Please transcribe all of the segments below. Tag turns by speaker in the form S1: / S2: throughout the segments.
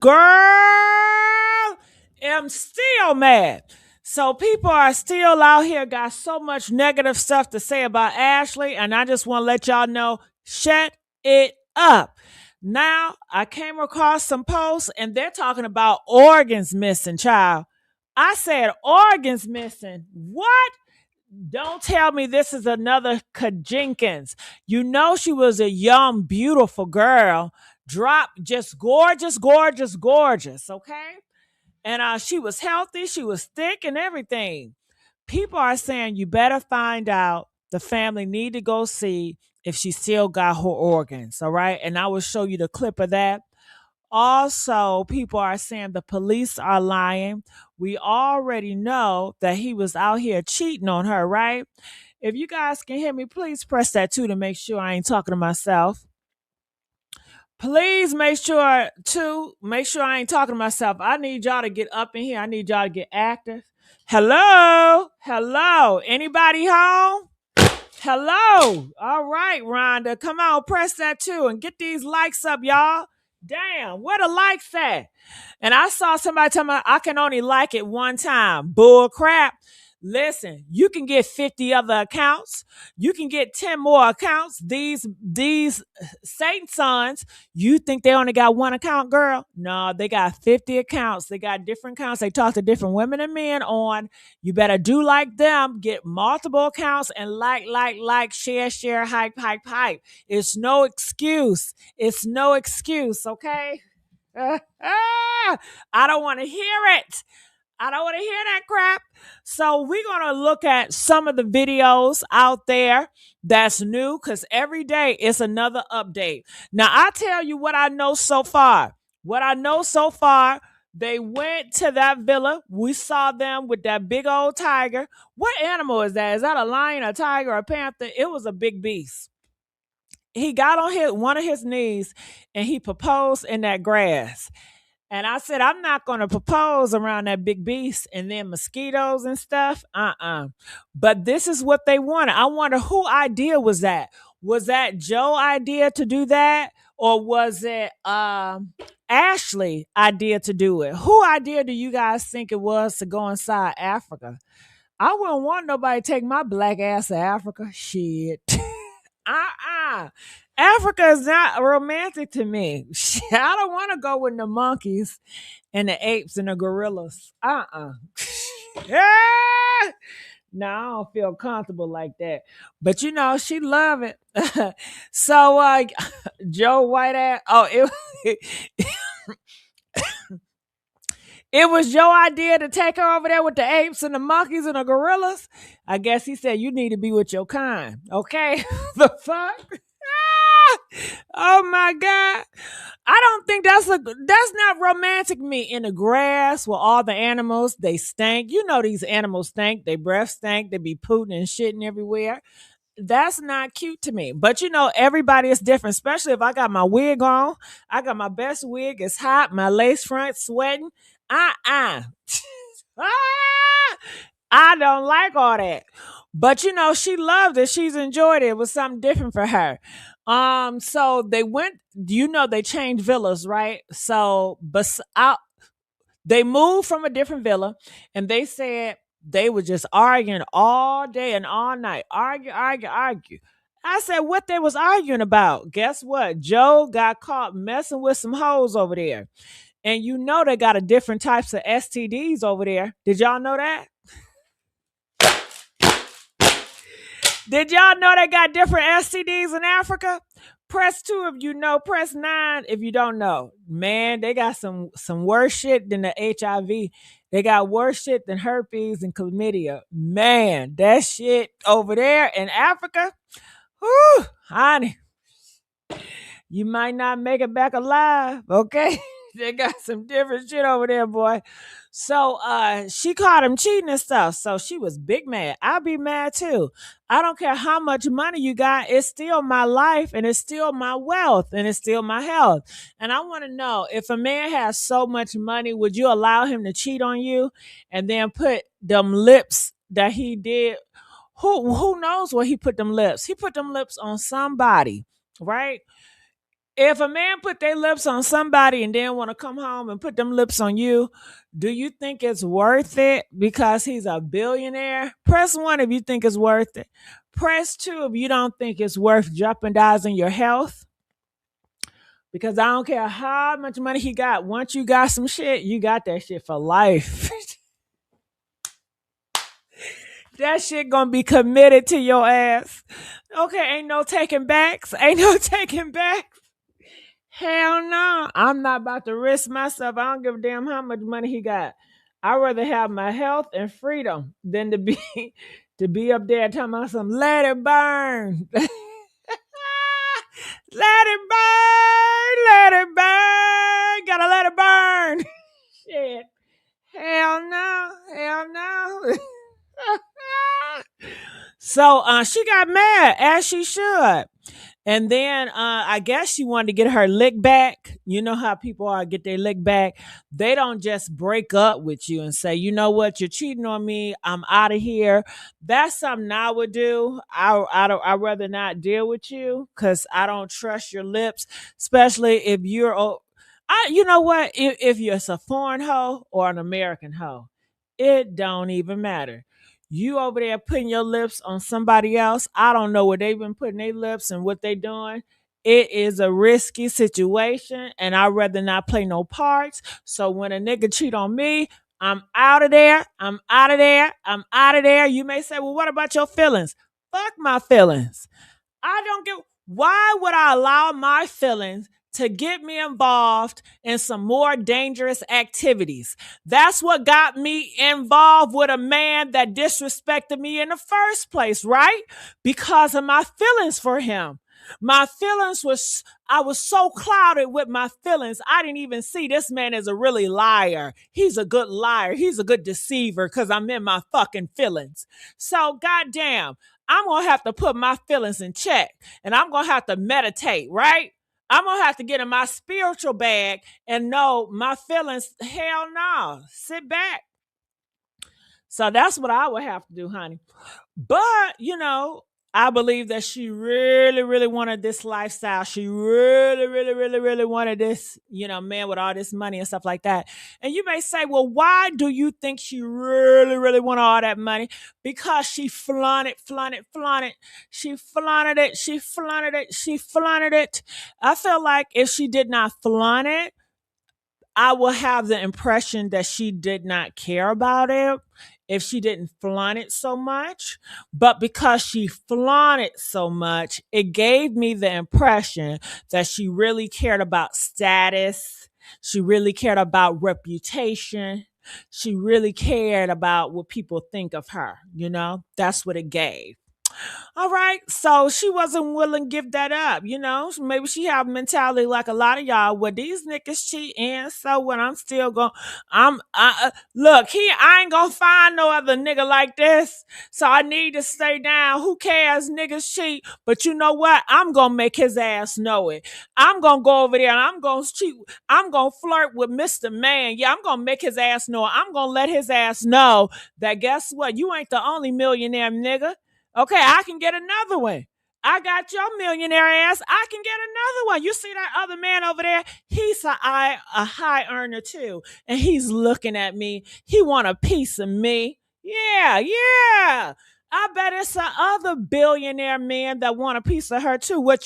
S1: Girl, am still mad. So people are still out here, got so much negative stuff to say about Ashley, and I just want to let y'all know, shut it up. Now, I came across some posts and they're talking about organs missing, child. I said organs missing. What? Don't tell me this is another Jenkins. You know she was a young, beautiful girl. Drop just gorgeous, gorgeous, gorgeous. Okay, and she was healthy. She was thick and everything. People are saying you better find out. The family need to go see if she still got her organs. All right, and I will show you the clip of that. Also, people are saying the police are lying. We already know that he was out here cheating on her, right? If you guys can hear me, please press that two to make sure I ain't talking to myself. Please make sure I ain't talking to myself. I need y'all to get up in here. I need y'all to get active. Hello? Hello? Anybody home? Hello? All right, Rhonda. Come on, press that two and get these likes up, y'all. Damn, where the likes at? And I saw somebody tell me I can only like it one time. Bull crap. Listen, you can get 50 other accounts. You can get 10 more accounts. These Satan sons, you think they only got one account, girl? No, they got 50 accounts. They got different accounts. They talk to different women and men on. You better do like them. Get multiple accounts and like, share, hype. It's no excuse. It's no excuse, okay? I don't want to hear it. I don't want to hear that crap. So we're going to look at some of the videos out there that's new because every day is another update. Now, I tell you what I know so far. What I know so far, they went to that villa. We saw them with that big old tiger. What animal is that? Is that a lion, a tiger, a panther? It was a big beast. He got on one of his knees and he proposed in that grass. And I said, I'm not going to propose around that big beast and then mosquitoes and stuff. But this is what they wanted. I wonder who idea was that? Was that Joe idea to do that? Or was it Ashley idea to do it? Who idea do you guys think it was to go inside Africa? I wouldn't want nobody to take my black ass to Africa. Shit. Africa is not romantic to me. I don't want to go with the monkeys and the apes and the gorillas. Yeah. No, I don't feel comfortable like that. But you know, she love it. So Joe White ass. Oh, it was your idea to take her over there with the apes and the monkeys and the gorillas. I guess he said you need to be with your kind. Okay. The fuck? Oh my God. I don't think that's not romantic me in the grass with all the animals. They stink. You know these animals stink. They breath stink. They be pooting and shitting everywhere. That's not cute to me. But you know, everybody is different, especially if I got my wig on. I got my best wig. It's hot. My lace front sweating. Ah, I don't like all that. But you know, she loved it. She's enjoyed it. It was something different for her. So they went, you know, they changed villas, right? So they moved from a different villa and they said they were just arguing all day and all night. Argue. I said, what they was arguing about? Guess what? Joe got caught messing with some hoes over there. And you know they got a different types of STDs over there. Did y'all know that? Did y'all know they got different STDs in Africa? Press 2 if you know, press 9 if you don't know. Man, they got some worse shit than the HIV. They got worse shit than herpes and chlamydia. Man, that shit over there in Africa, whew, honey, you might not make it back alive, okay? They got some different shit over there, boy. So she caught him cheating and stuff. So she was big mad. I'll be mad too. I don't care how much money you got. It's still my life and it's still my wealth and it's still my health. And I want to know, if a man has so much money, would you allow him to cheat on you and then put them lips that he did? Who knows where he put them lips? He put them lips on somebody, right? If a man put their lips on somebody and then want to come home and put them lips on you, do you think it's worth it because he's a billionaire? Press 1 if you think it's worth it. Press 2 if you don't think it's worth jeopardizing your health. Because I don't care how much money he got. Once you got some shit, you got that shit for life. That shit gonna be committed to your ass. Okay, ain't no taking backs. Ain't no taking backs. Hell no. I'm not about to risk myself. I don't give a damn how much money he got. I'd rather have my health and freedom than to be to be up there talking about some let it burn. Let it burn. Let it burn. Gotta let it burn. Shit. Hell no. Hell no. So she got mad, as she should. And then I guess she wanted to get her lick back. You know how people are, get their lick back. They don't just break up with you and say, you know what, you're cheating on me, I'm out of here. That's something I would do. I'd rather not deal with you because I don't trust your lips, especially if you're, you know what, if you're a foreign hoe or an American hoe, it don't even matter. You over there putting your lips on somebody else. I don't know where they've been putting their lips and what they doing. It is a risky situation, and I'd rather not play no parts. So when a nigga cheat on me, I'm out of there. I'm out of there. I'm out of there. You may say, well, what about your feelings? Fuck my feelings. I don't give. Why would I allow my feelings to get me involved in some more dangerous activities? That's what got me involved with a man that disrespected me in the first place, right? Because of my feelings for him. My feelings was, I was so clouded with my feelings. I didn't even see this man as a really liar. He's a good liar. He's a good deceiver because I'm in my fucking feelings. So goddamn, I'm going to have to put my feelings in check and I'm going to have to meditate, right? I'm going to have to get in my spiritual bag and know my feelings. Hell no. Sit back. So that's what I would have to do, honey. But, you know, I believe that she really, really wanted this lifestyle. She really, really, really, really wanted this, you know, man with all this money and stuff like that. And you may say, well, why do you think she really, really wanted all that money? Because she flaunted. She flaunted it. She flaunted it. She flaunted it. I feel like if she did not flaunt it, I will have the impression that she did not care about it if she didn't flaunt it so much. But because she flaunted so much, it gave me the impression that she really cared about status. She really cared about reputation. She really cared about what people think of her. You know, that's what it gave. All right, so she wasn't willing to give that up, you know. Maybe she have a mentality like a lot of y'all, where these niggas cheat, and so when I'm still going, look, I ain't gonna find no other nigga like this, so I need to stay down. Who cares, niggas cheat, but you know what? I'm gonna make his ass know it. I'm gonna go over there and I'm gonna cheat. I'm gonna flirt with Mr. Man. Yeah, I'm gonna make his ass know it. I'm gonna let his ass know that guess what? You ain't the only millionaire nigga. Okay, I can get another one. I got your millionaire ass. I can get another one. You see that other man over there? He's a high earner too. And he's looking at me. He want a piece of me. Yeah. I bet it's some other billionaire man that want a piece of her too. What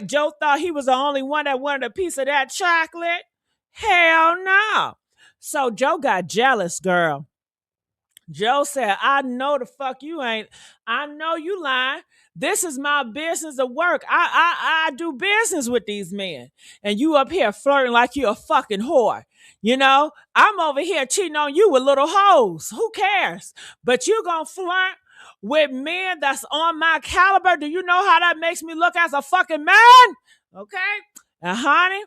S1: Joe thought he was the only one that wanted a piece of that chocolate? Hell no. So Joe got jealous, girl. Joe said, I know the fuck you ain't. I know you lying. This is my business of work. I do business with these men. And you up here flirting like you a fucking whore. You know, I'm over here cheating on you with little hoes. Who cares? But you gonna flirt with men that's on my caliber. Do you know how that makes me look as a fucking man? Okay? And honey,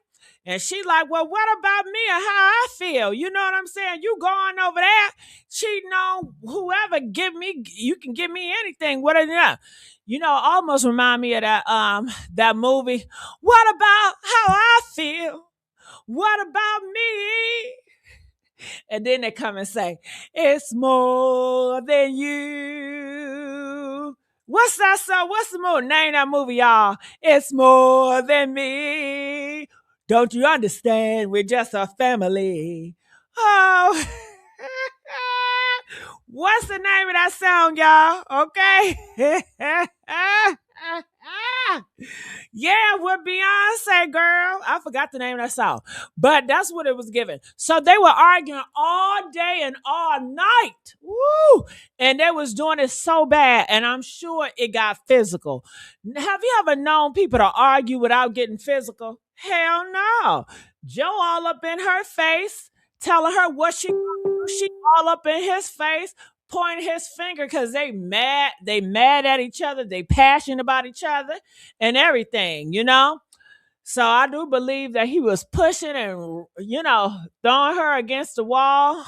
S1: and she like, well, what about me and how I feel? You know what I'm saying? You going over there cheating on whoever, you can give me anything. What is that? You know, almost remind me of that movie. What about how I feel? What about me? And then they come and say, it's more than you. What's that song? What's the movie? Name that movie, y'all. It's more than me. Don't you understand? We're just a family. Oh. What's the name of that song, y'all? Okay. Yeah, with Beyonce, girl. I forgot the name of that song, but that's what it was given. So they were arguing all day and all night. Woo! And they was doing it so bad, and I'm sure it got physical. Have you ever known people to argue without getting physical? Hell no. Joe all up in her face, telling her what she do. She all up in his face, pointing his finger because they mad at each other, they passionate about each other and everything, you know. So I do believe that he was pushing and throwing her against the wall.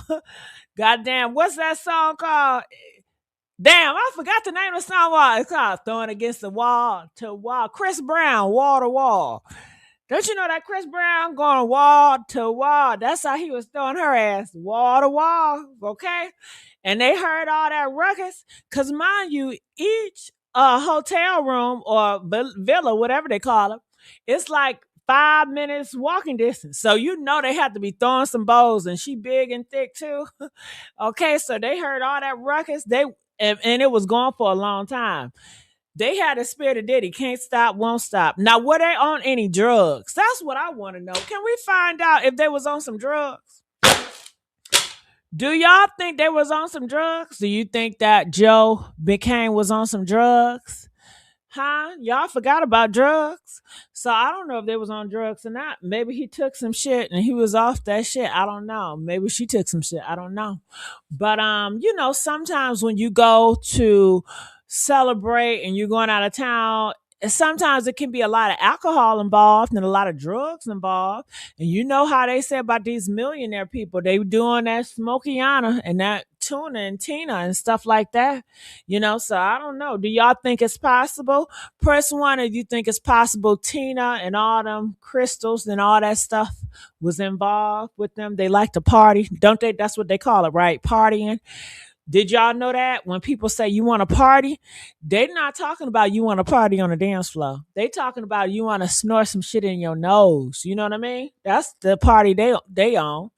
S1: Goddamn, what's that song called? Damn, I forgot the name of the song. It's called "Throwing Against the Wall to Wall." Chris Brown, Wall to Wall. Don't you know that Chris Brown going wall to wall? That's how he was throwing her ass, wall to wall, okay? And they heard all that ruckus. Because mind you, each hotel room or villa, whatever they call it, it's like 5 minutes walking distance. So you know they had to be throwing some bows, and she big and thick too. Okay, so they heard all that ruckus. And it was going for a long time. They had a spirit of Diddy, can't stop, won't stop. Now, were they on any drugs? That's what I want to know. Can we find out if they was on some drugs? Do y'all think they was on some drugs? Do you think that Joe McCain was on some drugs? Huh? Y'all forgot about drugs? So I don't know if they was on drugs or not. Maybe he took some shit and he was off that shit. I don't know. Maybe she took some shit. I don't know. But sometimes when you go to celebrate and you're going out of town, sometimes it can be a lot of alcohol involved and a lot of drugs involved. And you know how they say about these millionaire people, they doing that smokiana and that tuna and Tina and stuff like that. So I don't know. Do y'all think it's possible? Press one if you think it's possible Tina and all them crystals and all that stuff was involved with them. They like to party, don't they? That's what they call it, right? Partying. Did y'all know that when people say you want to party, they're not talking about you want to party on the dance floor. They talking about you want to snort some shit in your nose. You know what I mean? That's the party they on.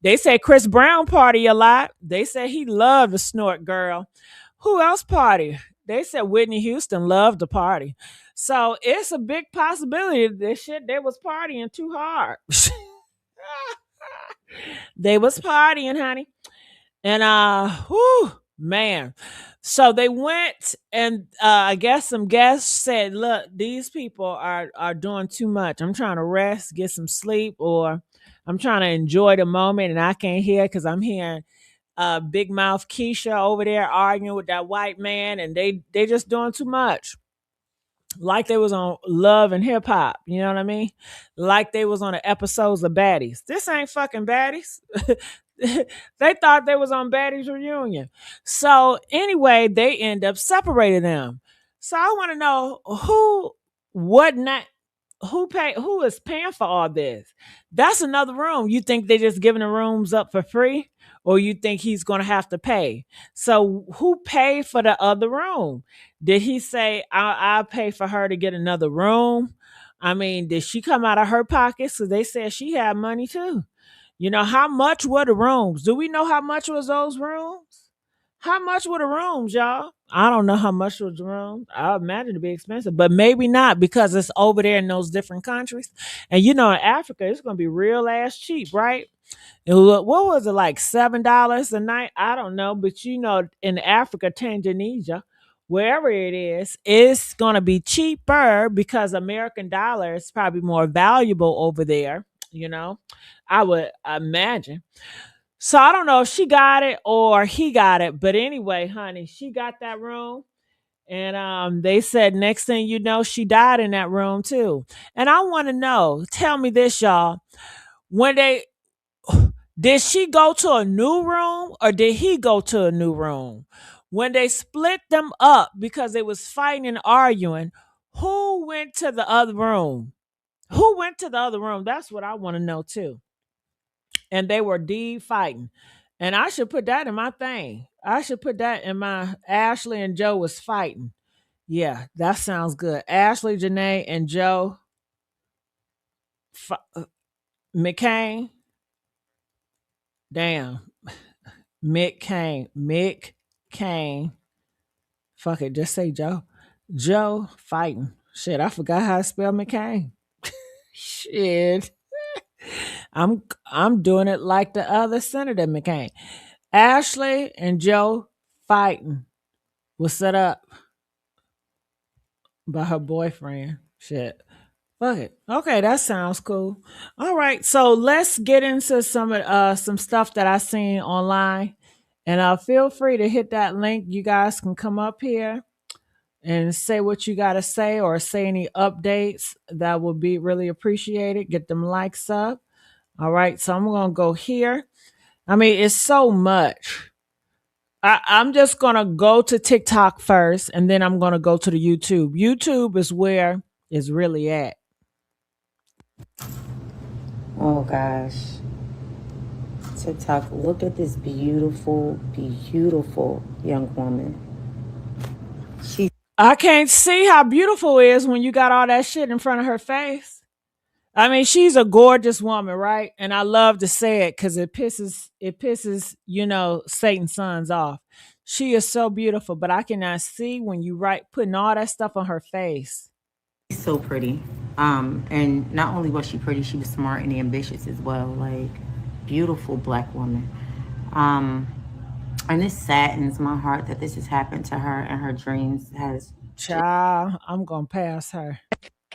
S1: They say Chris Brown party a lot. They say he loved to snort, girl. Who else party? They said Whitney Houston loved to party. So it's a big possibility that this shit they was partying too hard. They was partying, honey. And whew, man. So they went and I guess some guests said, look, these people are doing too much. I'm trying to rest, get some sleep, or I'm trying to enjoy the moment and I can't hear because I'm hearing Big Mouth Keisha over there arguing with that white man, and they just doing too much. Like they was on Love and Hip Hop, you know what I mean? Like they was on the episodes of Baddies. This ain't fucking Baddies. They thought they was on Baddies Reunion. So anyway, they end up separating them. So I want to know who is paying for all this? That's another room. You think they just giving the rooms up for free? Or you think he's going to have to pay? So who paid for the other room? Did he say, I'll pay for her to get another room? I mean, did she come out of her pockets? Because they said she had money too. How much were the rooms? Do we know how much was those rooms? How much were the rooms, y'all? I don't know how much was the room. I imagine to be expensive, but maybe not because it's over there in those different countries. And in Africa, it's going to be real ass cheap, right? What was it, like $7 a night? I don't know, but in Africa, Tanzania, wherever it is, it's gonna be cheaper because American dollar is probably more valuable over there. I would imagine. So I don't know if she got it or he got it, but anyway, honey, she got that room. And they said next thing you know, she died in that room too. And I want to know, tell me this, y'all. When did she go to a new room or did he go to a new room? When they split them up because they was fighting and arguing, who went to the other room? Who went to the other room? That's what I want to know too. And they were deep fighting. And I should put that in my thing. I should put that in my Ashley and Joe was fighting. Yeah, that sounds good. Ashley, Janae, and Joe McCain. Damn. Mick Kane. Mick Kane. Fuck it, just say Joe. Joe fighting. Shit, I forgot how to spell McCain. Shit. I'm doing it like the other Senator McCain. Ashley and Joe fighting was set up by her boyfriend. Shit. Fuck it. Okay, that sounds cool. All right, so let's get into some stuff that I seen online, and feel free to hit that link. You guys can come up here and say what you got to say, or say any updates. That would be really appreciated. Get them likes up. All right, so I'm gonna go here. I mean, it's so much. I'm just gonna go to TikTok first, and then I'm gonna go to the YouTube. YouTube is where it's really at.
S2: Oh gosh. TikTok, look at this beautiful, beautiful young woman.
S1: I can't see how beautiful it is when you got all that shit in front of her face. I mean, she's a gorgeous woman, right? And I love to say it because it pisses, Satan's sons off. She is so beautiful, but I cannot see when you putting all that stuff on her face.
S2: She's so pretty. And not only was she pretty, she was smart and ambitious as well. Like, beautiful black woman. Um, and this saddens my heart that this has happened to her, and her dreams has just.
S1: Child, I'm gonna pass her.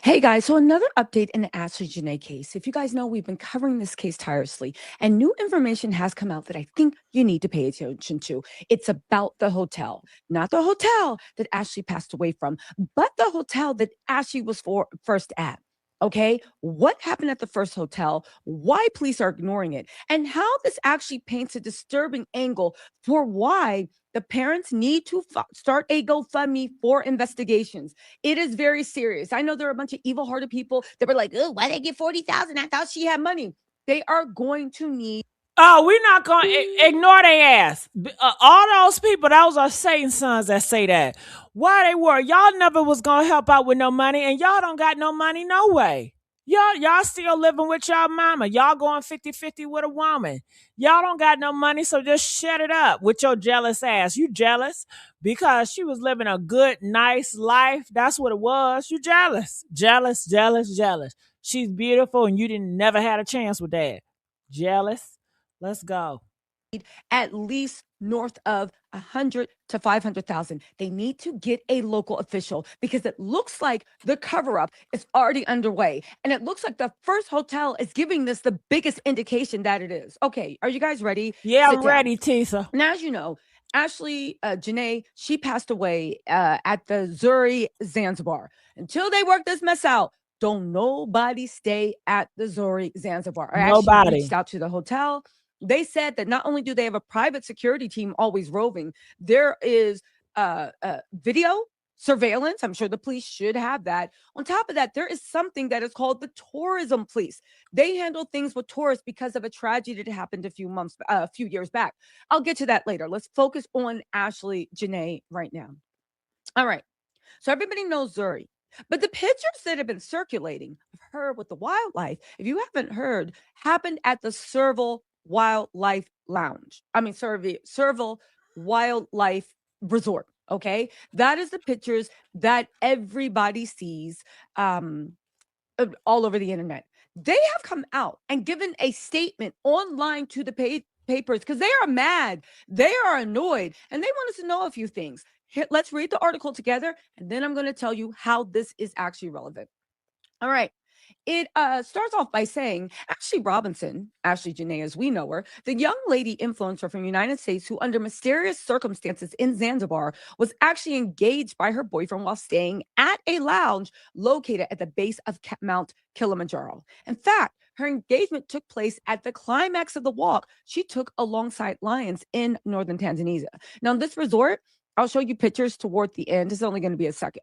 S3: Hey guys, so another update in the ASHLEE Jenae case. If you guys know, we've been covering this case tirelessly, and new information has come out that I think you need to pay attention to. It's about the hotel, not the hotel that ASHLEE passed away from, but the hotel that ASHLEE was first at. Okay, what happened at the first hotel, why police are ignoring it, and how this actually paints a disturbing angle for why the parents need to start a GoFundMe for investigations. It is very serious. I know there are a bunch of evil-hearted people that were like, oh, why they get 40,000? I thought she had money. They are going to need.
S1: Oh, we're not going to ignore their ass. All those people, those are Satan's sons that say that. Why they were. Y'all never was going to help out with no money, and y'all don't got no money no way. Y'all still living with y'all mama. Y'all going 50-50 with a woman. Y'all don't got no money, so just shut it up with your jealous ass. You jealous because she was living a good, nice life. That's what it was. You jealous. Jealous, jealous, jealous. She's beautiful, and you didn't never had a chance with that. Jealous. Let's go.
S3: At least north of 100 to 500,000. They need to get a local official because it looks like the cover-up is already underway. And it looks like the first hotel is giving this the biggest indication that it is. Okay, are you guys ready?
S1: Yeah,
S3: Sit
S1: I'm
S3: down.
S1: ready, Tissa.
S3: Now, as you know, ASHLEE Jenae, she passed away at the Zuri Zanzibar. Until they work this mess out, don't nobody stay at the Zuri Zanzibar. I actually
S1: Nobody.
S3: reached out to the hotel. They said that not only do they have a private security team always roving, there is video surveillance. I'm sure the police should have that. On top of that, there is something that is called the tourism police. They handle things with tourists because of a tragedy that happened a few years back. I'll get to that later. Let's focus on ASHLEE Jenae right now. All right. So everybody knows Zuri, but the pictures that have been circulating of her with the wildlife, if you haven't heard, happened at the Serval Wildlife Lounge. Serval Wildlife Resort. Okay. That is the pictures that everybody sees all over the internet. They have come out and given a statement online to the papers because they are mad. They are annoyed and they want us to know a few things. Here, let's read the article together, and then I'm going to tell you how this is actually relevant. All right. It starts off by saying ASHLEE Robinson, ASHLEE Jenae as we know her, the young lady influencer from the United States who under mysterious circumstances in Zanzibar was actually engaged by her boyfriend while staying at a lounge located at the base of Mount Kilimanjaro. In fact, her engagement took place at the climax of the walk she took alongside lions in northern Tanzania. Now, this resort, I'll show you pictures toward the end. It's only going to be a second.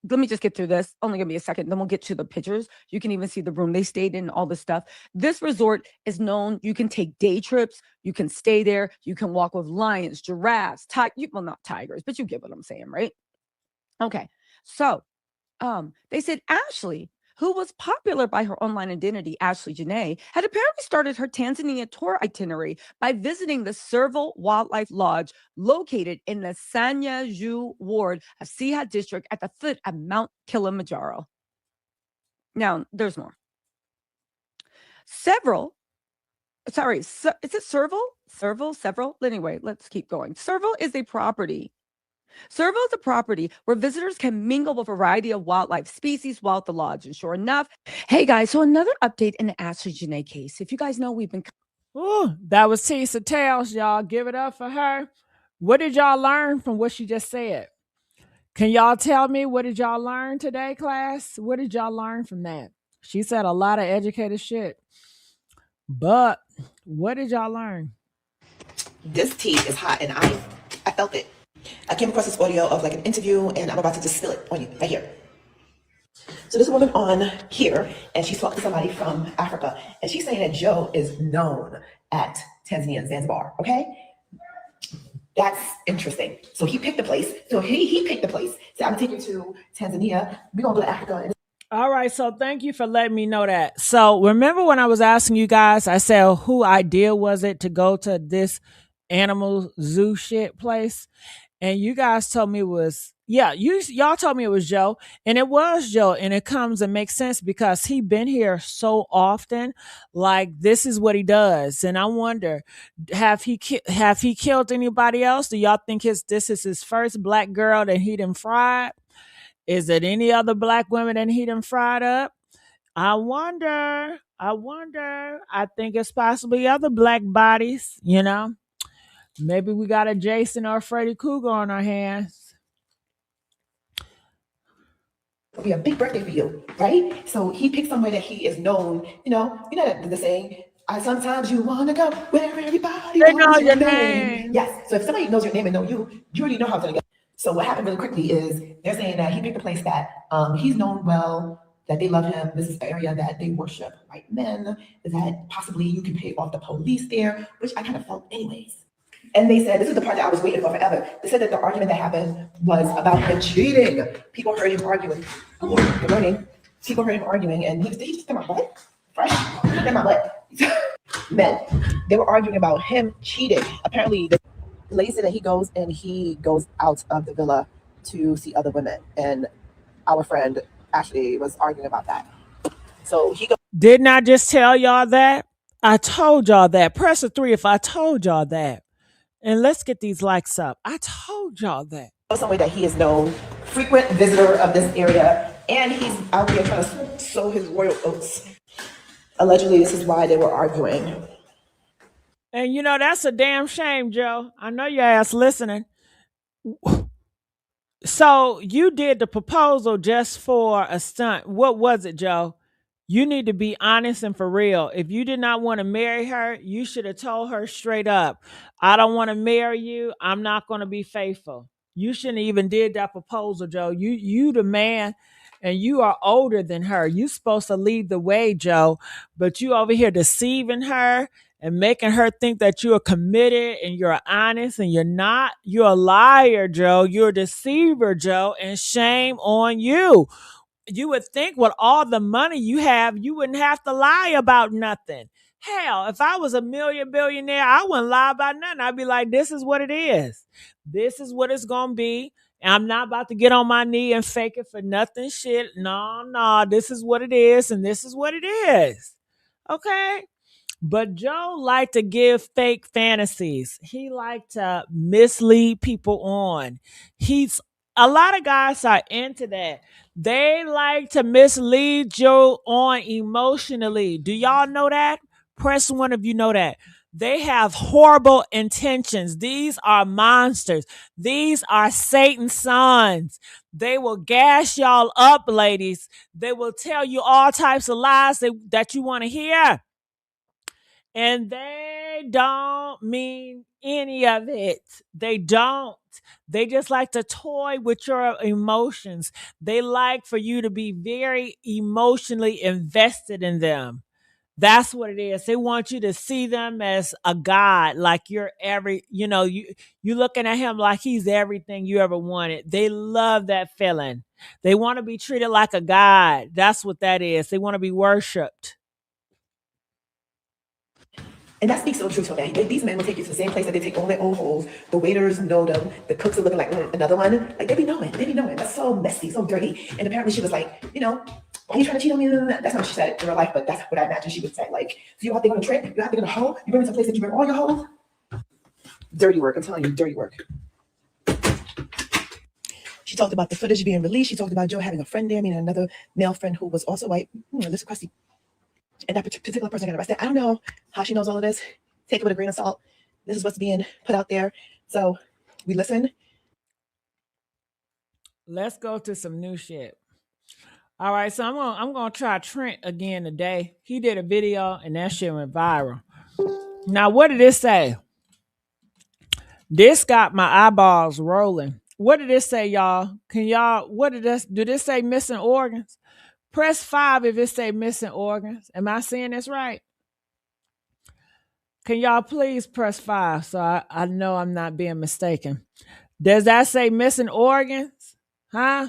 S3: Let me just get through this. Only gonna be a second. Then we'll get to the pictures. You can even see the room they stayed in, all this stuff. This resort is known. You can take day trips. You can stay there. You can walk with lions, giraffes, well, not tigers, but you get what I'm saying, right? Okay. So they said ASHLEE, who was popular by her online identity, ASHLEE JENAE, had apparently started her Tanzania tour itinerary by visiting the Serval Wildlife Lodge located in the Sanya Juu ward of Siha district at the foot of Mount Kilimanjaro. Now, there's more. Is it Serval? Several? Anyway, let's keep going. Serval is a property. Serval is a property where visitors can mingle with a variety of wildlife species while at the lodge. And sure enough, hey guys, so another update in the ASHLEE JENAE case. If you guys know, we've been.
S1: Ooh, that was Tissa Tails, y'all. Give it up for her. What did y'all learn from what she just said? Can y'all tell me what did y'all learn today, class? What did y'all learn from that? She said a lot of educated shit. But what did y'all learn?
S4: This tea is hot and I felt it. I came across this audio of like an interview and I'm about to just spill it on you right here. So this woman on here and she's talking to somebody from Africa and she's saying that Joe is known at Tanzania and Zanzibar, okay? That's interesting. So he picked the place. So he picked the place. So I'm taking you to Tanzania. We're gonna go to Africa. And
S1: all right, so thank you for letting me know that. So remember when I was asking you guys, I said, who idea was it to go to this animal zoo shit place? And you guys told me it was, yeah, y'all told me it was Joe. And it was Joe. And it comes and makes sense because he been here so often. Like, this is what he does. And I wonder, have he killed anybody else? Do y'all think this is his first black girl that he done fried? Is it any other black women that he done fried up? I wonder. I think it's possibly other black bodies, you know? Maybe we got a Jason or a Freddy Krueger on our hands.
S4: it'll be a big birthday for you, right? So he picked somewhere that he is known, you know the saying, sometimes you want to go where everybody knows your name. Yes. So if somebody knows your name and know you, you already know how it's going to go. So what happened really quickly is they're saying that he picked a place that he's known well, that they love him. This is the area that they worship white men, that possibly you can pay off the police there, which I kind of felt anyways. And they said, this is the part that I was waiting for forever. They said that the argument that happened was about him cheating. People heard him arguing. Good morning. People heard him arguing, and he just in my butt. Fresh? In my butt. Men. They were arguing about him cheating. Apparently, the lady said that he goes out of the villa to see other women. And our friend Ashley was arguing about that. So he goes.
S1: Didn't I just tell y'all that? I told y'all that. Press a 3 if I told y'all that. And let's get these likes up. I told y'all that.
S4: Somewhere that he is known, frequent visitor of this area, and he's out there trying to sow his royal oats. Allegedly, this is why they were arguing.
S1: And you know, that's a damn shame, Joe. I know your ass listening. So you did the proposal just for a stunt. What was it, Joe? You need to be honest and for real. If you did not want to marry her, you should have told her straight up, I don't want to marry you. I'm not going to be faithful. You shouldn't even did that proposal, Joe. You the man, and you are older than her. You supposed to lead the way, Joe. But you over here deceiving her and making her think that you're committed and you're honest, and you're not. You're a liar, Joe. You're a deceiver, Joe. And shame on you. You would think with all the money you have, you wouldn't have to lie about nothing. Hell, if I was a billionaire, I wouldn't lie about nothing. I'd be like, this is what it is. This is what it's going to be. And I'm not about to get on my knee and fake it for nothing shit. No, this is what it is. And this is what it is. Okay? But Joe liked to give fake fantasies. He liked to mislead people on. A lot of guys are into that. They like to mislead Joe on emotionally. Do y'all know that? Press 1 if you know that. They have horrible intentions. These are monsters. These are Satan's sons. They will gas y'all up, ladies. They will tell you all types of lies that you want to hear. And they don't mean any of it. They don't. They just like to toy with your emotions. They like for you to be very emotionally invested in them. That's what it is. They want you to see them as a god, like you're every, you know, you looking at him like he's everything you ever wanted. They love that feeling. They want to be treated like a god. That's what that is. They want to be worshipped.
S4: And that speaks so true to a man. These men will take you to the same place that they take all their own holes. The waiters know them. The cooks are looking like another one. Like they be knowing. That's so messy, so dirty. And apparently she was like, you know, are you trying to cheat on me? That's not what she said in real life, but that's what I imagine she would say. Like, so you out there on a trip, you out there on a hole, you bring me to a place that you bring all your holes. Dirty work, I'm telling you, dirty work. She talked about the footage being released. She talked about Joe having a friend there, meaning another male friend who was also white. Listen, crusty. And that particular person got arrested. I don't know how she knows all of this. Take it with a grain of salt. This is what's being put out there. So we listen.
S1: Let's go to some new shit. All right, so I'm gonna try Trent again today. He did a video and that shit went viral. Now, what did it say? This got my eyeballs rolling. What did it say, y'all? What did this, do this say missing organs? Press 5 if it say missing organs. Am I saying this right? Can y'all please press 5 so I know I'm not being mistaken? Does that say missing organs? Huh?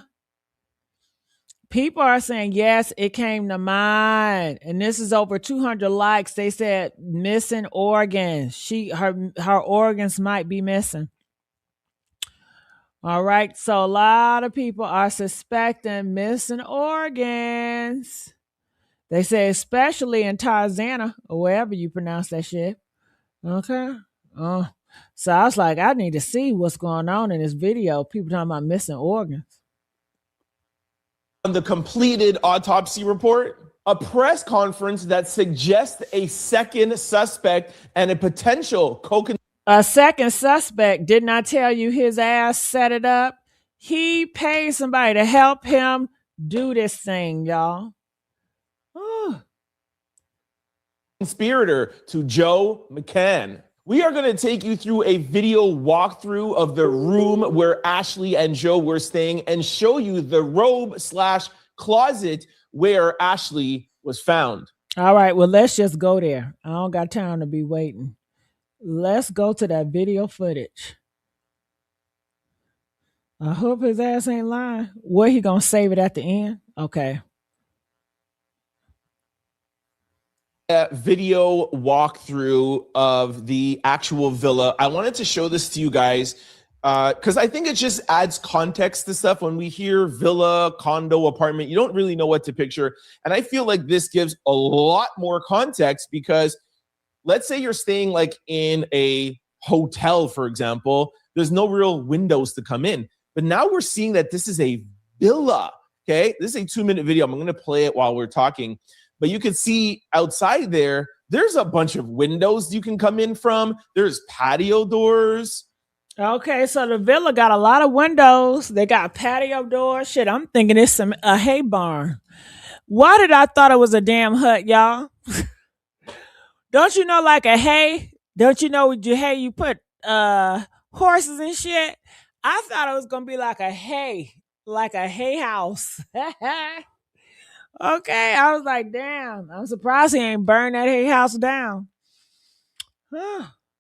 S1: People are saying, yes, it came to mind. And this is over 200 likes. They said missing organs. Her organs might be missing. All right. So a lot of people are suspecting missing organs. They say, especially in Tarzana, or wherever you pronounce that shit. Okay. So I was like, I need to see what's going on in this video. People talking about missing organs.
S5: On the completed autopsy report, a press conference that suggests a second suspect and a potential co-conspirator.
S1: A second suspect, didn't I tell you his ass set it up? He paid somebody to help him do this thing, y'all.
S5: Conspirator to Joe McCann. We are going to take you through a video walkthrough of the room where Ashley and Joe were staying and show you the robe/closet where Ashley was found.
S1: All right, well, let's just go there. I don't got time to be waiting. Let's go to that video footage. I hope his ass ain't lying. What, he gonna save it at the end? Okay.
S5: Video walkthrough of the actual villa. I wanted to show this to you guys because I think it just adds context to stuff. When we hear villa, condo, apartment, you don't really know what to picture. And I feel like this gives a lot more context because let's say you're staying like in a hotel, for example, there's no real windows to come in. But now we're seeing that this is a villa, okay? This is a 2-minute video. I'm gonna play it while we're talking. But you can see outside there, there's a bunch of windows you can come in from. There's patio doors.
S1: Okay, so the villa got a lot of windows. They got patio doors. Shit, I'm thinking it's a hay barn. Why did I thought it was a damn hut, y'all? Don't you know, like a hay? Don't you know with your hay you put horses and shit? I thought it was gonna be like a hay house. Okay, I was like, damn, I'm surprised he ain't burned that hay house down.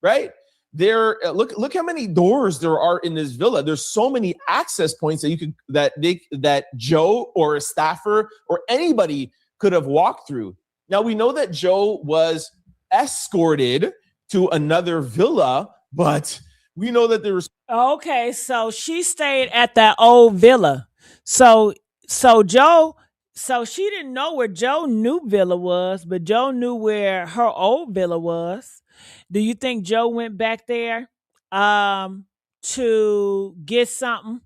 S5: Right? There, look how many doors there are in this villa. There's so many access points that you could that Joe or a staffer or anybody could have walked through. Now we know that Joe was escorted to another villa, but we know that there was.
S1: Okay, so she stayed at that old villa. So she didn't know where Joe's new villa was, but Joe knew where her old villa was. Do you think Joe went back there to get something?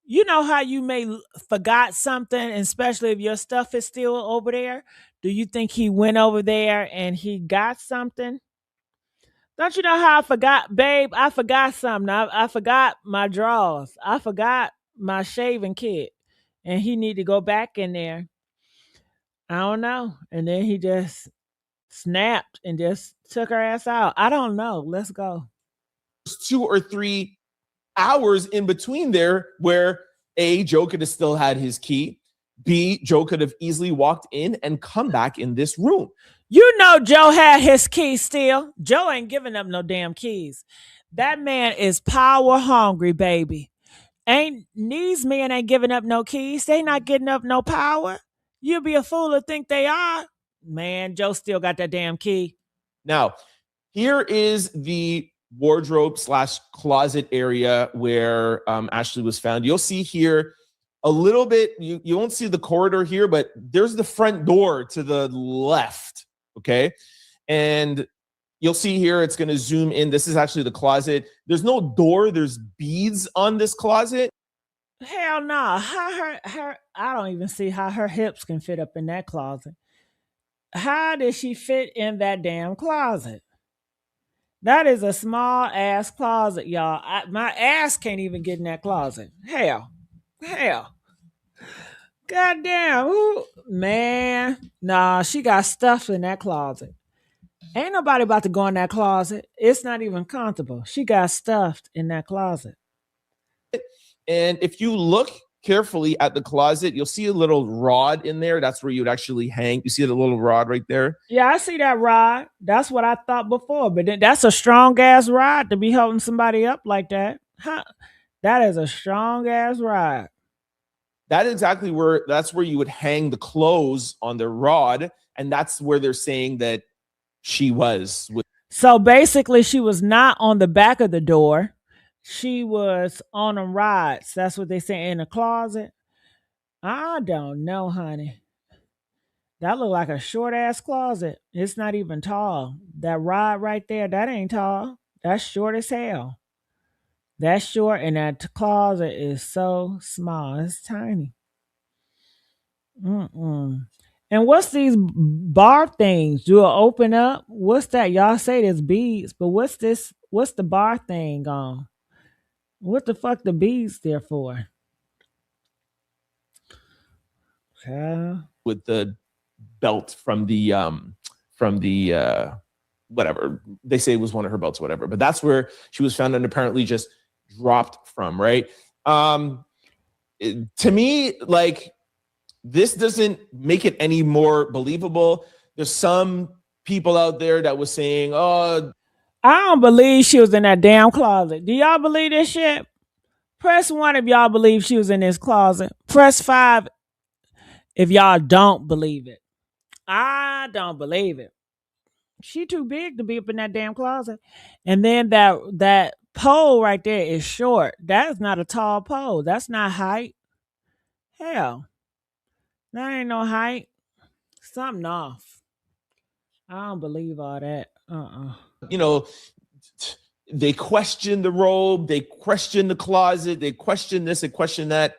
S1: You know how you may forgot something, especially if your stuff is still over there. Do you think he went over there and he got something? Don't you know how I forgot, babe? I forgot something. I forgot my drawers. I forgot my shaving kit. And he need to go back in there. I don't know. And then he just snapped and just took her ass out. I don't know. Let's go.
S5: 2 or 3 hours in between there where A, Joe could have still had his key. B, Joe could have easily walked in and come back in this room.
S1: You know Joe had his keys still. Joe ain't giving up no damn keys. That man is power hungry, baby. Ain't these men ain't giving up no keys. They not getting up no power. You'd be a fool to think they are. Man, Joe still got that damn key.
S5: Now, here is the wardrobe / closet area where ASHLEE was found. You'll see here a little bit, you won't see the corridor here, but there's the front door to the left, okay? And you'll see here, it's gonna zoom in. This is actually the closet. There's no door, there's beads on this closet.
S1: Hell no. How I don't even see how her hips can fit up in that closet. How did she fit in that damn closet? That is a small ass closet, y'all. My ass can't even get in that closet. Hell. Goddamn. Ooh, man. Nah, she got stuff in that closet. Ain't nobody about to go in that closet. It's not even comfortable. She got stuffed in that closet.
S5: And if you look carefully at the closet, you'll see a little rod in there. That's where you'd actually hang. You see the little rod right there?
S1: Yeah, I see that rod. That's what I thought before. But then that's a strong ass rod to be holding somebody up like that. Huh? That is a strong ass rod.
S5: That's where you would hang the clothes on the rod. And that's where they're saying that she was.
S1: So basically, she was not on the back of the door. She was on them rods. That's what they say in the closet. I don't know, honey. That look like a short ass closet. It's not even tall. That rod right there, that ain't tall. That's short as hell. That's short, and that closet is so small. It's tiny. Mm-mm. And what's these bar things? Do it open up? What's that? Y'all say there's beads, but what's this? What's the bar thing on? What the fuck the beads there for?
S5: With the belt from the whatever. They say it was one of her belts, whatever. But that's where she was found and apparently just dropped from, right? To me, like, this doesn't make it any more believable. There's some people out there that was saying, oh,
S1: I don't believe she was in that damn closet. Do y'all believe this shit? Press 1 if y'all believe she was in this closet. Press 5 if y'all don't believe it. I don't believe it. She too big to be up in that damn closet. And then that pole right there is short. That is not a tall pole. That's not height. Hell, that ain't no height. Something off. I don't believe all that.
S5: you know, they question the robe, they question the closet, they question this, they question that.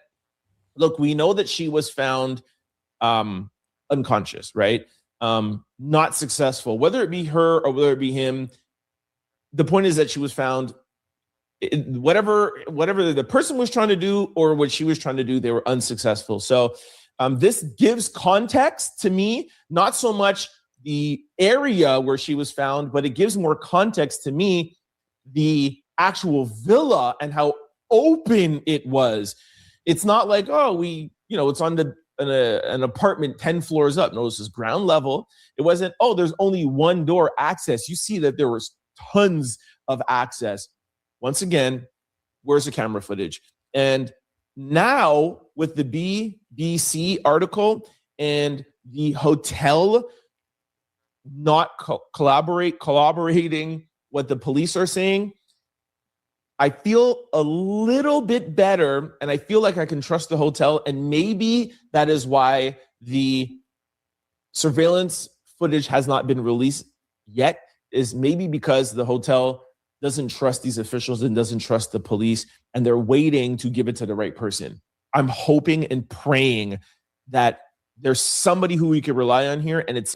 S5: Look, we know that she was found unconscious, right? Not successful, whether it be her or whether it be him. The point is that she was found, whatever the person was trying to do or what she was trying to do, they were unsuccessful. So this gives context to me, not so much the area where she was found, but it gives more context to me, the actual villa and how open it was. It's not like, oh, it's on an apartment 10 floors up. No, this is ground level. It wasn't, oh, there's only one door access. You see that there was tons of access. Once again, where's the camera footage? And now with the BBC article and the hotel not collaborating what the police are saying, I feel a little bit better, and I feel like I can trust the hotel. And maybe that is why the surveillance footage has not been released yet, is maybe because the hotel doesn't trust these officials and doesn't trust the police, and they're waiting to give it to the right person. I'm hoping and praying that there's somebody who we can rely on here, and it's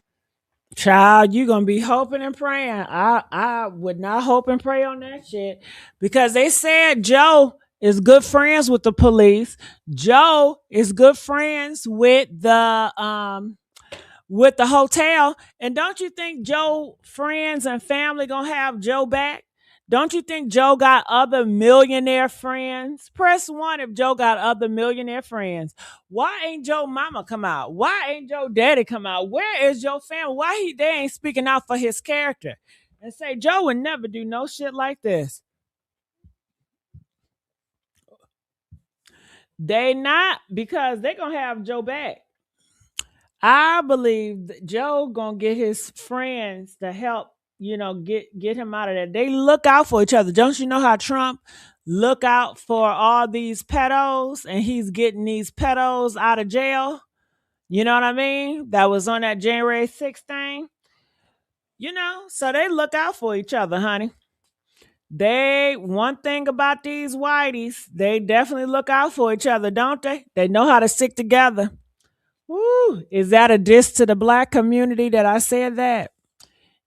S1: Child, you gonna be hoping and praying. I would not hope and pray on that shit, because they said Joe is good friends with the police. Joe is good friends with the hotel. And don't you think Joe friends and family gonna have Joe back? Don't you think Joe got other millionaire friends? Press 1 if Joe got other millionaire friends. Why ain't Joe mama come out? Why ain't Joe daddy come out? Where is Joe family? Why they ain't speaking out for his character and say Joe would never do no shit like this? They not, because they gonna have Joe back. I believe that Joe gonna get his friends to help, get him out of there. They look out for each other. Don't you know how Trump look out for all these pedos and he's getting these pedos out of jail? You know what I mean? That was on that January 6th thing. So they look out for each other, honey. One thing about these whiteys, they definitely look out for each other, don't they? They know how to stick together. Woo, is that a diss to the black community that I said that?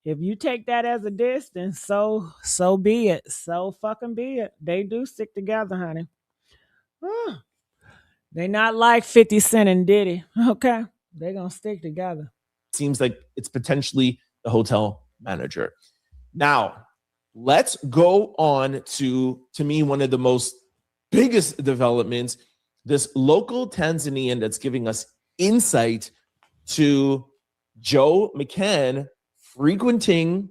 S1: If you take that as a diss, then so be it. So fucking be it. They do stick together, honey. Woo. They not like 50 Cent and Diddy, okay? They gonna stick together.
S5: Seems like it's potentially the hotel manager. Now, let's go on to me, one of the most biggest developments, this local Tanzanian that's giving us insight to Joe McCann frequenting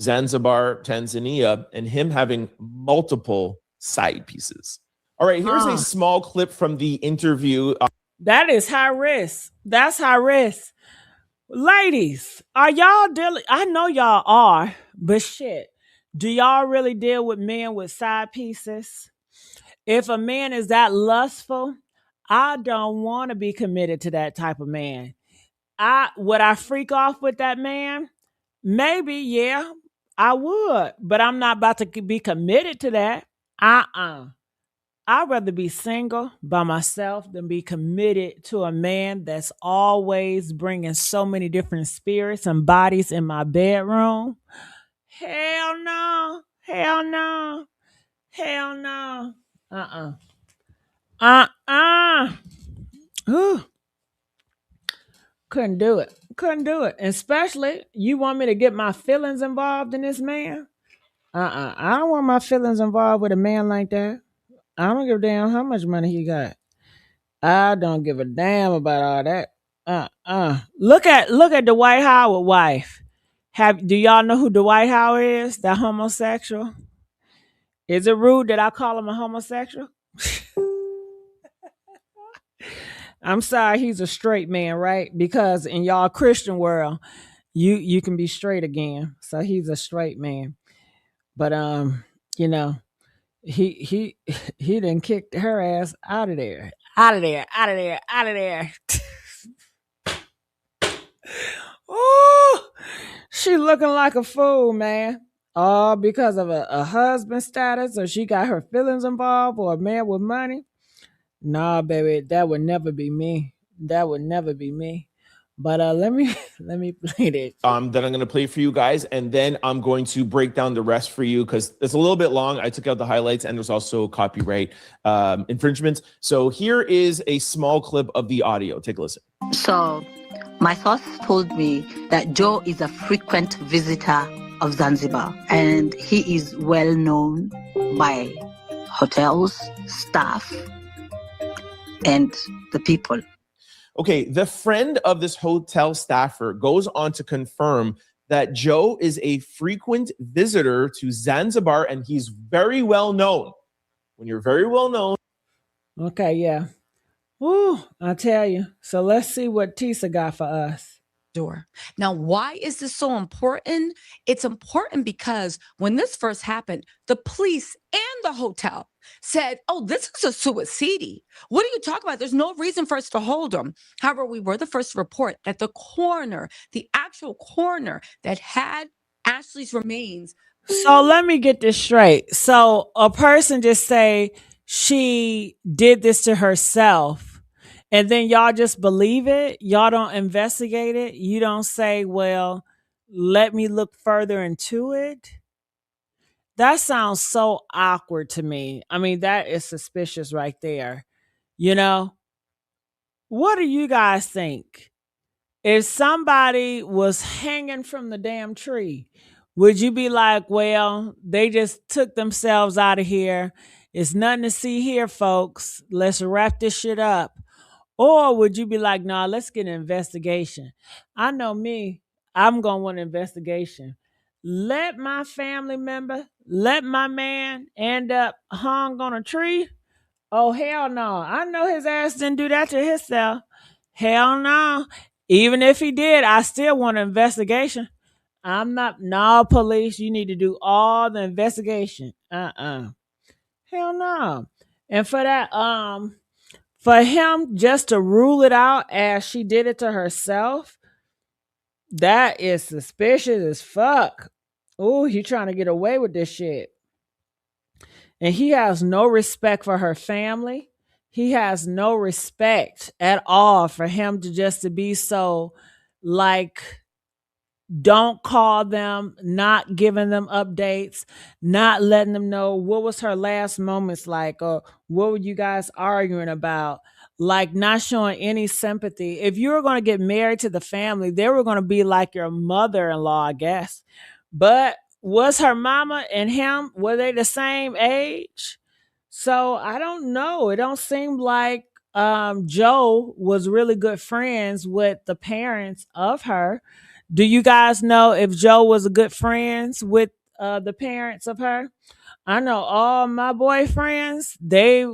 S5: Zanzibar, Tanzania, and him having multiple side pieces. All right, here's a small clip from the interview.
S1: That is high risk. That's high risk. Ladies, are y'all dealing? I know y'all are, but shit, do y'all really deal with men with side pieces? If a man is that lustful, I don't want to be committed to that type of man. Would I freak off with that man? Maybe, yeah, I would, but I'm not about to be committed to that. I'd rather be single by myself than be committed to a man that's always bringing so many different spirits and bodies in my bedroom. Hell no. Hell no. Hell no. Ooh. Couldn't do it. Couldn't do it. Especially, you want me to get my feelings involved in this man? I don't want my feelings involved with a man like that. I don't give a damn how much money he got. I don't give a damn about all that. Look at Dwight Howard wife. Do y'all know who Dwight Howard is? That homosexual? Is it rude that I call him a homosexual? I'm sorry, he's a straight man, right? Because in y'all Christian world, you can be straight again. So he's a straight man. But he done kicked her ass out of there. Out of there. Oh, she looking like a fool, man. All because of a husband status, or she got her feelings involved, or a man with money. Nah, baby, that would never be me. That would never be me. But let me play this.
S5: That I'm going to play for you guys, and then I'm going to break down the rest for you because it's a little bit long. I took out the highlights, and there's also copyright infringements. So here is a small clip of the audio. Take a listen.
S6: So my source told me that Joe is a frequent visitor of Zanzibar, and he is well known by hotels, staff, and the people.
S5: Okay, the friend of this hotel staffer goes on to confirm that Joe is a frequent visitor to Zanzibar, and he's very well known. When you're very well known.
S1: Okay, yeah. Woo, I tell you. So let's see what Tissa got for us.
S3: Sure. Now, why is this so important? It's important because when this first happened, the police and the hotel said, oh, this is a suicide. What are you talking about? There's no reason for us to hold him. However, we were the first to report that the coroner, the actual coroner that had ASHLEE's remains.
S1: So let me get this straight. So a person just say she did this to herself, and then y'all just believe it? Y'all don't investigate it? You don't say, well, let me look further into it? That sounds so awkward to me. I mean, that is suspicious right there. What do you guys think? If somebody was hanging from the damn tree, Would you be like, well, they just took themselves out of here. It's nothing to see here, folks. Let's wrap this shit up. Or would you be like, nah, let's get an investigation? I know me, I'm going to want an investigation. Let my family member, let my man end up hung on a tree. Oh, hell no. I know his ass didn't do that to himself. Hell no. Even if he did, I still want an investigation. I'm not, no, police, you need to do all the investigation. Hell no. And for him just to rule it out as she did it to herself, that is suspicious as fuck. Oh, he trying to get away with this shit. And he has no respect for her family. He has no respect at all for him to be so like, don't call them, not giving them updates, not letting them know what was her last moments like, or what were you guys arguing about, like not showing any sympathy. If you were going to get married to the family, they were going to be like your mother-in-law, I guess. But was her mama and him, were they the same age? So I don't know. It don't seem like Joe was really good friends with the parents of her. Do you guys know if Joe was a good friends with the parents of her? I know all my boyfriends, they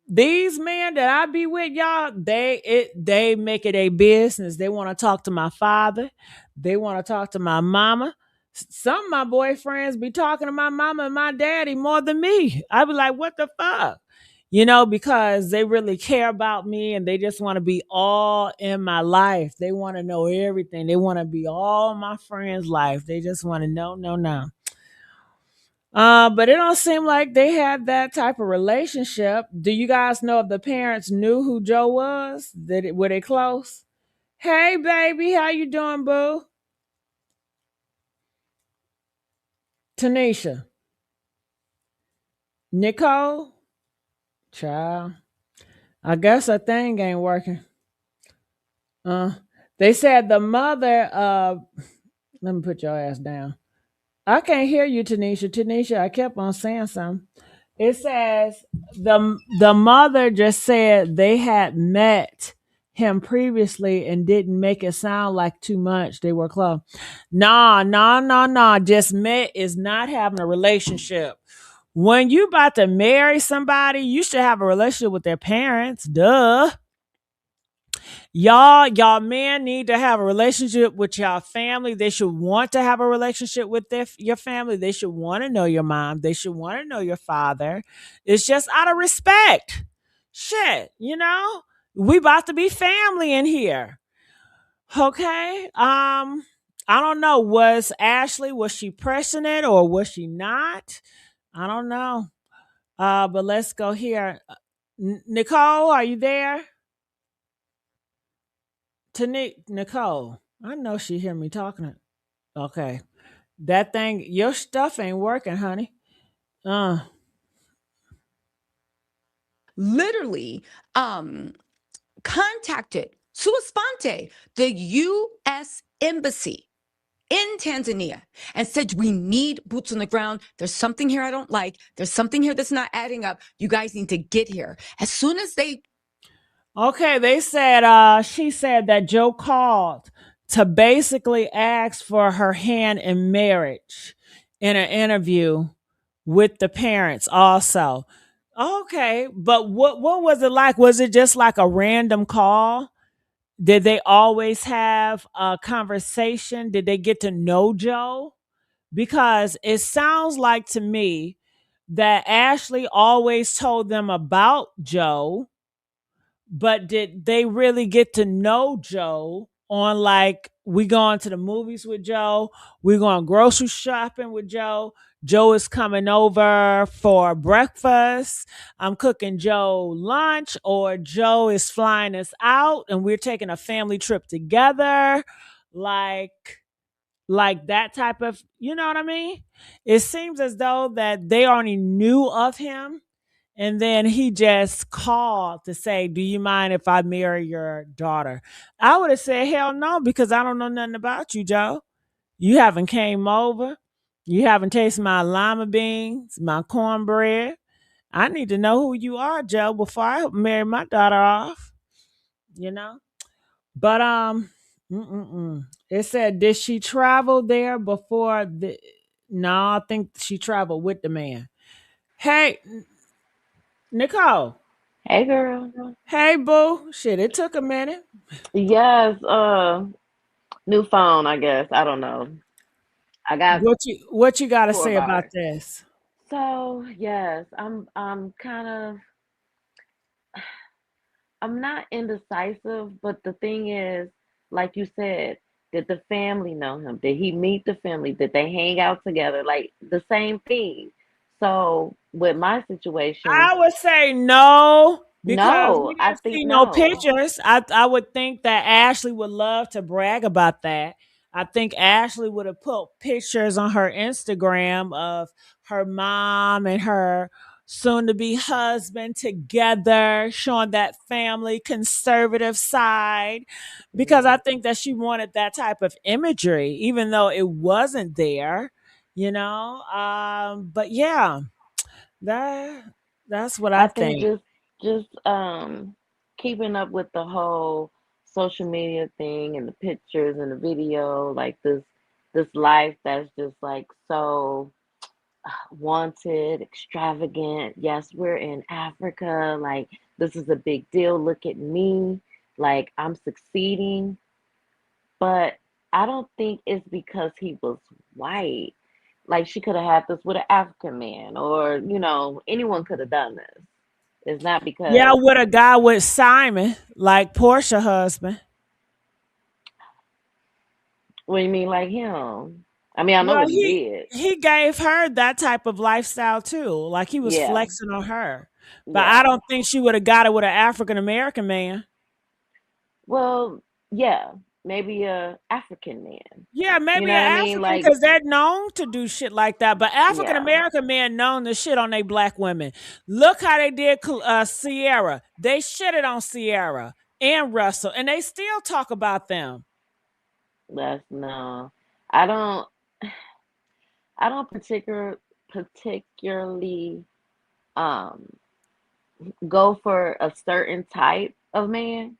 S1: these men that I be with, y'all, they make it a business. They want to talk to my father. They want to talk to my mama. Some of my boyfriends be talking to my mama and my daddy more than me. I be like, what the fuck? Because they really care about me and they just want to be all in my life. They want to know everything. They want to be all my friends' life. They just want to know, no. But it don't seem like they had that type of relationship. Do you guys know if the parents knew who Joe was? Were they close? Hey, baby, how you doing, boo? Tanisha, Nicole, child. I guess her thing ain't working. They said the mother. Let me put your ass down. I can't hear you, Tanisha. Tanisha, I kept on saying something. It says the mother just said they had met him previously and didn't make it sound like too much. They were close. Nah. Just met is not having a relationship. When you about to marry somebody, you should have a relationship with their parents. Duh. Y'all men need to have a relationship with y'all family. They should want to have a relationship with your family. They should want to know your mom. They should want to know your father. It's just out of respect. Shit, we about to be family in here. Okay. I don't know. Was she pressing it or was she not? I don't know. But let's go here. Nicole, are you there? To Nicole, I know she hear me talking. Okay, that thing, your stuff ain't working, honey.
S3: Literally, contacted sua sponte the U.S. Embassy in Tanzania and said, we need boots on the ground. There's something here I don't like. There's something here that's not adding up. You guys need to get here. As soon as they...
S1: Okay, they said, she said that Joe called to basically ask for her hand in marriage in an interview with the parents also. Okay, but what was it like? Was it just like a random call? Did they always have a conversation? Did they get to know Joe? Because it sounds like to me that Ashley always told them about Joe, but did they really get to know Joe on like, we going to the movies with Joe, we going grocery shopping with Joe, Joe is coming over for breakfast, I'm cooking Joe lunch, or Joe is flying us out and we're taking a family trip together, like that type of, you know what I mean? It seems as though that they already knew of him and then he just called to say, do you mind if I marry your daughter? I would have said, hell no, because I don't know nothing about you, Joe. You haven't came over. You haven't tasted my lima beans, my cornbread. I need to know who you are, Joe, before I marry my daughter off. You know. But it said, did she travel there before the? No, I think she traveled with the man. Hey, Nicole.
S7: Hey, girl.
S1: Hey, boo. Shit, it took a minute.
S7: Yes, new phone, I guess. I don't know. I got
S1: What you got to
S7: poor
S1: say about
S7: bar.
S1: this?
S7: So, yes, I'm kind of I'm not indecisive, but the thing is, like you said, did the family know him? Did he meet the family? Did they hang out together? Like the same thing. So, with my situation,
S1: I would say no because
S7: no,
S1: we
S7: I
S1: didn't
S7: think
S1: see no
S7: no.
S1: pictures. I would think that Ashley would love to brag about that. I think Ashley would have put pictures on her Instagram of her mom and her soon to be husband together, showing that family conservative side because I
S7: Mm,
S1: think that she wanted that type of imagery, even though it wasn't there, you know. But yeah, that that's what I
S7: I think
S1: think.
S7: just keeping up with the whole social media thing and the pictures and the video, like this life that's just like so wanted, extravagant. Yes, we're in Africa. Like this is a big deal. Look at me. Like I'm succeeding. But I don't think it's because he was white. Like she could have had this with an African man, or anyone could have done this. It's not
S1: Yeah,
S7: because,
S1: with a guy with Simon, like Portia husband.
S7: what do you mean, like him? I mean, I know
S1: Well,
S7: what he did.
S1: he gave her that type of lifestyle too. Like he was
S7: Yeah,
S1: flexing on her. But I
S7: yeah.
S1: don't think she would have got it with an African American man.
S7: Well, yeah, maybe a African man.
S1: Yeah,
S7: You
S1: maybe
S7: know
S1: an
S7: what I mean?
S1: African
S7: Like,
S1: because they're known to do shit like that. But African
S7: yeah,
S1: American men known to shit on they black women. Look how they did Sierra. They shitted on Sierra and Russell, and they still talk about them.
S7: that's no. I don't. I don't particularly um go for a certain type of man.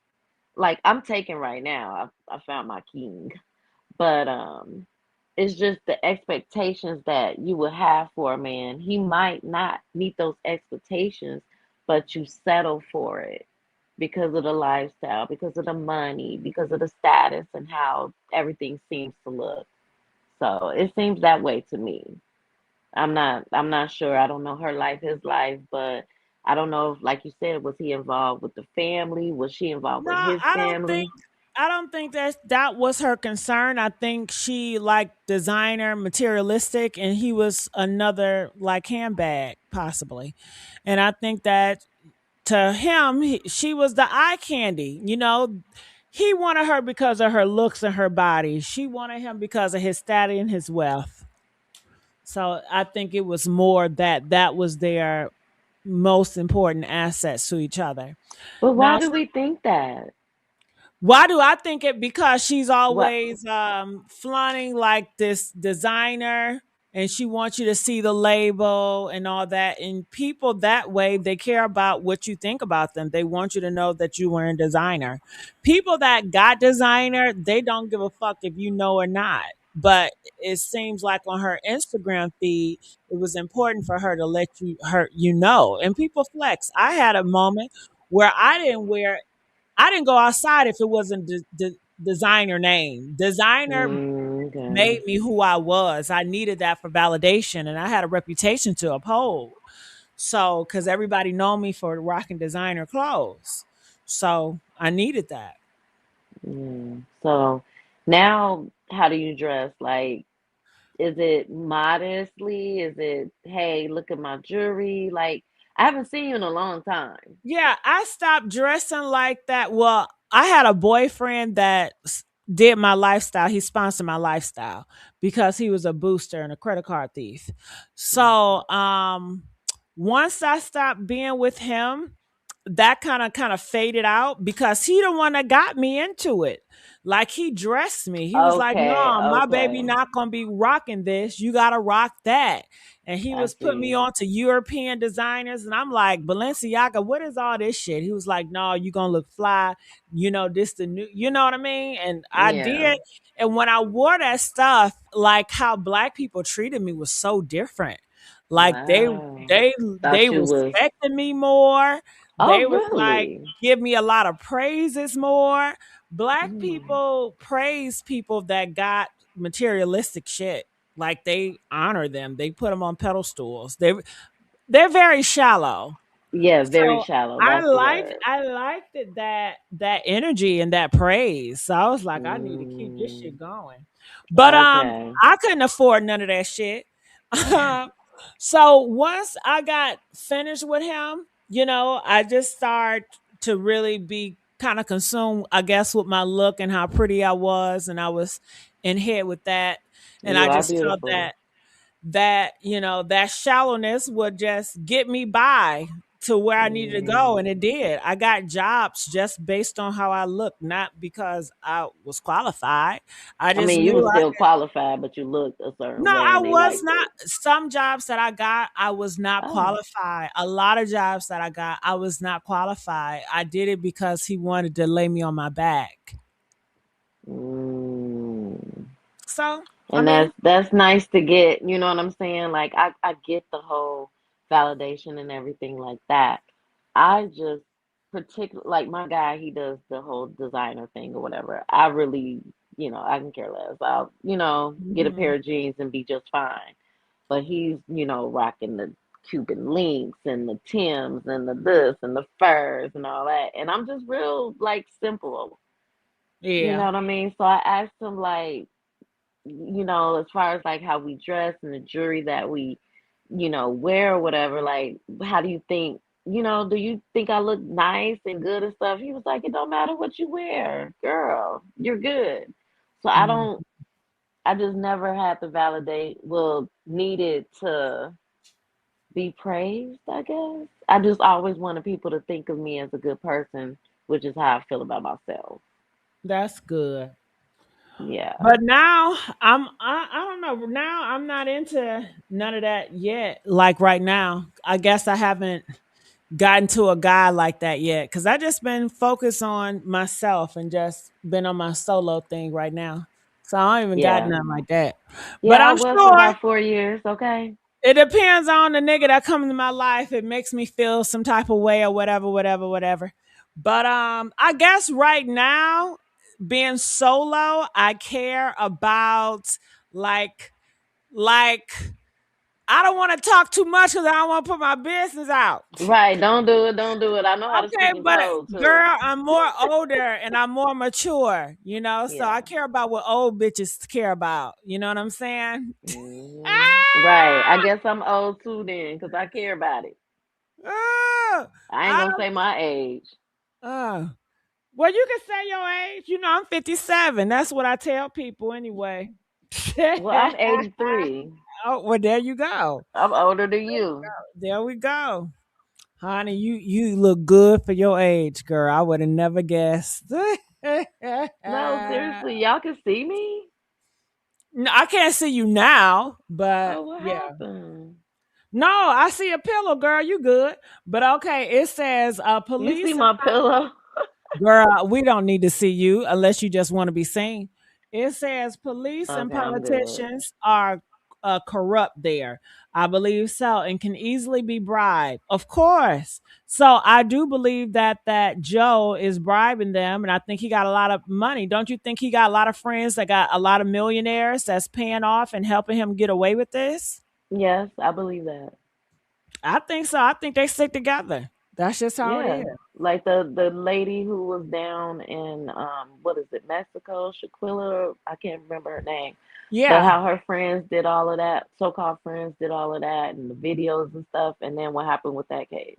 S7: Like I'm taken right now. I found my king. But it's just the expectations that you would have for a man. He might not meet those expectations, but you settle for it because of the lifestyle, because of the money, because of the status and how everything seems to look. So it seems that way to me. I'm not sure. I don't know her life, his life, but I don't know if, like you said, was he involved with the family? Was she involved
S1: No,
S7: with his family?
S1: I don't think that was her concern. I think she liked designer, materialistic, and he was another like handbag, possibly. And I think that to him, she was the eye candy. You know, he wanted her because of her looks and her body. She wanted him because of his status and his wealth. So I think it was more that was their most important assets to each other.
S7: But why
S1: Now,
S7: do we think that?
S1: why do I think it? Because she's
S7: What?
S1: always flaunting like this designer and she wants you to see the label and all that. And people that way, they care about what you think about them. They want you to know that you were a designer. People that got designer, they don't give a fuck if you know or not. But it seems like on her Instagram feed, it was important for her to let you know. And people flex. I had a moment where I didn't go outside if it wasn't designer name. Designer
S7: Okay.
S1: made me who I was. I needed that for validation, and I had a reputation to uphold. So, because everybody know me for rocking designer clothes, so I needed that.
S7: So now, how do you dress? Like, is it modestly? Is it, hey, look at my jewelry? Like, I haven't seen you in a long time.
S1: Yeah, I stopped dressing like that. Well, I had a boyfriend that did my lifestyle. He sponsored my lifestyle because he was a booster and a credit card thief. So, once I stopped being with him, that kind of faded out because he the one that got me into it. Like he dressed me. He was like,
S7: Okay,
S1: "No, my baby
S7: okay.
S1: not gonna be rocking this. You gotta rock that." And he
S7: I
S1: was putting me
S7: see.
S1: on to European designers, and I'm like, "Balenciaga, what is all this shit?" He was like, "No, you gonna look fly. You know this the new. You know what I mean?" And I
S7: Yeah.
S1: did. And when I wore that stuff, like how black people treated me was so different. Like
S7: Wow.
S1: they
S7: Thought you was.
S1: respected me more.
S7: Oh,
S1: They was like
S7: really?
S1: give me a lot of praises more. Black
S7: Mm.
S1: people praise people that got materialistic shit. Like they honor them. They put them on pedestals. They're very shallow.
S7: Yeah, very
S1: So
S7: shallow. That's the word.
S1: I liked it that energy and that praise. So I was like, I need to keep this
S7: Mm.
S1: shit going. But
S7: Okay.
S1: I couldn't afford none of that shit. So once I got finished with him, I just started to really be kind of consumed, I guess, with my look and how pretty I was, and I was in head with that. And
S7: You
S1: I
S7: are
S1: just felt
S7: beautiful.
S1: that shallowness would just get me by to where I needed to go, and
S7: Mm.
S1: it did. I got jobs just based on how I looked, not because I was qualified. I
S7: I
S1: just
S7: mean, you
S1: knew
S7: were
S1: I
S7: still qualified, but you looked a certain
S1: no,
S7: way
S1: I
S7: and they
S1: was
S7: liked
S1: not.
S7: it.
S1: Some jobs that I got, I was not
S7: Oh.
S1: qualified. A lot of jobs that I got, I was not qualified. I did it because he wanted to lay me on my back.
S7: Mm.
S1: So, I
S7: And
S1: mean,
S7: that's nice to get, you know what I'm saying? Like I get the whole validation and everything like that. I just particular like my guy, he does the whole designer thing or whatever. I really, I can care less. I'll, get a
S1: mhm.
S7: pair of jeans and be just fine. But he's, rocking the Cuban links and the Tims and the this and the furs and all that. And I'm just real like simple. You know
S1: Yeah,
S7: what I mean? So I asked him like, as far as like how we dress and the jewelry that we, wear or whatever, like how do you think, do you think I look nice and good and stuff? He was like, it don't matter what you wear, girl, you're good. So
S1: mm,
S7: I just never had to validate, well, needed to be praised, I guess. I just always wanted people to think of me as a good person, which is how I feel about myself.
S1: that's good.
S7: Yeah.
S1: But now I don't know. Now I'm not into none of that yet. Like right now, I guess I haven't gotten to a guy like that yet because I just been focused on myself and just been on my solo thing right now. So I don't even got
S7: Yeah.
S1: nothing like that. But
S7: Yeah, I
S1: I'm
S7: was for
S1: sure
S7: about 4 years, okay?
S1: it depends on the nigga that comes in my life. It makes me feel some type of way or whatever, whatever, whatever. But I guess right now, being solo, I care about like like I don't want to talk too much because I don't want to put my business out.
S7: Right, don't do it, don't do it. I know how to
S1: Okay,
S7: speak in
S1: but
S7: code too.
S1: girl, I'm more older and I'm more mature, so
S7: Yeah.
S1: I care about what old bitches care about. You know what I'm saying?
S7: Right. I
S1: Ah!
S7: guess I'm old too then, because I care about it.
S1: Ah!
S7: I ain't
S1: I
S7: gonna
S1: don't.
S7: say my age.
S1: Well, you can say your age. I'm 57. That's what I tell people anyway.
S7: Well, I'm 83.
S1: Oh, well, there you go.
S7: I'm older than you.
S1: There we go. Honey, you look good for your age, girl. I would have never guessed.
S7: No, seriously, y'all can see me?
S1: No, I can't see you now, but
S7: Oh, what
S1: yeah.
S7: happened?
S1: No, I see a pillow, girl. You good. But okay, it says
S7: You see
S1: police and
S7: my pillow?
S1: girl, we don't need to see you unless you just want to be seen. It says police and
S7: Okay, I'm good.
S1: politicians are corrupt there. I believe so, and can easily be bribed. Of course. So I do believe that Joe is bribing them, and I think he got a lot of money. Don't you think he got a lot of friends that got a lot of millionaires that's paying off and helping him get away with this?
S7: Yes, I believe that.
S1: I think so. I think they stick together. That's just how it is.
S7: Yeah. Like the lady who was down in what is it, Mexico, Shaquilla, I can't remember her name. But
S1: Yeah.
S7: how her friends did all of that, so-called friends did all of that and the videos and stuff, and then what happened with that case?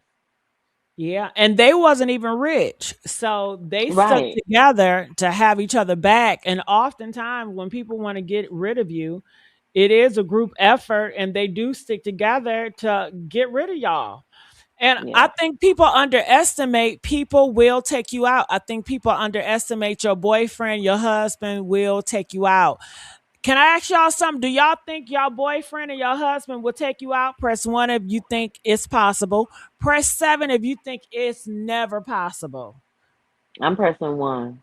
S1: Yeah, and they wasn't even rich. So they stuck
S7: Right.
S1: together to have each other back. And oftentimes when people want to get rid of you, it is a group effort and they do stick together to get rid of y'all. And
S7: Yeah.
S1: I think people will take you out. I think people underestimate your boyfriend, your husband will take you out. Can I ask y'all something? Do y'all think your boyfriend and your husband will take you out? Press 1 if you think it's possible. Press 7 if you think it's never possible.
S7: I'm pressing 1.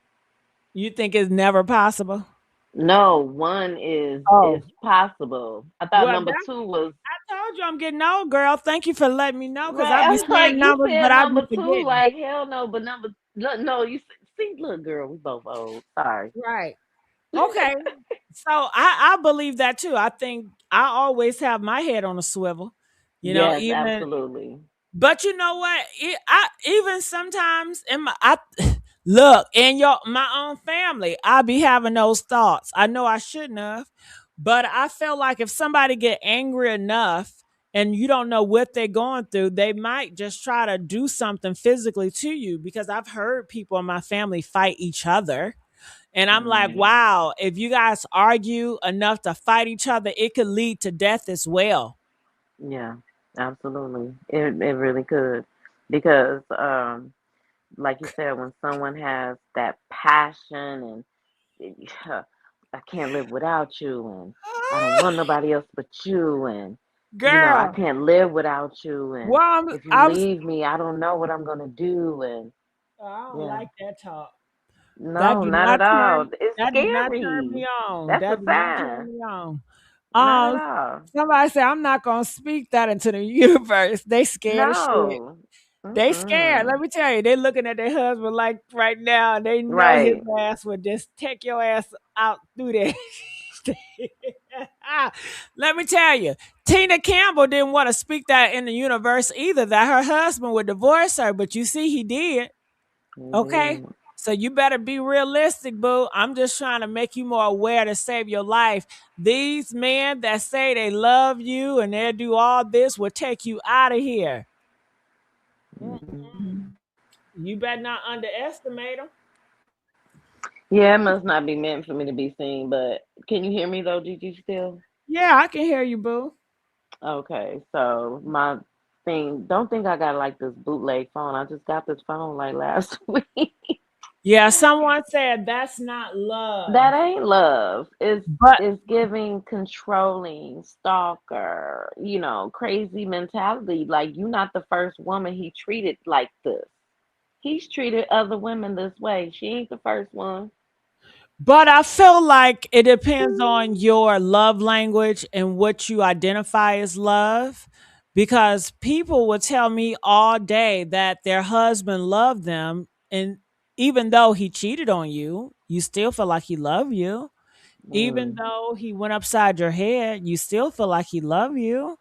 S1: You think it's never possible?
S7: No, 1 is
S1: Oh,
S7: possible. I thought
S1: well,
S7: number 2 was
S1: I told you I'm getting old, girl. Thank you for letting me know because
S7: right.
S1: I
S7: I
S1: be
S7: was like,
S1: saying
S7: you
S1: numbers, but
S7: said
S1: I be
S7: number 2,
S1: forgetting.
S7: like hell no, but number look, no, you see, look, girl, we both old. Sorry.
S1: Right. Okay. So I believe that too. I think I always have my head on a swivel.
S7: Yes,
S1: Even
S7: absolutely.
S1: but you know what? I even sometimes in my I look in my own family, I be having those thoughts. I know I shouldn't have, but I feel like if somebody get angry enough and you don't know what they're going through, they might just try to do something physically to you because I've heard people in my family fight each other. And I'm like,
S7: Mm,
S1: wow, if you guys argue enough to fight each other, it could lead to death as well.
S7: yeah, absolutely. It really could. Because like you said, when someone has that passion and I can't live without you and I don't want nobody else but you and I
S1: Girl,
S7: can't live without you and
S1: well,
S7: if you
S1: I'm
S7: leave me, I don't know what I'm gonna do and
S1: I don't
S7: yeah.
S1: like that talk. That
S7: No,
S1: do
S7: not
S1: not
S7: at all.
S1: turn
S7: It's
S1: that do not turn
S7: scary.
S1: me on.
S7: That's a
S1: That do not turn
S7: sign.
S1: me on.
S7: Not at
S1: Um,
S7: all.
S1: somebody said I'm not gonna speak that into the universe. They scared of shit.
S7: No.
S1: They scared. Let
S7: Mm-mm.
S1: me tell you, they looking at their husband like right now, and they know his
S7: Right.
S1: ass would just take your ass out through there. Let me tell you, Tina Campbell didn't want to speak that in the universe either, that her husband would divorce her, but you see, he did.
S7: You
S1: Okay.
S7: did.
S1: So you better be realistic, boo. I'm just trying to make you more aware to save your life. These men that say they love you and they'll do all this will take you out of here.
S7: Mhm.
S1: You better not underestimate them.
S7: Yeah, it must not be meant for me to be seen, but can you hear me though, Gigi still?
S1: Yeah, I can hear you, boo.
S7: Okay, so my thing, don't think I got like this bootleg phone. I just got this phone like last week.
S1: Yeah, someone said that's not love.
S7: That ain't love.
S1: But
S7: It's giving controlling, stalker, crazy mentality. Like you're not the first woman he treated like this. He's treated other women this way. She ain't the first one.
S1: But I feel like it depends on your love language and what you identify as love. Because people will tell me all day that their husband loved them. And even though he cheated on you, you still feel like he loved you. Even
S7: Mm,
S1: though he went upside your head, you still feel like he loved you.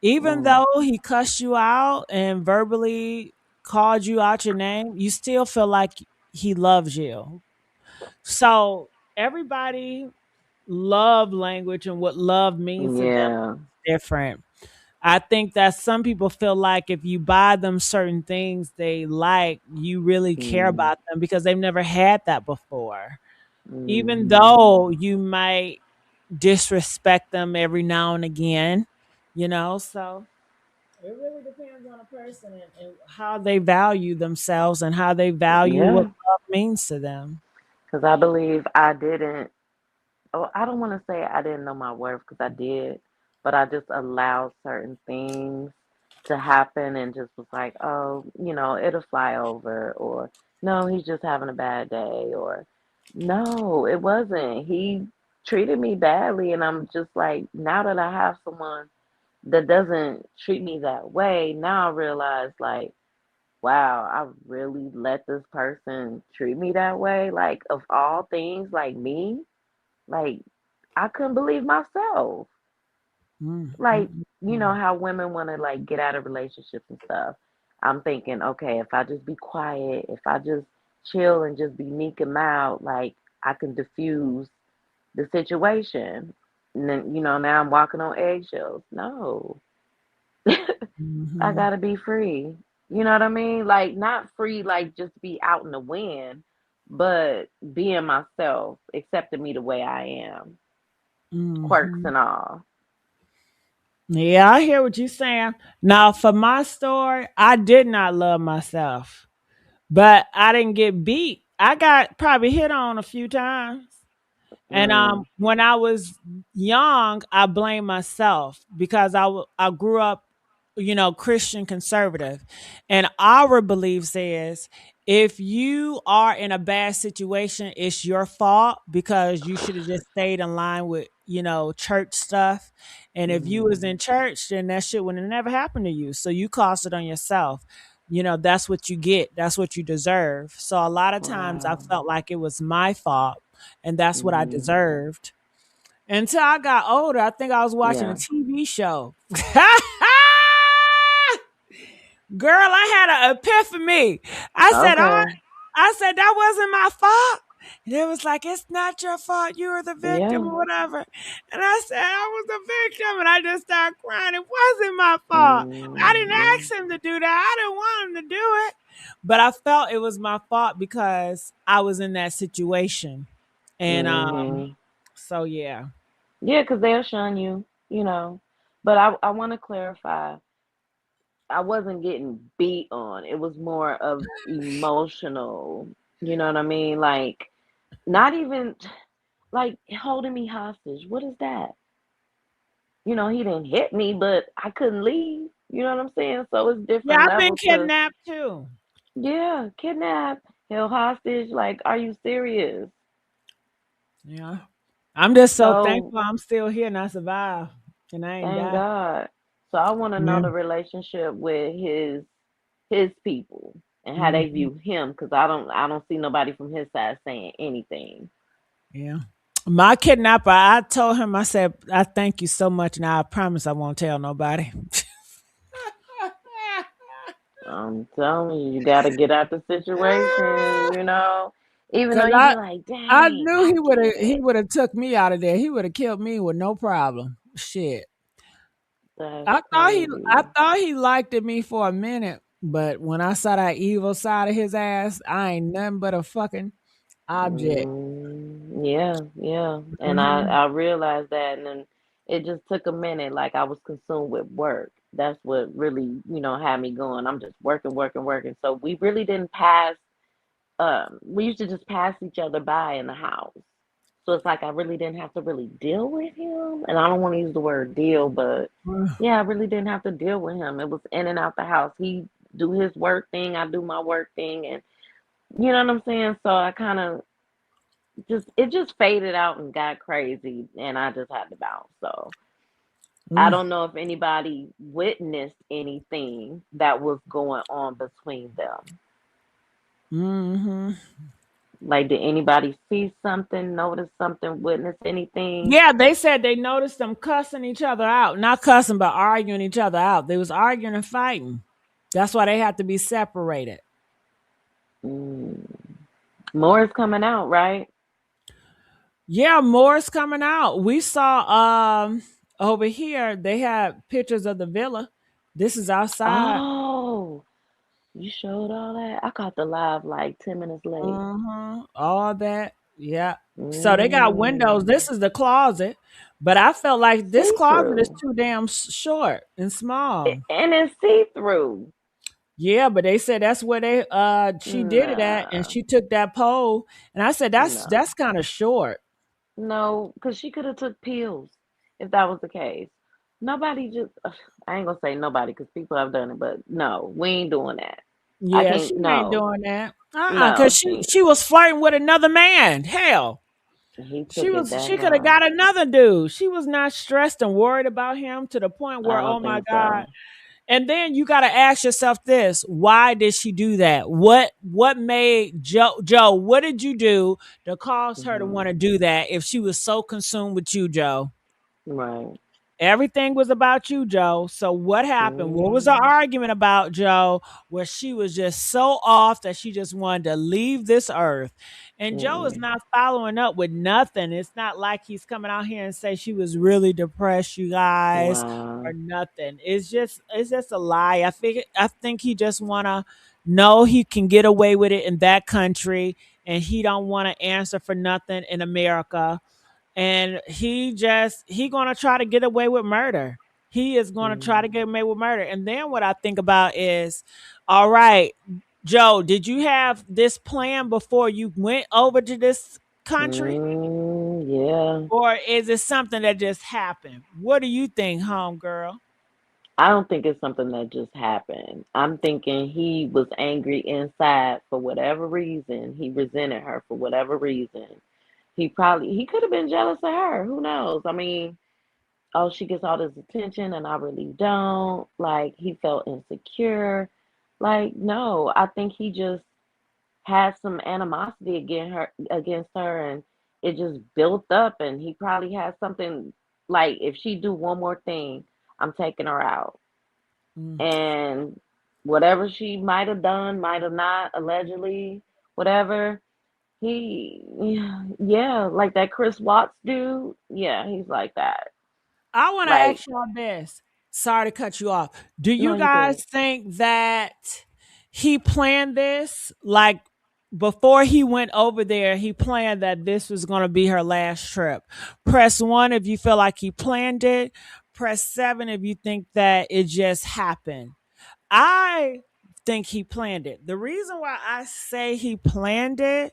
S1: Even
S7: mm,
S1: though he cussed you out and verbally called you out your name, you still feel like he loves you. So everybody love language and what love means to them
S7: yeah.
S1: is different. I think that some people feel like if you buy them certain things they like, you really care
S7: Mm,
S1: about them because they've never had that before. Even
S7: mm-hmm.
S1: though you might disrespect them every now and again. So it really depends on a person and how they value themselves and how they value what
S7: Yeah,
S1: love means to them.
S7: because I believe I didn't. Oh, I don't want to say I didn't know my worth because I did, but I just allowed certain things to happen and just was like, oh, it'll fly over, or no, he's just having a bad day, or no, it wasn't. He treated me badly, and I'm just like, now that I have someone that doesn't treat me that way, now I realize, like, wow, I really let this person treat me that way. Like, of all things, like me, like, I couldn't believe myself.
S1: Mm,
S7: Like,
S1: mm,
S7: you know
S1: mm,
S7: how women want to like get out of relationships and stuff. I'm thinking, okay, if I just be quiet, if I just chill and just be meek and mild, like I can diffuse the situation. And then, now I'm walking on eggshells. No, I
S1: mhm.
S7: gotta be free. You know what I mean? Like not free, like just be out in the wind, but being myself, accepting me the way I am, quirks
S1: Mhm.
S7: and all.
S1: Yeah, I hear what you're saying. Now, for my story, I did not love myself, but I didn't get beat. I got probably hit on a few times. And
S7: Mm,
S1: when I was young, I blamed myself because I grew up, Christian conservative, and our beliefs is if you are in a bad situation, it's your fault because you should have just stayed in line with church stuff. And if you was
S7: mm,
S1: in church, then that shit would have never happened to you. So you caused it on yourself. That's what you get. That's what you deserve. So a lot of times I
S7: wow.
S1: felt like it was my fault and that's what I
S7: Mm,
S1: deserved. Until I got older, I think I was watching a
S7: yeah.
S1: TV show. Girl, I had an epiphany. I said,
S7: Okay.
S1: I said that wasn't my fault. And it was like, it's not your fault. You were the victim
S7: Yeah.
S1: or whatever. And I said, I was the victim. And I just started crying. It wasn't my fault. I didn't
S7: Yeah.
S1: ask him to do that. I didn't want him to do it. But I felt it was my fault because I was in that situation. And
S7: Hmm.
S1: so yeah.
S7: Yeah, because they'll shun you, you know. But I want to clarify. I wasn't getting beat on. It was more of emotional. You know what I mean? Like not even like holding me hostage. What is that? He didn't hit me, but I couldn't leave. You know what I'm saying? So it's
S1: Yeah,
S7: different
S1: I've been
S7: levels to,
S1: kidnapped too.
S7: yeah, kidnap, held hostage. Like, are you serious?
S1: Yeah. I'm just so
S7: So
S1: thankful I'm still here and I survived and I ain't
S7: thank
S1: died.
S7: God. So I want to know
S1: Yeah.
S7: the relationship with his people and how they
S1: Mhm.
S7: view him because I don't see nobody from his side saying anything.
S1: Yeah. My kidnapper, I told him, I said, I thank you so much. Now I promise I won't tell nobody.
S7: I'm telling you, you got to get out the situation. Even though
S1: Cause
S7: you be like,
S1: I
S7: dang,
S1: knew
S7: I
S1: he would have
S7: get
S1: he
S7: it.
S1: would have took me out of there. He would have killed me with no problem. Shit.
S7: That's
S1: I
S7: crazy.
S1: thought he liked me for a minute, but when I saw that evil side of his ass, I ain't nothing but a fucking object.
S7: Yeah, yeah. And I
S1: Mhm.
S7: I realized that, and then it just took a minute. Like I was consumed with work. That's what really, had me going. I'm just working, working, working. So we really didn't pass. We used to just pass each other by in the house. So it's like I really didn't have to really deal with him. And I don't want to use the word deal, but yeah, I really didn't have to deal with him. It was in and out the house. He do his work thing, I do my work thing, and you know what I'm saying? So I kind of it just faded out and got crazy and I just had to bounce. So I
S1: Mm.
S7: don't know if anybody witnessed anything that was going on between them.
S1: Mhm.
S7: Like did anybody see something, notice something, witness anything?
S1: Yeah, they said they noticed them cussing each other out. Not cussing, but arguing each other out. They was arguing and fighting. That's why they had to be separated.
S7: Mm. More is coming out, right?
S1: Yeah, more is coming out. We saw over here they had pictures of the villa. This is outside.
S7: Oh, you showed all that? I caught the live like 10 minutes late.
S1: All that. Yeah. So they got windows.
S7: Mm.
S1: This is the closet. But I felt like this
S7: See
S1: closet is
S7: through.
S1: too damn short and small.
S7: And it's see through.
S1: Yeah, but they said that's where they she did it at and
S7: Nah,
S1: she took that pole and I said
S7: no.
S1: that's kind of short.
S7: No, because she could have took pills if that was the case. Nobody just, I ain't gonna say nobody because people have done it, but no, we ain't doing that. I
S1: Yeah, she
S7: can't,
S1: ain't
S7: no,
S1: doing that. Cuz
S7: no,
S1: she was flirting with another man. Hell.
S7: he took it that
S1: She could have
S7: long.
S1: got another dude. She was not stressed and worried about him to the point where
S7: I
S1: oh
S7: don't
S1: my
S7: think
S1: god.
S7: so.
S1: And then you got to ask yourself this: why did she do that? What made Joe? What did you do to cause her to
S7: Hmm.
S1: want to do that? If she was so consumed with you, Joe,
S7: Right.
S1: everything was about you, Joe. So what happened? What was the
S7: Mm,
S1: argument about, Joe? Where she was just so off that she just wanted to leave this earth. And Joe is
S7: mm.
S1: not following up with nothing. It's not like he's coming out here and say she was really depressed, you guys, or
S7: Wow.
S1: nothing. It's just a lie. I think he just wanna know he can get away with it in that country and he don't want to answer for nothing in America and he gonna try to get away with murder. He is going to try to
S7: Mm.
S1: get away with murder. And then what I think about is, all right, Joe, did you have this plan before you went over to this country?
S7: Yeah.
S1: Or is it something that just happened? What do you think, homegirl?
S7: I don't think it's something that just happened. I'm thinking he was angry inside for whatever reason. He resented her for whatever reason. He could have been jealous of her. Who knows? I mean, oh, she gets all this attention and I really don't. Like he felt insecure. Like, no, I think he just had some animosity against her and it just built up and he probably had something like if she do one more thing, I'm taking her out.
S1: Mm.
S7: And whatever she might have done, might have not, allegedly, whatever, he yeah, like that Chris Watts dude, yeah, he's like that.
S1: I want to
S7: Like,
S1: ask y'all this. Sorry to cut you off. Do
S7: no,
S1: you
S7: you good.
S1: guys think that he planned this? Like before he went over there, he planned that this was going to be her last trip. Press 1 if you feel like he planned it. Press 7 if you think that it just happened. I think he planned it. The reason why I say he planned it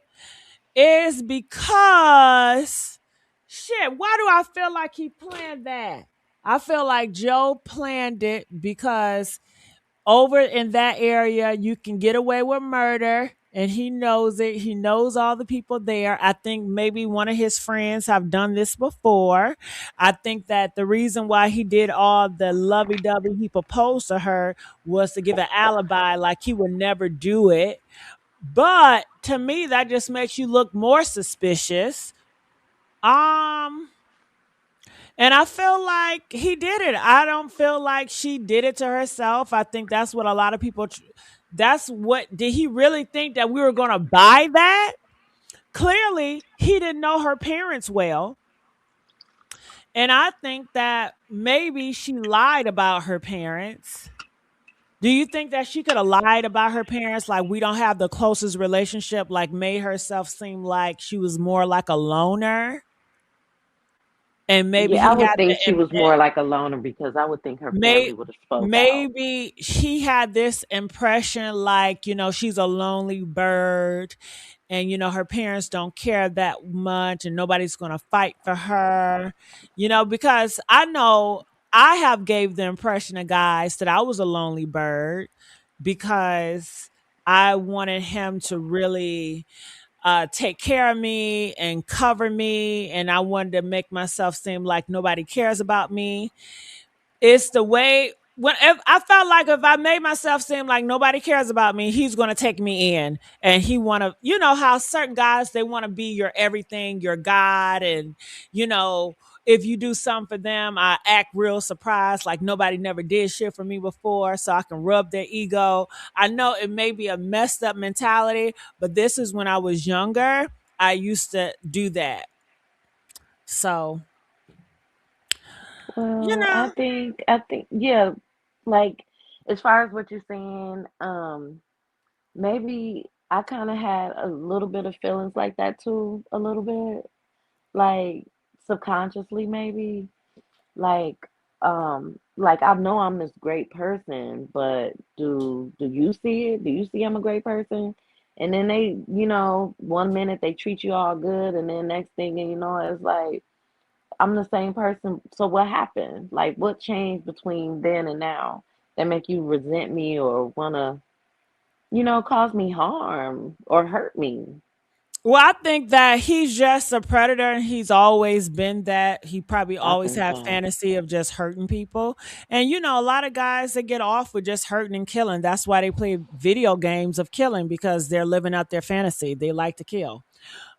S1: is because shit, why do I feel like he planned that? I feel like Joe planned it because over in that area you can get away with murder and he knows it. He knows all the people there. I think maybe one of his friends have done this before. I think that the reason why he did all the lovey-dovey he proposed to her was to give an alibi like he would never do it. But to me, that just makes you look more suspicious. Um, and I feel like he did it. I don't feel like she did it to herself. I think that's what a lot of people. That's what did he really think that we were going to buy that? Clearly, he didn't know her parents well. And I think that maybe she lied about her parents. Do you think that she could have lied about her parents? Like, we don't have the closest relationship, like, made herself seem like she was more like a loner? And maybe
S7: Yeah, I
S1: he
S7: would
S1: had
S7: think she
S1: the
S7: was more like a loner because I would think her family
S1: may
S7: would have spoke out.
S1: maybe she had this impression like, she's a lonely bird and her parents don't care that much and nobody's going to fight for her. Because I know I have gave the impression to guys that I was a lonely bird because I wanted him to really take care of me and cover me, and I wanted to make myself seem like nobody cares about me. It's the way when if I felt like if I made myself seem like nobody cares about me, he's gonna take me in, and he want to, how certain guys they want to be your everything, your God, and you know if you do something for them, I act real surprised, like nobody never did shit for me before, so I can rub their ego. I know it may be a messed up mentality, but this is when I was younger. I used to do that, so you
S7: Well, I
S1: know.
S7: think I think yeah, like as far as what you're saying, maybe I kind of had a little bit of feelings like that too, a little bit, like subconsciously maybe, like like I know I'm this great person, but do you see it? Do you see I'm a great person? And then they, 1 minute they treat you all good, and then next thing you know, it's like I'm the same person. So what happened? Like what changed between then and now that make you resent me or wanna, cause me harm or hurt me?
S1: Well, I think that he's just a predator and he's always been that. He probably
S7: I
S1: always
S7: think
S1: had
S7: so.
S1: fantasy of just hurting people. And a lot of guys that get off with just hurting and killing. That's why they play video games of killing because they're living out their fantasy. They like to kill.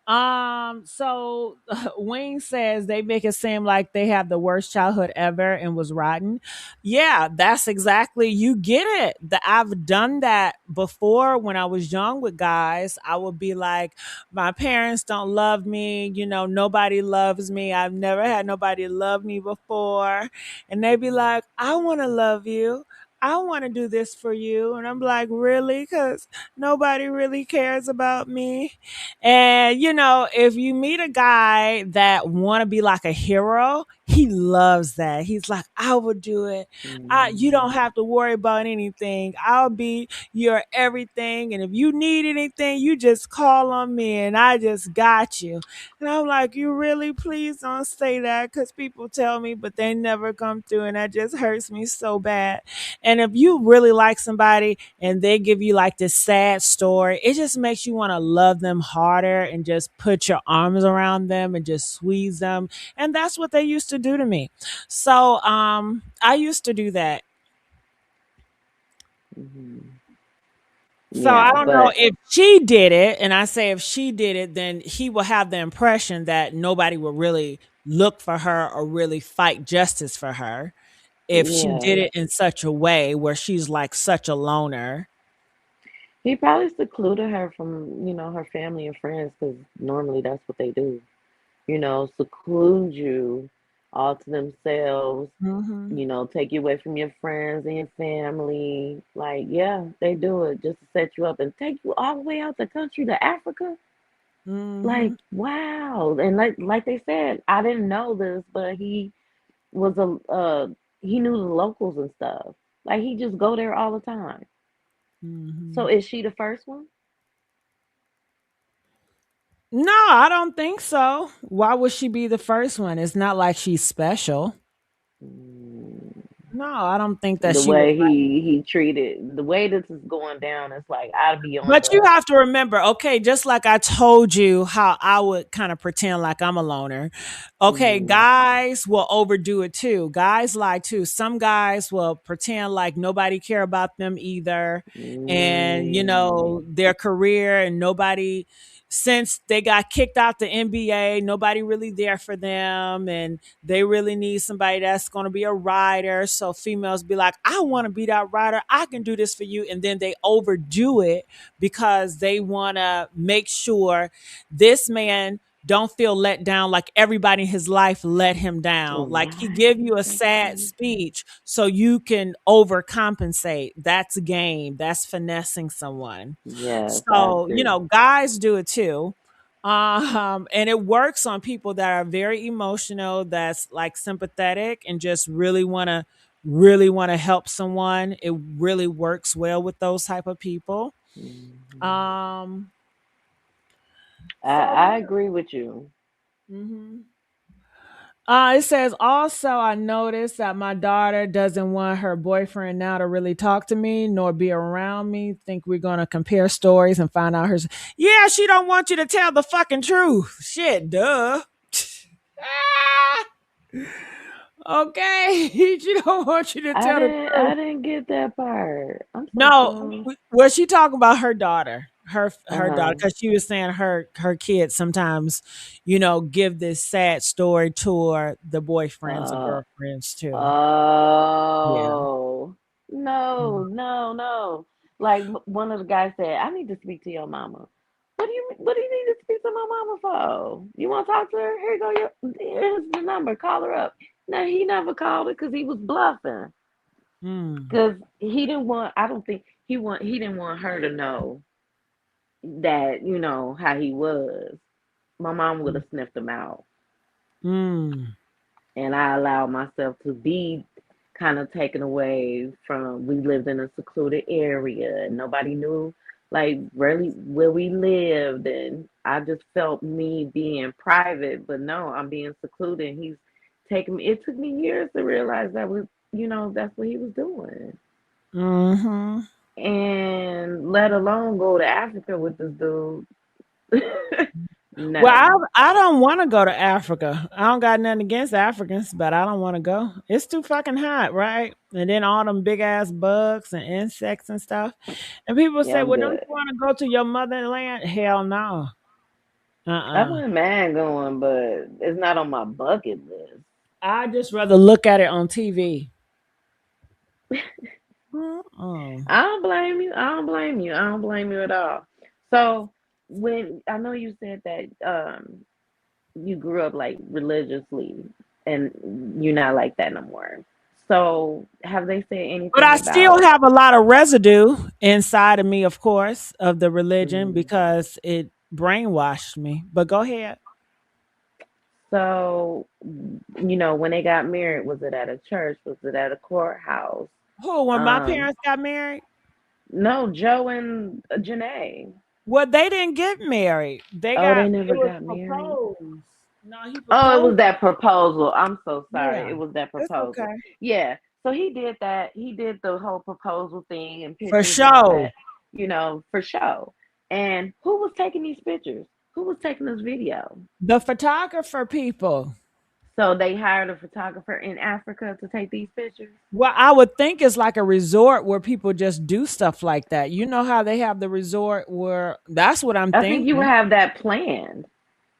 S1: So Wayne says they make it seem like they have the worst childhood ever and was rotten. Yeah, that's exactly, you get it. I've done that before when I was young with guys. I would be like, my parents don't love me, nobody loves me. I've never had nobody love me before. And they'd be like, I want to love you. I want to do this for you. And I'm like, really? Because nobody really cares about me. And if you meet a guy that want to be like a hero, He loves that. He's like, I will do it. You don't
S7: Mm.
S1: have to worry about anything. I'll be your everything. And if you need anything, you just call on me and I just got you. And I'm like, you really, please don't say that, because people tell me, but they never come through. And that just hurts me so bad. And if you really like somebody and they give you like this sad story, it just makes you want to love them harder and just put your arms around them and just squeeze them. And that's what they used to do to me. So I used to do that.
S7: Mhm.
S1: So I
S7: Yeah,
S1: don't know
S7: but
S1: if she did it, and I say if she did it, then he will have the impression that nobody will really look for her or really fight justice for her if she
S7: yeah,
S1: did it in such a way where she's like such a loner.
S7: he probably secluded her from, her family and friends because normally that's what they do. Seclude you all to themselves,
S1: Hmm.
S7: take you away from your friends and your family. Like, yeah, they do it just to set you up and take you all the way out the country to Africa.
S1: Hmm.
S7: Like, wow. And like they said, I didn't know this, but was he knew the locals and stuff. Like he just go there all the time. So
S1: Hmm.
S7: is she the first one?
S1: No, I don't think so. Why would she be the first one? It's not like she's special.
S7: Mm.
S1: No, I don't think that
S7: The
S1: she was.
S7: way he treated, the way this is going down, it's like I'd be on
S1: But you
S7: the.
S1: have to remember, okay, just like I told you how I would kind of pretend like I'm a loner. Okay,
S7: Mhm,
S1: guys will overdo it too. Guys lie too. Some guys will pretend like nobody care about them either. And,
S7: mm,
S1: their career and nobody, since they got kicked out the NBA, nobody really there for them. And they really need somebody that's going to be a rider. So females be like, I want to be that rider. I can do this for you. And then they overdo it because they want to make sure this man don't feel let down like everybody in his life let him down. Like he give
S7: right.
S1: you a
S7: That's
S1: sad
S7: crazy.
S1: speech so you can overcompensate. That's a game. That's finessing someone.
S7: Yes, I
S1: So,
S7: agree.
S1: guys do it too. And it works on people that are very emotional, that's like sympathetic and just really want to help someone. It really works well with those type of people.
S7: Mhm.
S1: Um, so
S7: I agree with you.
S1: yeah. It says also, I noticed that my daughter doesn't want her boyfriend now to really talk to me nor be around me. Think we're gonna compare stories and find out hers. Yeah, she don't want you to tell the fucking truth. Shit, duh. Ah, okay, she don't want you to
S7: I
S1: tell the
S7: didn't
S1: truth.
S7: I didn't get that part. I'm so
S1: No,
S7: sorry.
S1: was she talking about her daughter? Her daughter,
S7: Uh-huh.
S1: because she was saying her kids sometimes, give this sad story to the boyfriends or
S7: Uh
S1: girlfriends too. Yeah.
S7: oh. No,
S1: Mm.
S7: no, no. Like one of the guys said, I need to speak to your mama. What do you need to speak to my mama for? You want to talk to her? Here you go. Here's the number. Call her up. No, he never called her because he was bluffing.
S1: Mm.
S7: Because he didn't want. I don't think he didn't want her to know that how he was. My mom would have sniffed him out,
S1: Mm.
S7: and I allowed myself to be kind of taken away from. We lived in a secluded area, and nobody knew like really where we lived, and I just felt me being private. But no, I'm being secluded. And he's taking me. It took me years to realize that that's what he was doing,
S1: Mhm.
S7: and let alone go to Africa with this dude.
S1: Well,
S7: No.
S1: I don't want to go to Africa. I don't got nothing against Africans, but I don't want to go. It's too fucking hot, right? And then all them big ass bugs and insects and stuff. And people
S7: Yeah,
S1: say,
S7: I'm
S1: "Well, don't
S7: good.
S1: you want to go to your motherland?" Hell no.
S7: I
S1: Uh-uh.
S7: wouldn't mind going, but it's not on my bucket list.
S1: I just rather look at it on TV. Uh-uh.
S7: I don't blame you. I don't blame you. I don't blame you at all. So when I know you said that you grew up like religiously and you're not like that no more. So have they said
S1: But
S7: anything
S1: I still
S7: about
S1: have a lot of residue inside of me, of course, of the religion
S7: mm,
S1: because it brainwashed me. But go ahead.
S7: So, when they got married, was it at a church? Was it at a courthouse?
S1: Who? When my
S7: Um,
S1: parents got married?
S7: no, Joe and Janae.
S1: Well, they didn't get married.
S7: Oh, they
S1: It
S7: never
S1: was
S7: got married.
S1: proposed. No, he
S7: Oh, it was
S1: proposed.
S7: that proposal. I'm so sorry.
S1: Yeah,
S7: It was that
S1: it's
S7: proposal.
S1: okay.
S7: Yeah. So he did that. He did the whole proposal thing and
S1: For
S7: pictures and all
S1: sure.
S7: that, for show. And who was taking these pictures? Who was taking this video?
S1: The photographer people.
S7: So they hired a photographer in Africa to take these pictures.
S1: Well, I would think it's like a resort where people just do stuff like that. You know how they have the resort where that's what I'm
S7: I think you would
S1: thinking.
S7: have that planned.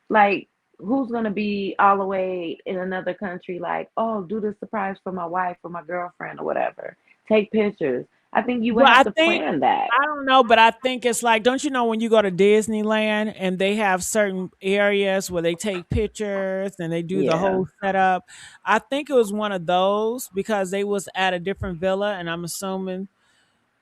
S7: Like, who's going to be all the way in another country, like, oh, do this surprise for my wife or my girlfriend or whatever. Take pictures. I think you would
S1: Well,
S7: have
S1: I
S7: to
S1: think
S7: plan that.
S1: I don't know, but I think it's like, don't you know when you go to Disneyland and they have certain areas where they take pictures and they do the
S7: Yeah.
S1: whole setup? I think it was one of those because they was at a different villa, and I'm assuming,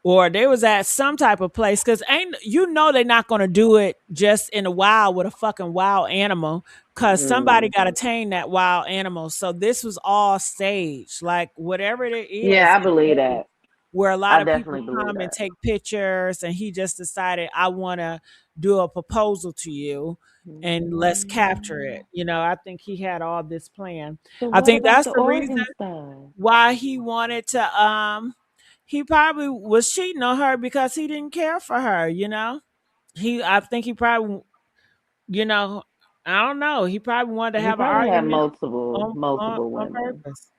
S1: or they was at some type of place because they're not gonna do it just in the wild with a fucking wild animal because somebody
S7: Mm.
S1: got to tame that wild animal. So this was all staged, like whatever it
S7: Yeah,
S1: is.
S7: I believe that.
S1: Where a lot
S7: I
S1: of people
S7: definitely believe
S1: come and
S7: that.
S1: take pictures, and he just decided, I want to do a proposal to you and let's capture it.
S7: Mm.
S1: I think he had all this plan.
S7: So
S1: I
S7: what
S1: think
S7: about
S1: that's
S7: the
S1: the reason
S7: organ stuff?
S1: why he wanted to he probably was cheating on her because he didn't care for her. I think he probably, you know I don't know, he probably wanted to
S7: He
S1: have an
S7: probably had
S1: argument
S7: multiple, multiple
S1: on
S7: women.
S1: purpose.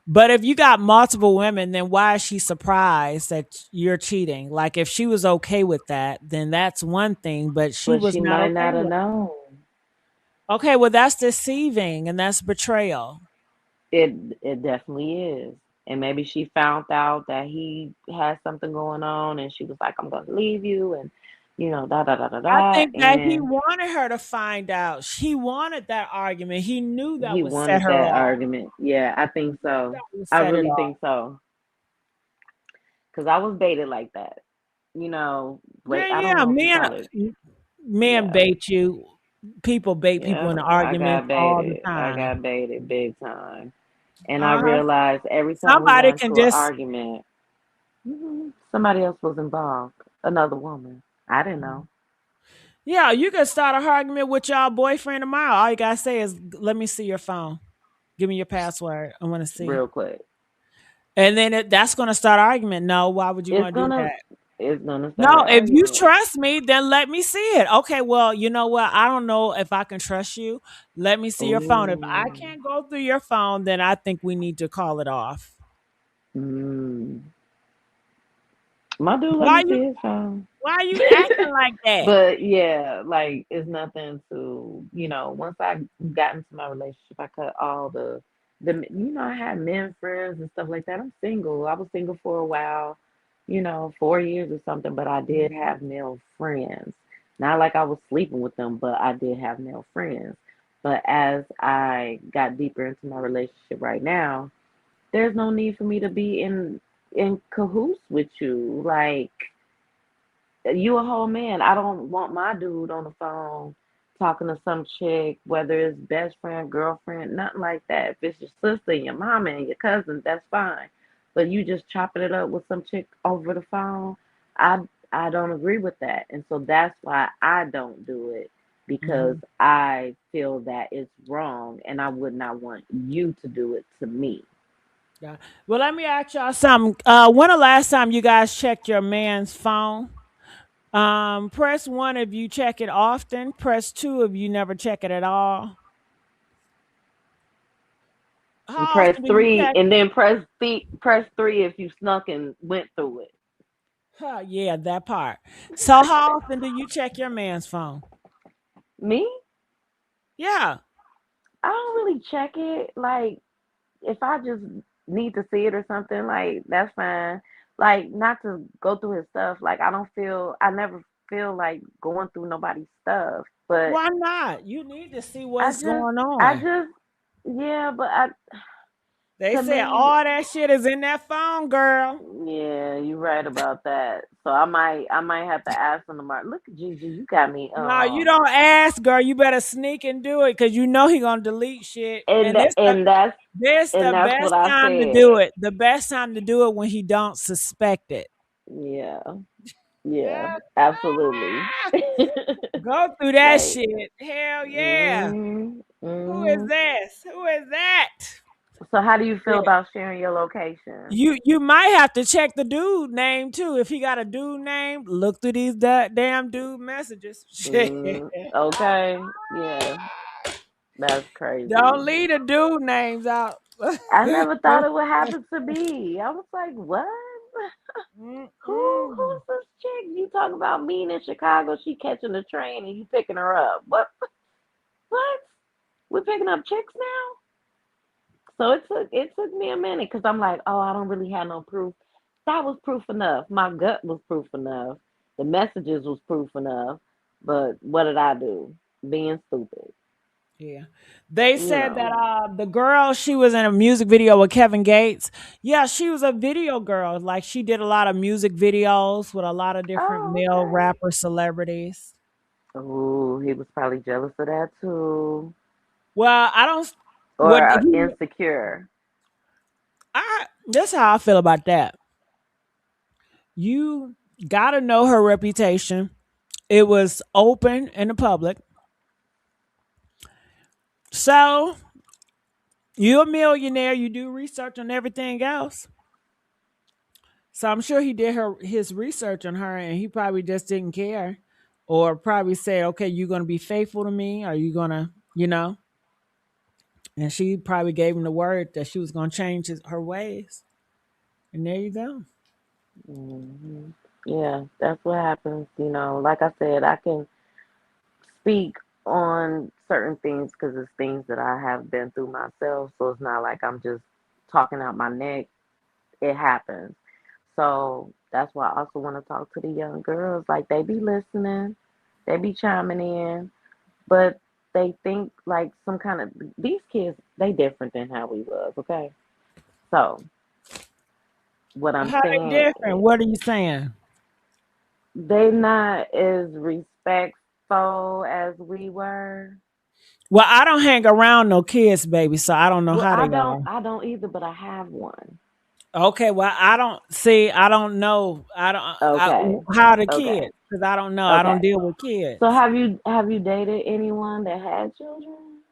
S1: But if you got multiple women, then why is she surprised that you're cheating? Like if she was okay with that, then that's one thing, but she
S7: But
S1: was
S7: she
S1: not
S7: might
S1: okay
S7: not have
S1: with it.
S7: known.
S1: Okay, well that's deceiving and that's betrayal.
S7: It definitely is. And maybe she found out that he had something going on and she was like, I'm gonna leave you and da da da da
S1: I
S7: da,
S1: think that he
S7: and
S1: wanted her to find out. He wanted that argument. He knew that
S7: he
S1: would set
S7: wanted
S1: her
S7: that
S1: off.
S7: argument. Yeah, I think so.
S1: That would
S7: I
S1: set it
S7: really
S1: off.
S7: think so. Cause I was baited like that.
S1: Yeah,
S7: I don't
S1: yeah.
S7: know if you call it.
S1: Men
S7: Yeah.
S1: bait you. People bait people
S7: Yeah.
S1: in
S7: I
S1: arguments
S7: got
S1: all the
S7: baited. I
S1: time.
S7: got baited big time. And I
S1: Uh-huh.
S7: realized every time we
S1: Somebody
S7: got
S1: can
S7: into an
S1: just
S7: argument, somebody else was involved. Another woman. I didn't know.
S1: Yeah, you can start a argument with your boyfriend tomorrow. All you gotta say is, "Let me see your phone. Give me your password. I want to see."
S7: Real quick.
S1: And then that's gonna start an argument. No, why would you
S7: It's
S1: want to do
S7: gonna
S1: that?
S7: it's gonna
S1: No,
S7: start an
S1: if you
S7: argument.
S1: trust me, then let me see it. Okay, well, you know what? I don't know if I can trust you. Let me see your phone. If I
S7: Ooh.
S1: can't go through your phone, then I think we need to call it off.
S7: Mm. My dude let
S1: Why
S7: me
S1: you?
S7: see his phone.
S1: Why are you acting like that?
S7: But yeah, like it's nothing to once I got into my relationship, I cut all I had men friends and stuff like that. I'm single. I was single for a while, 4 years or something, but I did have male friends. Not like I was sleeping with them, but I did have male friends. But as I got deeper into my relationship right now, there's no need for me to be in cahoots with you. Like, you a whole man. I don't want my dude on the phone talking to some chick, whether it's best friend, girlfriend, nothing like that. If it's your sister, your mama, and your cousin, that's fine. But you just chopping it up with some chick over the phone, I I don't agree with that. And so that's why I don't do it, because
S1: Mhm.
S7: I feel that it's wrong and I would not want you to do it to me.
S1: Yeah. Well, let me ask y'all something. When the last time you guys checked your man's phone? Press one if you check it often. Press two if you never check it at all.
S7: And
S1: How
S7: press
S1: often do you
S7: three
S1: check
S7: and
S1: it?
S7: then press three if you snuck and went through it.
S1: Huh, yeah, that part. So how often do you check your man's phone?
S7: Me?
S1: Yeah.
S7: I don't really check it. Like, if I just need to see it or something, like, that's fine. Like, not to go through his stuff. Like, I never feel like going through nobody's stuff. But
S1: Why not? You need to see
S7: I
S1: what's
S7: just,
S1: going
S7: I
S1: on.
S7: just, yeah, but I,
S1: They
S7: to
S1: said
S7: me,
S1: all that shit is in that phone, girl.
S7: yeah, you're right about that. So I might have to ask them tomorrow. Look at Gigi, you got me.
S1: No, you don't ask, girl. You better sneak and do it because you know he gonna delete shit.
S7: And
S1: And this the
S7: and that's
S1: this
S7: and
S1: the
S7: that's
S1: best
S7: what I
S1: time to do
S7: said.
S1: it. The best time to do it when he don't suspect it.
S7: Yeah, yeah, absolutely.
S1: Go through that
S7: Like,
S1: shit. Hell yeah.
S7: mm,
S1: Who is
S7: mm.
S1: this? Who is that?
S7: So how do you feel
S1: Yeah.
S7: about sharing your location?
S1: You might have to check the dude name too. If he got a dude name, look through these damn dude messages. Shit.
S7: Okay, yeah, that's
S1: Don't
S7: crazy.
S1: leave the dude names out.
S7: I never thought it would happen to me. I was like, what?
S1: Mm-mm.
S7: Who's this chick? You talking about me in Chicago? She catching the train and you picking her up? What? We're picking up chicks now? So it took me a minute because I'm like, oh, I don't really have no proof. That was proof enough. My gut was proof enough. The messages was proof enough. But what did I do? Being stupid,
S1: Yeah. They
S7: you
S1: said that
S7: know.
S1: the girl, she was in a music video with Kevin Gates. Yeah, she was a video girl. Like she did a lot of music videos with a lot of different
S7: Oh,
S1: male
S7: okay.
S1: rapper celebrities.
S7: Oh, he was probably jealous of that too,
S1: Well, I don't what
S7: or
S1: he
S7: insecure.
S1: I that's how I feel about that. You gotta know her reputation. It was open in the public. So you're a millionaire, you do research on everything else. So I'm sure he did his research on her and he probably just didn't care. Or probably said, okay, you're gonna be faithful to me, or you gonna, and she probably gave him the word that she was gonna change her ways. And there you go.
S7: Hmm. Yeah, that's what happens. Like I said, I can speak on certain things because it's things that I have been through myself. So it's not like I'm just talking out my neck. It happens. So that's why I also want to talk to the young girls. Like they be listening, they be chiming in, but they think like some kind of these kids, they different than how we was, okay? So what I'm
S1: How they
S7: saying
S1: different?
S7: is
S1: What are you saying?
S7: they not as respectful as we were.
S1: Well, I don't hang around no kids, baby, so I don't know
S7: Well,
S1: how
S7: I
S1: they
S7: don't
S1: are.
S7: I don't either, but I have one.
S1: Okay, well, I don't see. I don't know.
S7: Okay.
S1: How the
S7: Okay.
S1: kids because I don't know. I don't
S7: Okay.
S1: deal with
S7: So
S1: kids.
S7: have you dated anyone that had children?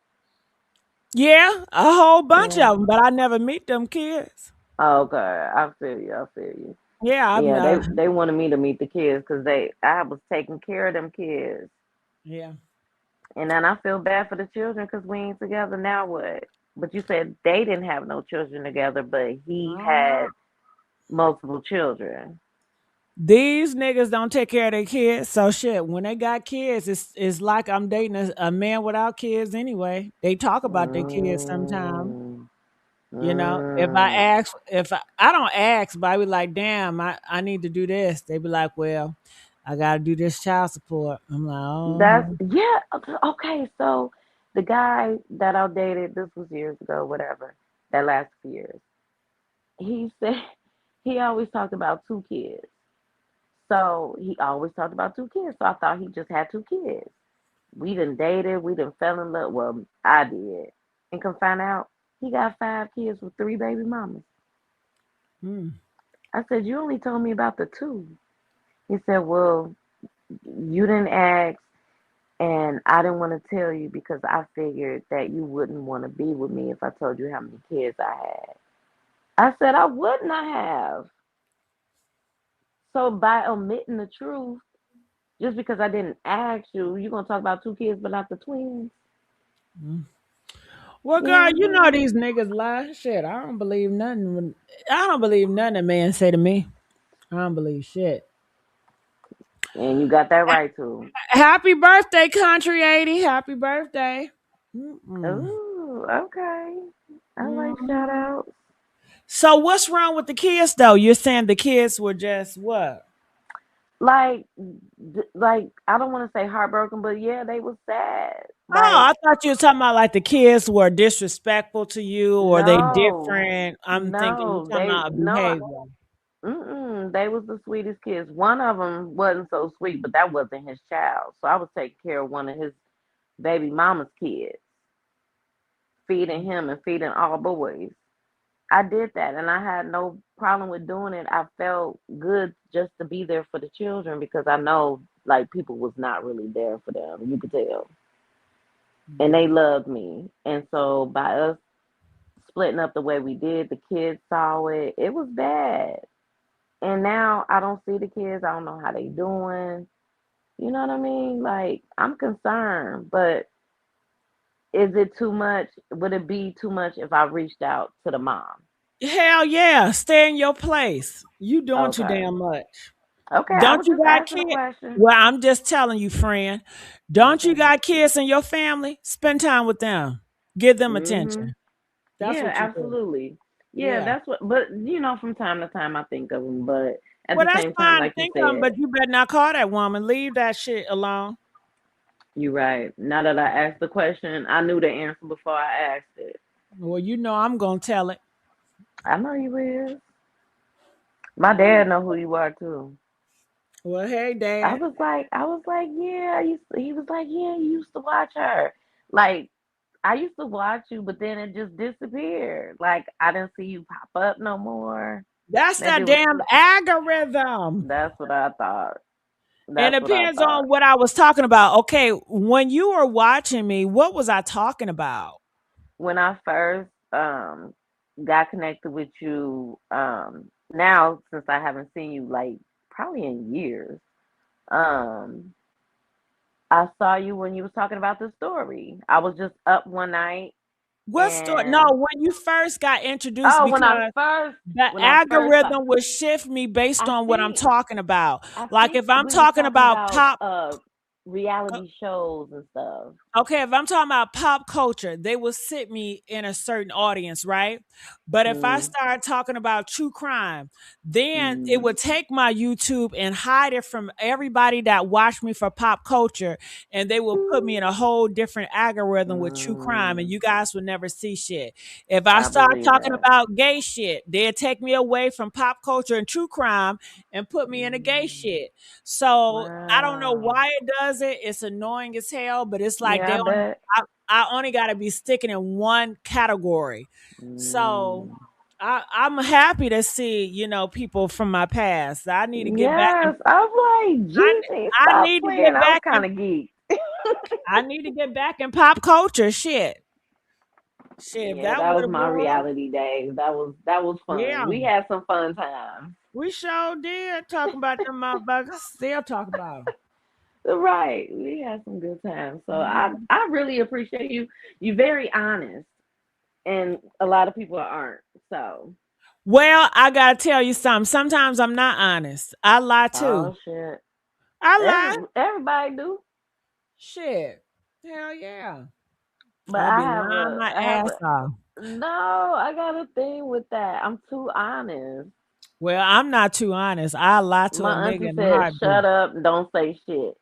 S1: Yeah, a whole bunch
S7: Yeah.
S1: of them, but I never meet them kids.
S7: Okay. I feel you. I feel you.
S1: Yeah,
S7: Yeah, they wanted me to meet the kids because I was taking care of them kids.
S1: yeah.
S7: And then I feel bad for the children because we ain't together now. What? But you said they didn't have no children together, but he
S1: I don't know.
S7: had multiple children.
S1: These niggas don't take care of their kids, so shit. When they got kids, it's like I'm dating a man without kids anyway. They talk about their kids sometimes.
S7: Mm,
S1: If I
S7: mm.
S1: ask, if I don't ask, but I be like, damn, I need to do this. They be like, well, I got to do this child support. I'm like,
S7: That's
S1: oh,
S7: yeah. Okay, so the guy that I dated, this was years ago, whatever, that last few years. He said he always talked about two kids. So he always talked about two kids. So I thought he just had two kids. We done dated, we done fell in love. Well, I did. And come find out he got 5 kids with 3 baby mamas.
S1: hmm.
S7: I said, you only told me about the two. He said, well, you didn't ask and I didn't want to tell you because I figured that you wouldn't want to be with me if I told you how many kids I had. I said, I wouldn't I have. So by omitting the truth, just because I didn't ask you, you're gonna talk about two kids but not the twins.
S1: Well, girl, you know
S7: Hmm.
S1: these niggas lie. Shit, I don't believe nothing. I don't believe nothing a man say to me. I don't believe shit.
S7: And you got that right too.
S1: Happy birthday, Country 80. Happy birthday. Mm-mm.
S7: Ooh, okay. I like shout
S1: Mhm.
S7: outs.
S1: So what's wrong with the kids though? You're saying the kids were just what?
S7: like, I don't want to say heartbroken, but yeah, they was sad.
S1: Oh,
S7: Like,
S1: I thought you were talking about like the kids were disrespectful to you or they
S7: no,
S1: different. I'm thinking you
S7: no,
S1: talking about
S7: no,
S1: behavior.
S7: they was the sweetest kids. One of them wasn't so sweet, but that wasn't his child. So I was taking care of one of his baby mama's kids, feeding him and feeding all boys. I did that and I had no problem with doing it. I felt good just to be there for the children because I know like people was not really there for them. You could tell. And they loved me. And so by us splitting up the way we did, the kids saw it. It was bad. And now I don't see the kids. I don't know how they doing. You know what I mean? Like I'm concerned, but is it too much? Would it be too much if I reached out to the mom?
S1: Hell yeah. Stay in your place. You doing too
S7: Okay.
S1: damn much.
S7: Okay, I
S1: Don't
S7: was
S1: you
S7: just
S1: got
S7: asking a
S1: kids?
S7: question.
S1: Well, I'm just telling you, friend. Don't you
S7: Okay.
S1: got kids in your family? Spend time with them. Give them
S7: Mhm.
S1: attention. That's
S7: Yeah,
S1: what you do.
S7: absolutely. Yeah,
S1: Yeah.
S7: that's what. But from time to time, I think of them. But at
S1: Well,
S7: the
S1: that's
S7: same time,
S1: fine to
S7: like you
S1: think of 'em,
S7: said,
S1: but you better not call that woman. Leave that shit alone.
S7: you're right. Now that I asked the question, I knew the answer before I asked it.
S1: Well, you know I'm gonna tell it.
S7: I know you is. My
S1: I
S7: dad
S1: know.
S7: know who you are too.
S1: Well, hey, Dad.
S7: Yeah. He was like, yeah, you used to watch her. Like, I used to watch you, but then it just disappeared. Like, I didn't see you pop up no more.
S1: That's
S7: Maybe
S1: that
S7: it was.
S1: damn algorithm.
S7: That's what I thought.
S1: It
S7: That's what I
S1: depends
S7: thought.
S1: on what I was talking about. Okay, when you were watching me, what was I talking about?
S7: When I first got connected with you, now since I haven't seen you like probably in years, um, I saw you when you was talking about the story. I was just up one night
S1: What story? No,
S7: and
S1: when you first got introduced,
S7: oh,
S1: because the
S7: when I first saw,
S1: algorithm would shift me based
S7: I
S1: on what I'm
S7: think
S1: talking about.
S7: I
S1: Like
S7: think
S1: if I'm
S7: we was
S1: talking
S7: talking
S1: about
S7: about
S1: pop.
S7: reality shows and stuff.
S1: Okay, if I'm talking about pop culture, they will sit me in a certain audience, right? But if I
S7: Mm,
S1: start talking about true crime, then it
S7: mm,
S1: would take my YouTube and hide it from everybody that watched me for pop culture, and they will put me in a whole different algorithm with true crime, and
S7: mm,
S1: you guys will never see shit. If I
S7: I
S1: start
S7: believe
S1: talking
S7: that.
S1: about gay shit, they'll take me away from pop culture and true crime and put me in a gay
S7: Mm,
S1: shit. So I don't know
S7: wow.
S1: why it does it. It's annoying as hell, but it's like
S7: Yeah,
S1: they
S7: I
S1: only
S7: bet.
S1: I only got to be sticking in one category. So
S7: Mm.
S1: I'm happy to see, people from my past. I need to get back and
S7: Yes, I'm like,
S1: I
S7: GT,
S1: I
S7: stop
S1: need to
S7: playing.
S1: get
S7: I was
S1: back in
S7: kind of geek.
S1: I need to get back in pop culture. Shit. Shit, if
S7: Yeah,
S1: that
S7: that
S1: what
S7: was
S1: it
S7: my
S1: was.
S7: reality days. That was fun.
S1: Yeah.
S7: We had some fun times.
S1: We sure did talk about them motherfuckers. Still talk about
S7: Right, we had some good times. So I
S1: them.
S7: I really appreciate you. You're very honest, and a lot of people aren't. So,
S1: Well, I gotta tell you something. Sometimes I'm not honest. I lie too.
S7: oh shit,
S1: I lie.
S7: everybody do.
S1: Shit. Hell yeah.
S7: But
S1: I be lying my
S7: I have
S1: ass
S7: a
S1: off.
S7: no. I got a thing with that. I'm too honest.
S1: Well, I'm not too honest. I lie to a
S7: My
S1: nigga
S7: auntie
S1: in a
S7: said,
S1: heartbeat.
S7: "Shut up, and don't say shit."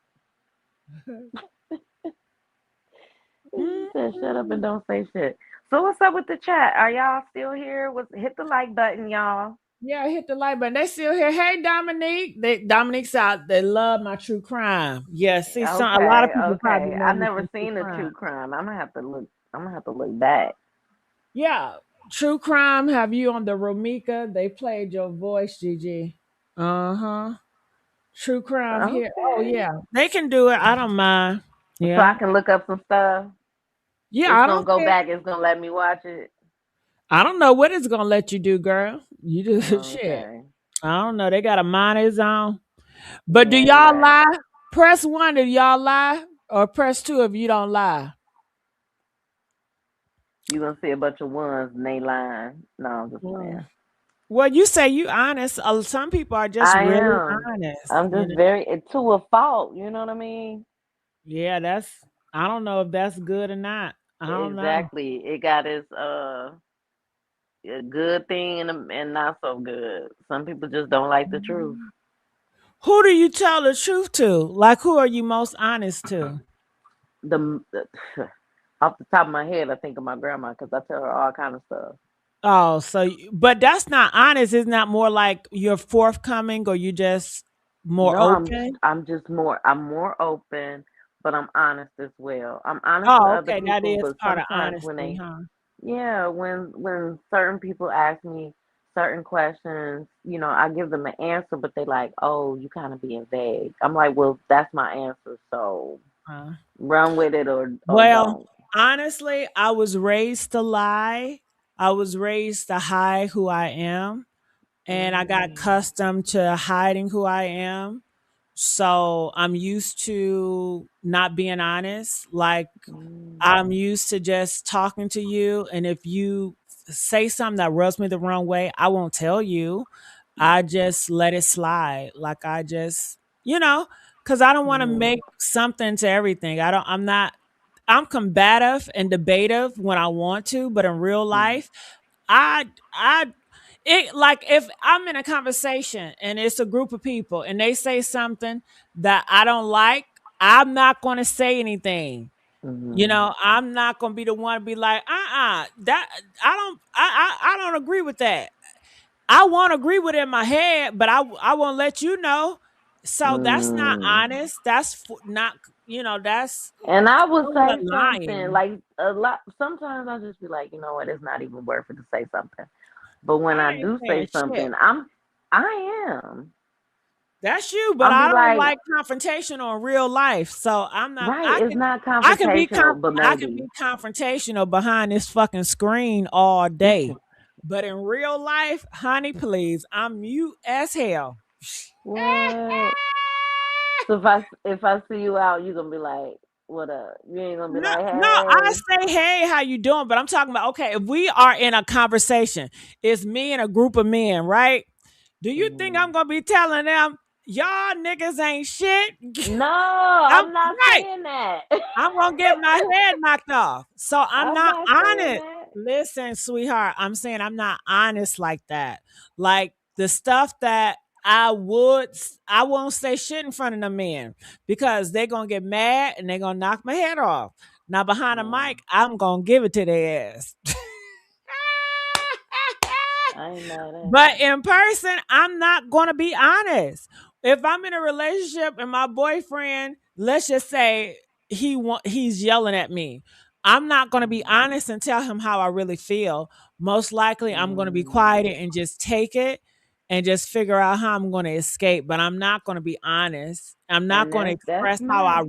S7: She said, "Shut up and don't say shit." So what's up with the chat? Are y'all still here? Hit the like button, y'all.
S1: Yeah, hit the like button. They still here. Hey, Dominique. Dominique's out. They love my true crime. Yeah, see, a lot of
S7: Okay,
S1: people probably
S7: okay.
S1: know
S7: I
S1: me
S7: never
S1: from true
S7: seen a
S1: crime.
S7: true crime. I'm gonna have to look. I'm gonna have to look back.
S1: Yeah, true crime. Have you on the Romika? They played your voice, Gigi. Uh huh. True crime here. Oh
S7: Okay.
S1: yeah, they can do it. I don't mind.
S7: So I
S1: Yeah,
S7: can look up some stuff.
S1: yeah.
S7: It's
S1: I
S7: gonna
S1: don't
S7: go
S1: care.
S7: back. It's gonna let me watch it.
S1: I don't know what it's gonna let you do, girl. You do shit.
S7: Okay.
S1: I don't know. They got a mind of its own. But do
S7: Yeah, you're
S1: y'all
S7: right.
S1: lie? Press one if y'all lie, or press two if you don't lie.
S7: You gonna see a bunch of ones and they lying. No, I'm just playing.
S1: Mm. Well, you say you honest. Some people are just
S7: I
S1: really
S7: am.
S1: honest.
S7: I'm just very to a fault. You know what I mean?
S1: Yeah, that's. I don't know if that's good or not. I don't know.
S7: Exactly. It got its a good thing and not so good. Some people just don't like the truth.
S1: Who do you tell the truth to? Like, who are you most honest to?
S7: The off the top of my head, I think of my grandma because I tell her all kind of stuff.
S1: Oh, so but that's not honest. Isn't that more like you're forthcoming, or you just more
S7: No,
S1: open?
S7: I'm more open, but I'm honest as well. I'm honest to
S1: Oh,
S7: other
S1: okay, that
S7: people,
S1: is
S7: but
S1: part of
S7: sometimes when
S1: honesty,
S7: they
S1: huh?
S7: yeah, when certain people ask me certain questions, I give them an answer, but they like, "Oh, you kind of being vague." I'm like, "Well, that's my answer, so
S1: Uh,
S7: run with it or
S1: well,
S7: don't."
S1: honestly, I was raised to lie. I was raised to hide who I am, and I got
S7: Mm,
S1: accustomed to hiding who I am. So I'm used to not being honest. Like,
S7: mm,
S1: I'm used to just talking to you, and if you say something that rubs me the wrong way, I won't tell you. I just let it slide. Like, I just, because I don't want to
S7: mm,
S1: make something to everything. I'm not, I'm combative and debative when I want to, but in real
S7: mm,
S1: life, I it like if I'm in a conversation and it's a group of people and they say something that I don't like, I'm not going to say anything.
S7: mm,
S1: I'm not gonna be the one to be like, that I don't agree with that. I won't agree with it in my head, but I won't let you know. So that's not
S7: mm.
S1: honest. That's not, that's
S7: And I would
S1: somewhat
S7: say something
S1: lying.
S7: like a lot. Sometimes I just be like, you know what? It's not even worth it to say something. But when I
S1: I ain't
S7: do
S1: saying
S7: say
S1: shit.
S7: something, I am.
S1: That's you, but
S7: I'll be
S1: I don't
S7: like,
S1: like confrontation on real life. So I'm not.
S7: right, it's not
S1: I can be
S7: confrontational, but
S1: I can
S7: maybe.
S1: be confrontational behind this fucking screen all day, but in real life, honey, please, I'm mute as hell.
S7: What? So if I see you out, you gonna be like, what up? You ain't gonna be
S1: No,
S7: like,
S1: no, I
S7: hey.
S1: say, hey, how you doing? But I'm talking about, okay, if we are in a conversation, it's me and a group of men, right? Do you think
S7: Mhm.
S1: I'm gonna be telling them y'all niggas ain't shit?
S7: No,
S1: I'm
S7: I'm not
S1: right.
S7: saying that.
S1: I'm gonna get my head knocked off. So I'm
S7: I'm
S1: not
S7: not saying
S1: honest.
S7: that.
S1: Listen, sweetheart, I'm saying I'm not honest like that. Like the stuff that I won't say shit in front of the men because they're gonna get mad and they're gonna knock my head off. Now behind the
S7: Yeah,
S1: mic, I'm gonna give it to their ass.
S7: I ain't mad at
S1: But
S7: you.
S1: in person, I'm not going to be honest. If I'm in a relationship and my boyfriend, let's just say he's yelling at me, I'm not going to be
S7: Mhm.
S1: honest and tell him how I really feel. Most likely, I'm going to be quiet
S7: Mm.
S1: and just take it and just figure out how I'm going to escape. But I'm not going to be honest.
S7: And that's smart.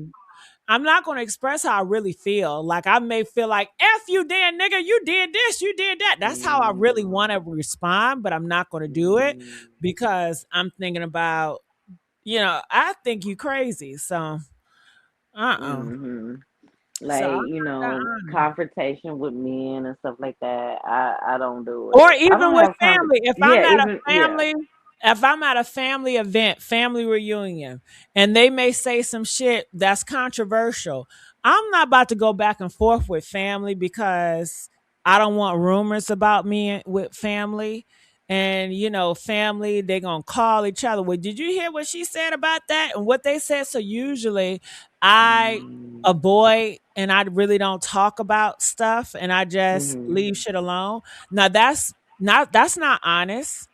S1: I'm not going to express how I really feel. Like I may feel like, F you, damn nigga, you did this, you did that. That's how I really
S7: Mm.
S1: want to respond, but I'm not going to do it
S7: Mm.
S1: because I'm thinking about, I think you crazy. So, uh-uh.
S7: Hmm.
S1: So I'm
S7: Like,
S1: not that honest.
S7: confrontation with men and stuff like that. I don't do
S1: Or
S7: it. I
S1: even
S7: don't
S1: with
S7: have
S1: family.
S7: yeah, even yeah.
S1: If I'm at a family event, family reunion, and they may say some shit that's controversial, I'm not about to go back and forth with family because I don't want rumors about me with family. And family, they're gonna call each other. Well, did you hear what she said about that and what they said? So usually I
S7: Mm.
S1: avoid and I really don't talk about stuff and I just
S7: Hmm.
S1: leave shit alone. Now that's not honest.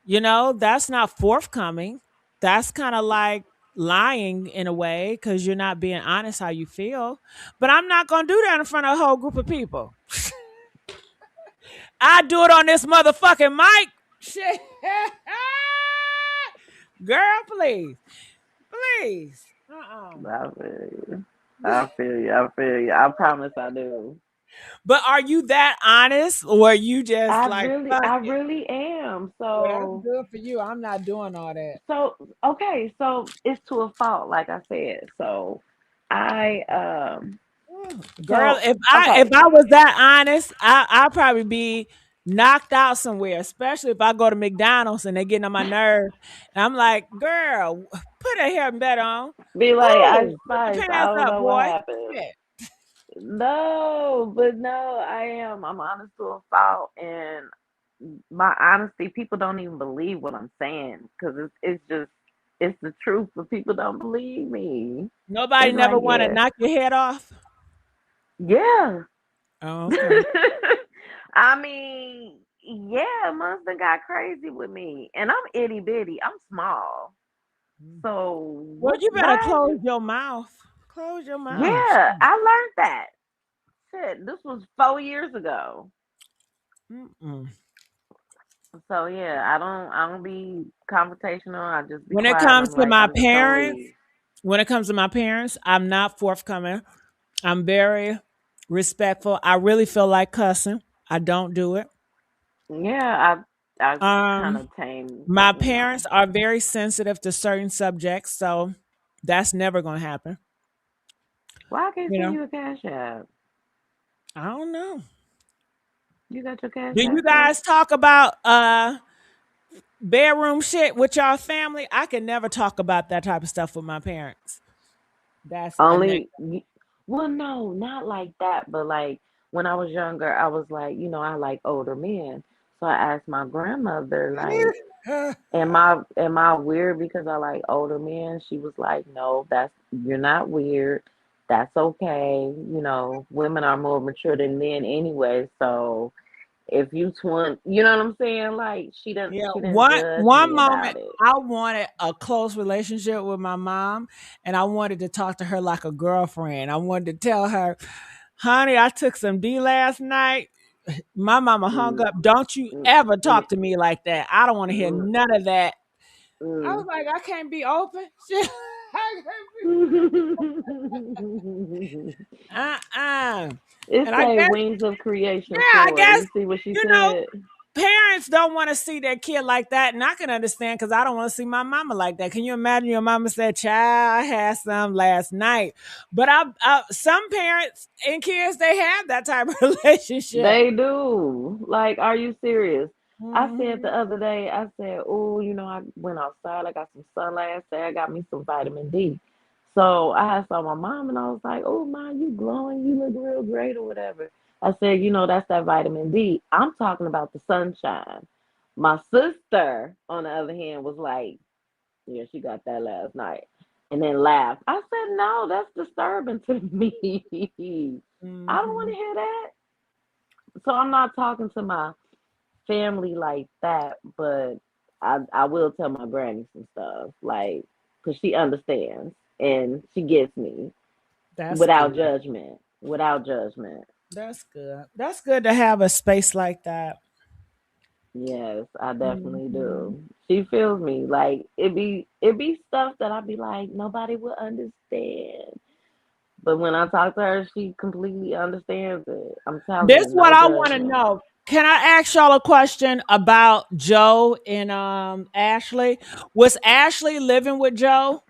S1: That's not forthcoming. That's kind of like lying in a way because you're not being honest how you feel. But I'm not gonna do that in front of a whole group of people. I do it on this motherfucking mic. Shit. Girl, please. Please.
S7: I feel you. I feel you. I feel you. I promise I do.
S1: But are you that honest or you just
S7: I
S1: like
S7: really,
S1: fuck
S7: I
S1: it?
S7: really am.
S1: Well, that's
S7: So,
S1: good for you. I'm not doing all that.
S7: so okay. So it's to a fault, like I said. So I
S1: Girl,
S7: so
S1: if
S7: okay.
S1: I was that honest, I'd probably be knocked out somewhere, especially if I go to McDonald's and they getting on my nerve. And I'm like, girl, put a hair better on.
S7: Be like, I
S1: Ooh, put your
S7: spice. I
S1: pants
S7: don't
S1: up,
S7: know what
S1: boy.
S7: happened.
S1: Shit.
S7: No, but no, I am. I'm honest to a fault, and my honesty, people don't even believe what I'm saying because it's just it's the truth, but people don't believe me.
S1: Nobody
S7: It's
S1: never
S7: like,
S1: want to
S7: yeah,
S1: knock your head off.
S7: yeah.
S1: Oh, okay.
S7: I mean, yeah, Monster got crazy with me, and I'm itty bitty. I'm small, so
S1: Well, you better
S7: what?
S1: close your mouth. Close your mouth.
S7: Yeah, I learned that. Shit, this was 4 years ago.
S1: Mm-mm.
S7: So yeah, I don't be confrontational. I just be
S1: When it
S7: quiet. And
S1: comes
S7: I'm
S1: to
S7: like,
S1: my
S7: I'm just gonna
S1: parents,
S7: leave.
S1: I'm not forthcoming. I'm very respectful. I really feel like cussing. I don't do it.
S7: Yeah, I kind
S1: Um,
S7: of tame,
S1: my
S7: you know.
S1: parents are very sensitive to certain subjects, so that's never gonna happen.
S7: Well, I can't
S1: You
S7: send
S1: know,
S7: you a cash app.
S1: I don't know.
S7: You got your cash
S1: Do you
S7: app up?
S1: guys talk about bedroom shit with y'all family? I can never talk about that type of stuff with my parents. That's a
S7: Only, well, no, not like that. But like when I was younger, I was like, I like older men. So I asked my grandmother, like, am I weird because I like older men? She was like, no, you're not weird. That's okay. Women are more mature than men anyway. So if you you know what I'm saying? Like
S1: Yeah,
S7: she didn't
S1: one
S7: judge
S1: one
S7: me
S1: moment
S7: about it.
S1: I wanted a close relationship with my mom, and I wanted to talk to her like a girlfriend. I wanted to tell her, "Honey, I took some D last night." My mama hung
S7: Mm,
S1: up. Don't you
S7: mm,
S1: ever
S7: mm,
S1: talk to me like that. I don't want to hear
S7: mm,
S1: none of that. I was
S7: mm.
S1: like, I can't be open. Shit. I can't be.
S7: It
S1: And I
S7: say
S1: guess,
S7: Wings of Creation
S1: yeah, I
S7: 4.
S1: guess
S7: You see what she
S1: you know
S7: said?
S1: parents don't want to see their kid like that, and I can understand because I don't want to see my mama like that. Can you imagine your mama said, "Child, I had some last night," but some parents and kids they have that type of relationship.
S7: They do. Like, are you serious? I said
S1: Hmm.
S7: the other day, I said, oh, I went outside. I got some sun last day. I got me some vitamin D. So I saw my mom and I was like, oh, mom, you glowing. You look real great or whatever. I said, that's that vitamin D. I'm talking about the sunshine. My sister, on the other hand, was like, yeah, she got that last night. And then laughed. I said, no, that's disturbing to me. I don't want
S1: Hmm.
S7: to hear that. So I'm not talking to my family like that, but I will tell my granny some stuff, like, because she understands and she gets me
S1: That's
S7: without
S1: good.
S7: judgment. Without judgment.
S1: That's good. That's good to have a space like that.
S7: Yes, I definitely
S1: Hmm.
S7: do. She feels me. Like it be stuff that I be like, nobody will understand. But when I talk to her, she completely understands it. I'm telling
S1: This
S7: you,
S1: what
S7: no
S1: I want to
S7: judgment.
S1: know. Can I ask y'all a question about Joe and Ashley? Was Ashley living with Joe?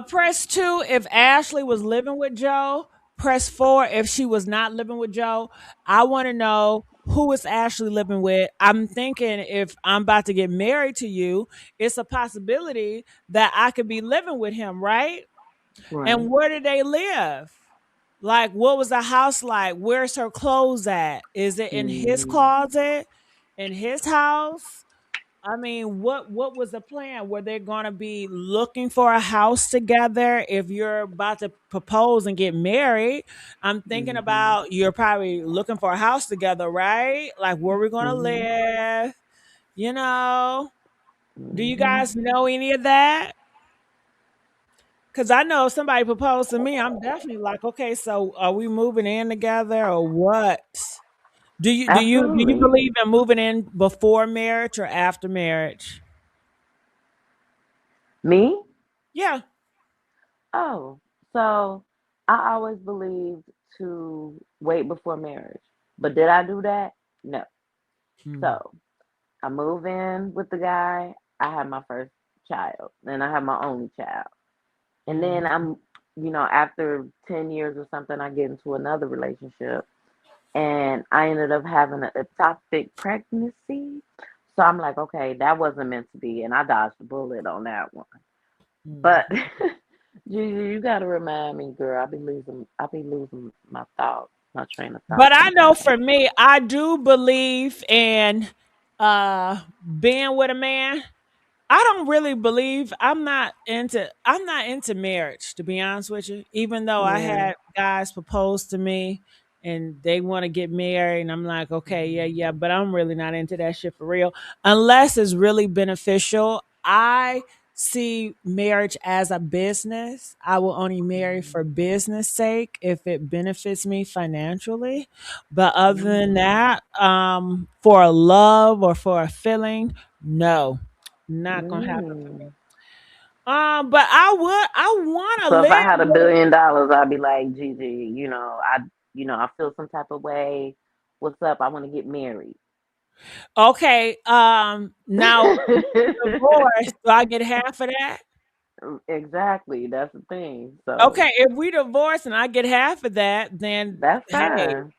S1: Press 2 if Ashley was living with Joe. Press 4 if she was not living with Joe. I want to know who is Ashley living with. I'm thinking if I'm about to get married to you, it's a possibility that I could be living with him, right?
S7: Right.
S1: And where did they live? Like, what was the house like? Where's her clothes at? Is it in his
S7: Hmm.
S1: closet? In his house? I mean, what was the plan? Were they going to be looking for a house together? If you're about to propose and get married, I'm thinking
S7: Hmm.
S1: about you're probably looking for a house together, right? Like where we're going to
S7: Hmm.
S1: live, you know? Do you
S7: Hmm.
S1: guys know any of that? Cuz I know if somebody proposed to me, I'm definitely like, "Okay, so are we moving in together or what?" Do you
S7: Absolutely.
S1: believe in moving in before marriage or after marriage?
S7: Me?
S1: Yeah.
S7: Oh, so I always believed to wait before marriage. But did I do that? No.
S1: Hmm.
S7: So I move in with the guy. I have my first child, and I have my only child. And then
S1: Hmm.
S7: after 10 years or something, I get into another relationship, and I ended up having a ectopic pregnancy. So I'm like, okay, that wasn't meant to be, and I dodged the bullet on that one. But
S1: Hmm.
S7: you gotta remind me, girl. I be losing my thought, my train of thought
S1: But I know
S7: sometimes.
S1: for me, I do believe in being with a man I don't really believe I'm not into marriage, to be honest with you. Even though I
S7: Yeah.
S1: had guys propose to me and they want to get married and I'm like, okay, yeah, yeah, but I'm really not into that shit for real. Unless it's really beneficial. I see marriage as a business. I will only marry for business sake if it benefits me financially. But other than that, for a love or for a feeling, no. Not gonna happen for me.
S7: Mm.
S1: But I want to
S7: So if
S1: live
S7: I had a
S1: with.
S7: $1 billion, I'd be like, Gigi, I feel some type of way. What's up? I want to get married.
S1: Okay, now if we divorce, do I get half of that?
S7: Exactly. That's the thing. So
S1: Okay, if we divorce and I get half of that, then
S7: that's
S1: hey,
S7: fine.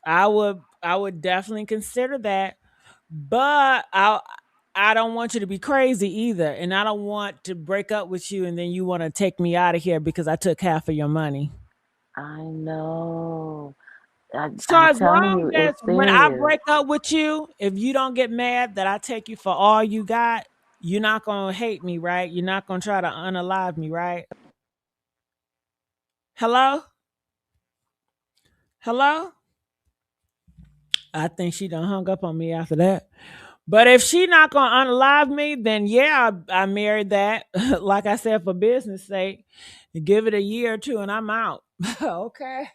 S1: I would definitely consider that. But I don't want you to be crazy either, and I don't want to break up with you and then you want to take me out of here because I took half of your money.
S7: I know.
S1: So
S7: I'm
S1: as
S7: telling
S1: long
S7: you,
S1: as
S7: it's
S1: when I
S7: serious.
S1: break up with you, if you don't get mad that I take you for all you got, you're not gonna hate me, right? You're not gonna try to unalive me, right? Hello? Hello? I think she done hung up on me after that. But if she not gonna unalive me, then yeah, I married that. Like I said, for business sake. Give it a year or two and I'm out. Okay.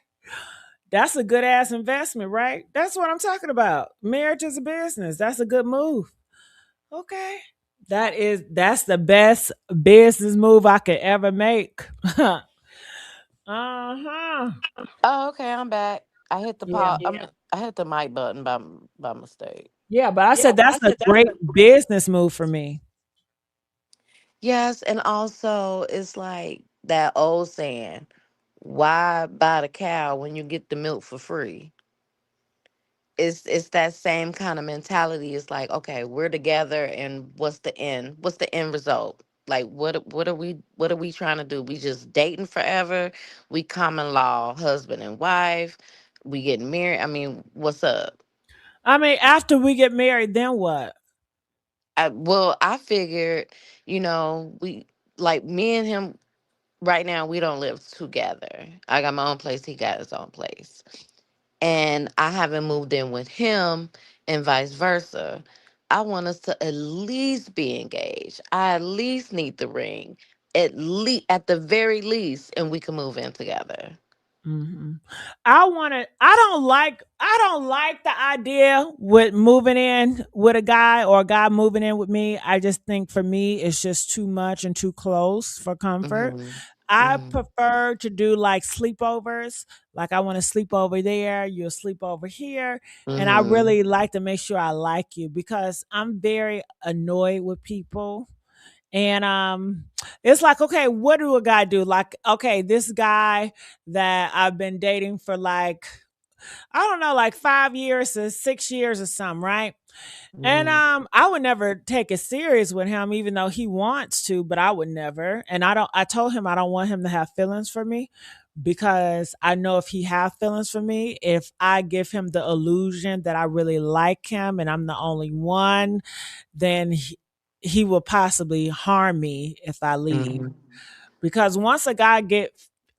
S1: That's a good ass investment, right? That's what I'm talking about. Marriage is a business. That's a good move. Okay. That's the best business move I could ever make. Uh-huh.
S8: Oh, okay, I'm back. I hit the
S1: Yeah.
S8: pause. I hit the mic button by mistake.
S1: Yeah, but I said that's a great business move for me.
S8: Yes, and also it's like that old saying, "Why buy the cow when you get the milk for free?" It's that same kind of mentality. It's like, okay, we're together, and what's the end? What's the end result? Like, what are we trying to do? We just dating forever? We common law husband and wife? We getting married? I mean, what's up?
S1: I mean, after we get married, then what?
S8: I figured, we like me and him right now, we don't live together. I got my own place, he got his own place. And I haven't moved in with him and vice versa. I want us to at least be engaged. I at least need the ring. At the very least, and we can move in together.
S1: Hmm. I don't like the idea with moving in with a guy or a guy moving in with me. I just think for me it's just too much and too close for comfort.
S8: Hmm.
S1: I
S8: Hmm.
S1: prefer to do like sleepovers. Like I want to sleep over there, you'll sleep over here. And I
S8: Hmm.
S1: really like to make sure I like you because I'm very annoyed with people. And it's like, okay, what do a guy do? Like, okay, this guy that I've been dating for like, I don't know, like 5 years to 6 years or something, right? And
S8: Hmm.
S1: I would never take it serious with him, even though he wants to, but I would never. And I told him I don't want him to have feelings for me because I know if he have feelings for me, if I give him the illusion that I really like him and I'm the only one, then he will possibly harm me if I leave.
S8: Hmm.
S1: Because once a guy get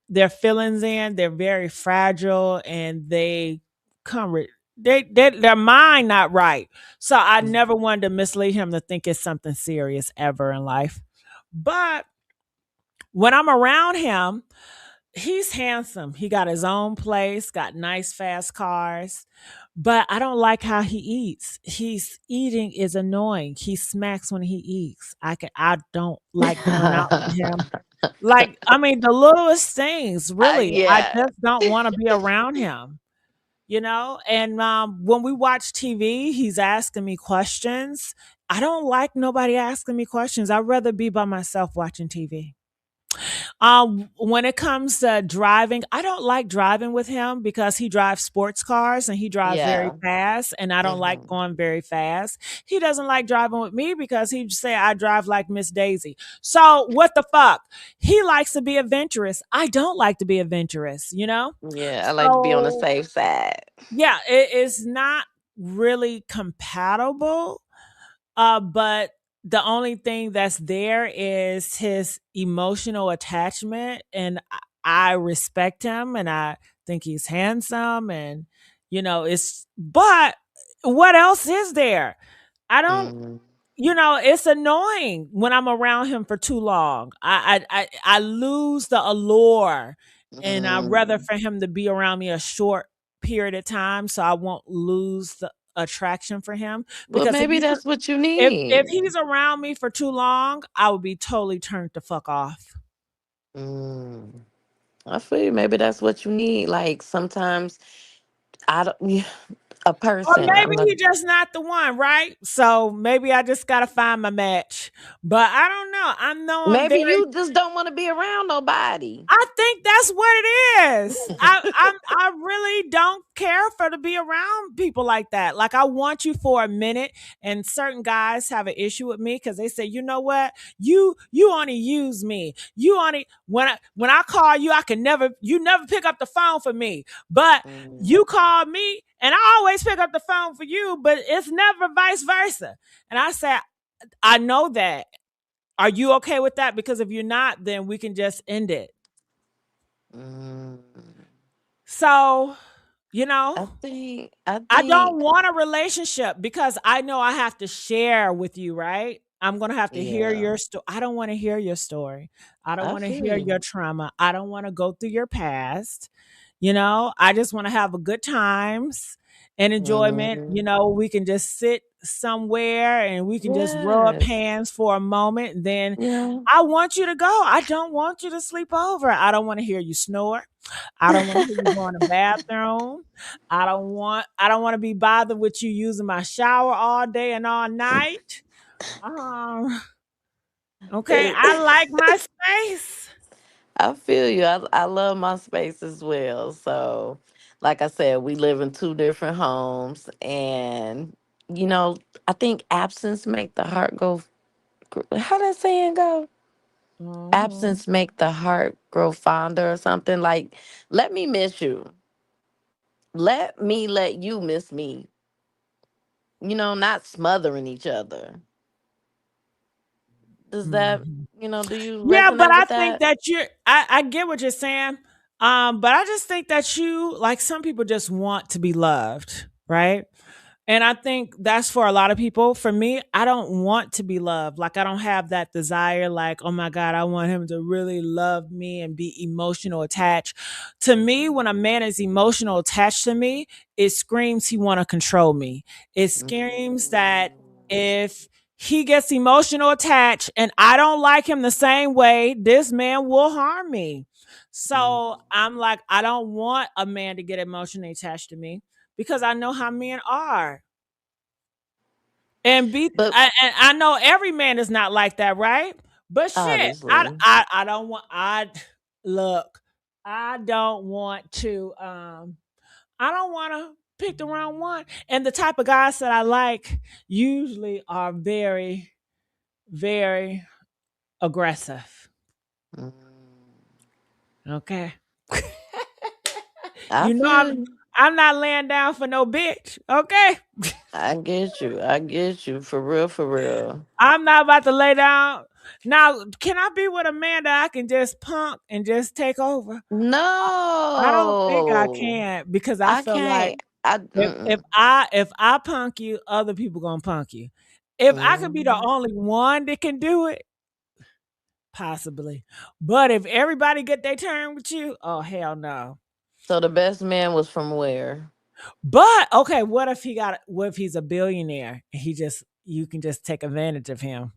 S1: their feelings in, they're very fragile and they come their mind not right. So I never wanted to mislead him to think it's something serious ever in life. But when I'm around him, he's handsome. He got his own place, got nice fast cars. But I don't like how he eats. His eating is annoying. He smacks when he eats. I don't like going out with him. Like, I mean, the littlest things, really. I
S8: Yeah.
S1: just don't want to be around him, you know? And when we watch TV, he's asking me questions. I don't like nobody asking me questions. I'd rather be by myself watching TV. When it comes to driving, I don't like driving with him because he drives sports cars and he drives very
S8: Yeah.
S1: fast, and I don't like
S8: Hmm.
S1: going very fast. He doesn't like driving with me because he say I drive like Miss Daisy. So what the fuck? He likes to be adventurous. I don't like to be adventurous, you know?
S8: Yeah. I like to be on the
S1: So
S8: safe side.
S1: yeah, it is not really compatible. But the only thing that's there is his emotional attachment, and I respect him, and I think he's handsome, and it's but what else is there? I don't
S8: Mm,
S1: it's annoying when I'm around him for too long. I lose the allure, and I'd rather
S8: mm.
S1: for him to be around me a short period of time so I won't lose the attraction for him.
S8: But
S1: Because
S8: maybe that's what you
S1: if
S8: need.
S1: he's around me for too long, I would be totally turned the fuck off.
S8: Mm. I feel you. Maybe that's what you need. Like sometimes I don't. Yeah, a
S1: Or
S8: person.
S1: maybe
S8: I'm not.
S1: he just not the one, right? So maybe I just gotta find my match. But I don't know. I know I'm
S8: Maybe
S1: very
S8: you just don't want to be around nobody.
S1: I think that's what it is. I really don't care for to be around people like that. Like I want you for a minute, and certain guys have an issue with me because they say, you know what, you only use me. You only when I call you, you never pick up the phone for me, but
S8: Mm,
S1: you call me, and I always pick up the phone for you, but it's never vice versa. And I say, I know that. Are you okay with that? Because if you're not, then we can just end it.
S8: mm.
S1: So, you know,
S8: I think. I
S1: I don't
S8: think.
S1: want a relationship because I know I have to share with you, right? I'm going to have to hear
S8: Yeah.
S1: your story. I don't want to hear your story. I don't
S8: I
S1: want to
S8: feel
S1: hear your
S8: you.
S1: trauma. I don't want to go through your past. I just want to have a good times and enjoyment.
S8: Hmm.
S1: We can just sit somewhere and we can just rub
S8: Yes.
S1: hands for a moment. Then
S8: Yeah.
S1: I want you to go. I don't want you to sleep over. I don't want to hear you snore. I don't want to hear you go in the bathroom. I don't want to be bothered with you using my shower all day and all night. Um, okay, I like my space.
S8: I feel you. I love my space as well. So, like I said, we live in two different homes, and you know, I think absence make the heart go. How that saying go?
S1: Mhm.
S8: Absence make the heart grow fonder or something. Like, let me miss you. Let me let you miss me. Not smothering each other. Does that,
S1: Mhm.
S8: do you
S1: Yeah, but
S8: resonate
S1: I
S8: with
S1: think
S8: that?
S1: that I get what you're saying. But I just think that like some people just want to be loved, right? And I think that's for a lot of people. For me, I don't want to be loved. Like I don't have that desire like, oh my God, I want him to really love me and be emotional attached. To me, when a man is emotional attached to me, it screams he want to control me. It screams that
S8: Mm.
S1: if he gets emotional attached and I don't like him the same way, this man will harm me.
S8: Mm.
S1: So I'm like, I don't want a man to get emotionally attached to me because I know how men are.
S8: But
S1: And I know every man is not like that, right? But shit,
S8: obviously,
S1: I don't want I look, I don't want to I don't want to pick the wrong one. And the type of guys that I like usually are very, very aggressive.
S8: mm,
S1: Okay.
S8: I
S1: You know
S8: feel you.
S1: I'm not laying down for no bitch. Okay.
S8: I get you. I get you. For real, for real.
S1: I'm not about to lay down. Now, can I be with a man that I can just punk and just take over? I don't think I
S8: No,
S1: can because I
S8: I
S1: feel like
S8: can't. I
S1: if I punk you, other people gonna punk you. If I could be the
S8: mm.
S1: only one that can do it, possibly. But if everybody get their turn with you, oh hell no.
S8: So the best man was from where?
S1: But okay, what if he's a billionaire and you can just take advantage of him?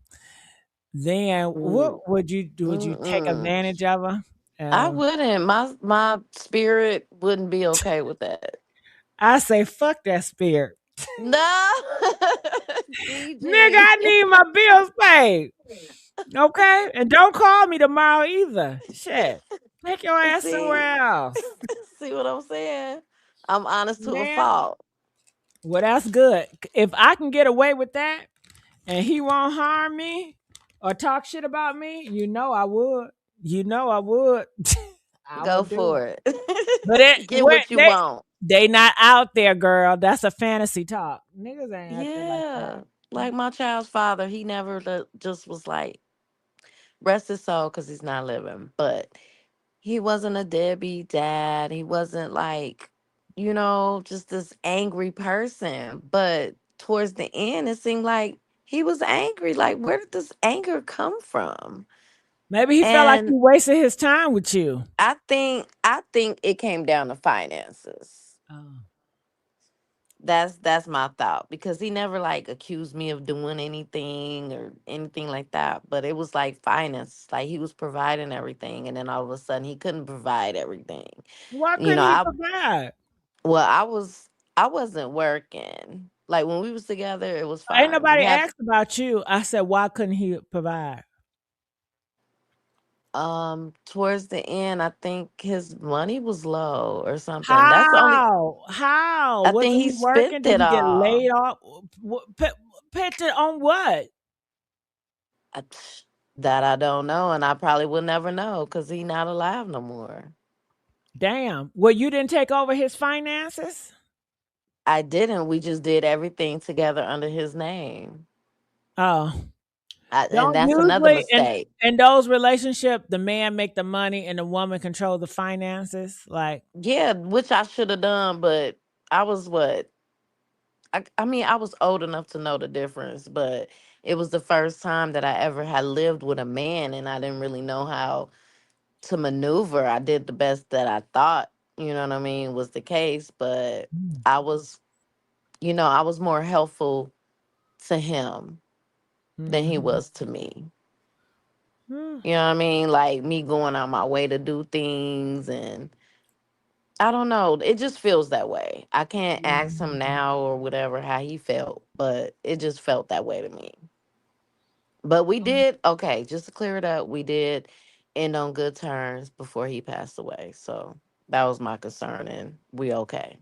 S1: Then
S8: Mm,
S1: what would you do? Would you take
S8: mm-mm.
S1: advantage of her?
S8: I wouldn't. My spirit wouldn't be okay with that.
S1: I say fuck that spirit.
S8: No,
S1: Nigga,
S8: DG.
S1: I need my bills paid. Okay? And don't call me tomorrow either. Shit. Take your ass
S8: See,
S1: somewhere else.
S8: see what I'm saying? I'm honest to a
S1: Man.
S8: fault.
S1: Well, that's good. If I can get away with that and he won't harm me or talk shit about me, you know I would. You know I would. I
S8: Go
S1: would do
S8: for
S1: it. But
S8: it. Get
S1: what
S8: what you want.
S1: they not out there, girl. That's a fantasy talk. Niggas ain't out there like
S8: Yeah.
S1: that.
S8: Like my child's father, he never just was like, rest his soul because he's not living. But he wasn't a deadbeat dad. He wasn't like, just this angry person. But towards the end, it seemed like he was angry. Like, where did this anger come from?
S1: Maybe he felt like he
S8: And
S1: wasted his time with you.
S8: I think it came down to finances.
S1: Oh.
S8: That's my thought because he never like accused me of doing anything or anything like that. But it was like finance, like he was providing everything, and then all of a sudden he couldn't provide everything.
S1: Why
S8: You
S1: couldn't
S8: know,
S1: he
S8: I
S1: provide?
S8: well, I wasn't working. Like when we was together, it was
S1: Ain't
S8: fine. We
S1: nobody
S8: had
S1: asked about you. I said, why couldn't he provide?
S8: towards the end, I think his money was low or something. That's the only.
S1: How? How?
S8: I think
S1: Wasn't
S8: he
S1: he
S8: spent
S1: working? Did
S8: it
S1: he get
S8: all.
S1: laid off? Picked it on what?
S8: I, that I don't know, and I probably will never know because he not alive no more.
S1: Damn. Well, you didn't take over his finances?
S8: I didn't. We just did everything together under his name.
S1: Oh.
S8: And
S1: Don't
S8: that's another
S1: usually
S8: mistake.
S1: in those relationships the man make the money and the woman control the finances? Like,
S8: Yeah, which I should have done, but I was what? I mean, I was old enough to know the difference, but it was the first time that I ever had lived with a man and I didn't really know how to maneuver. I did the best that I thought, was the case, but
S1: mm,
S8: I was, I was more helpful to him than he
S1: mhm,
S8: was to me.
S1: mm,
S8: You know what I mean? Like me going out my way to do things and I don't know. It just feels that way. I can't ask him
S1: mhm,
S8: now or whatever how he felt, but it just felt that way to me. But we did, okay, just to clear it up, we did end on good terms before he passed away. So that was my concern and we okay.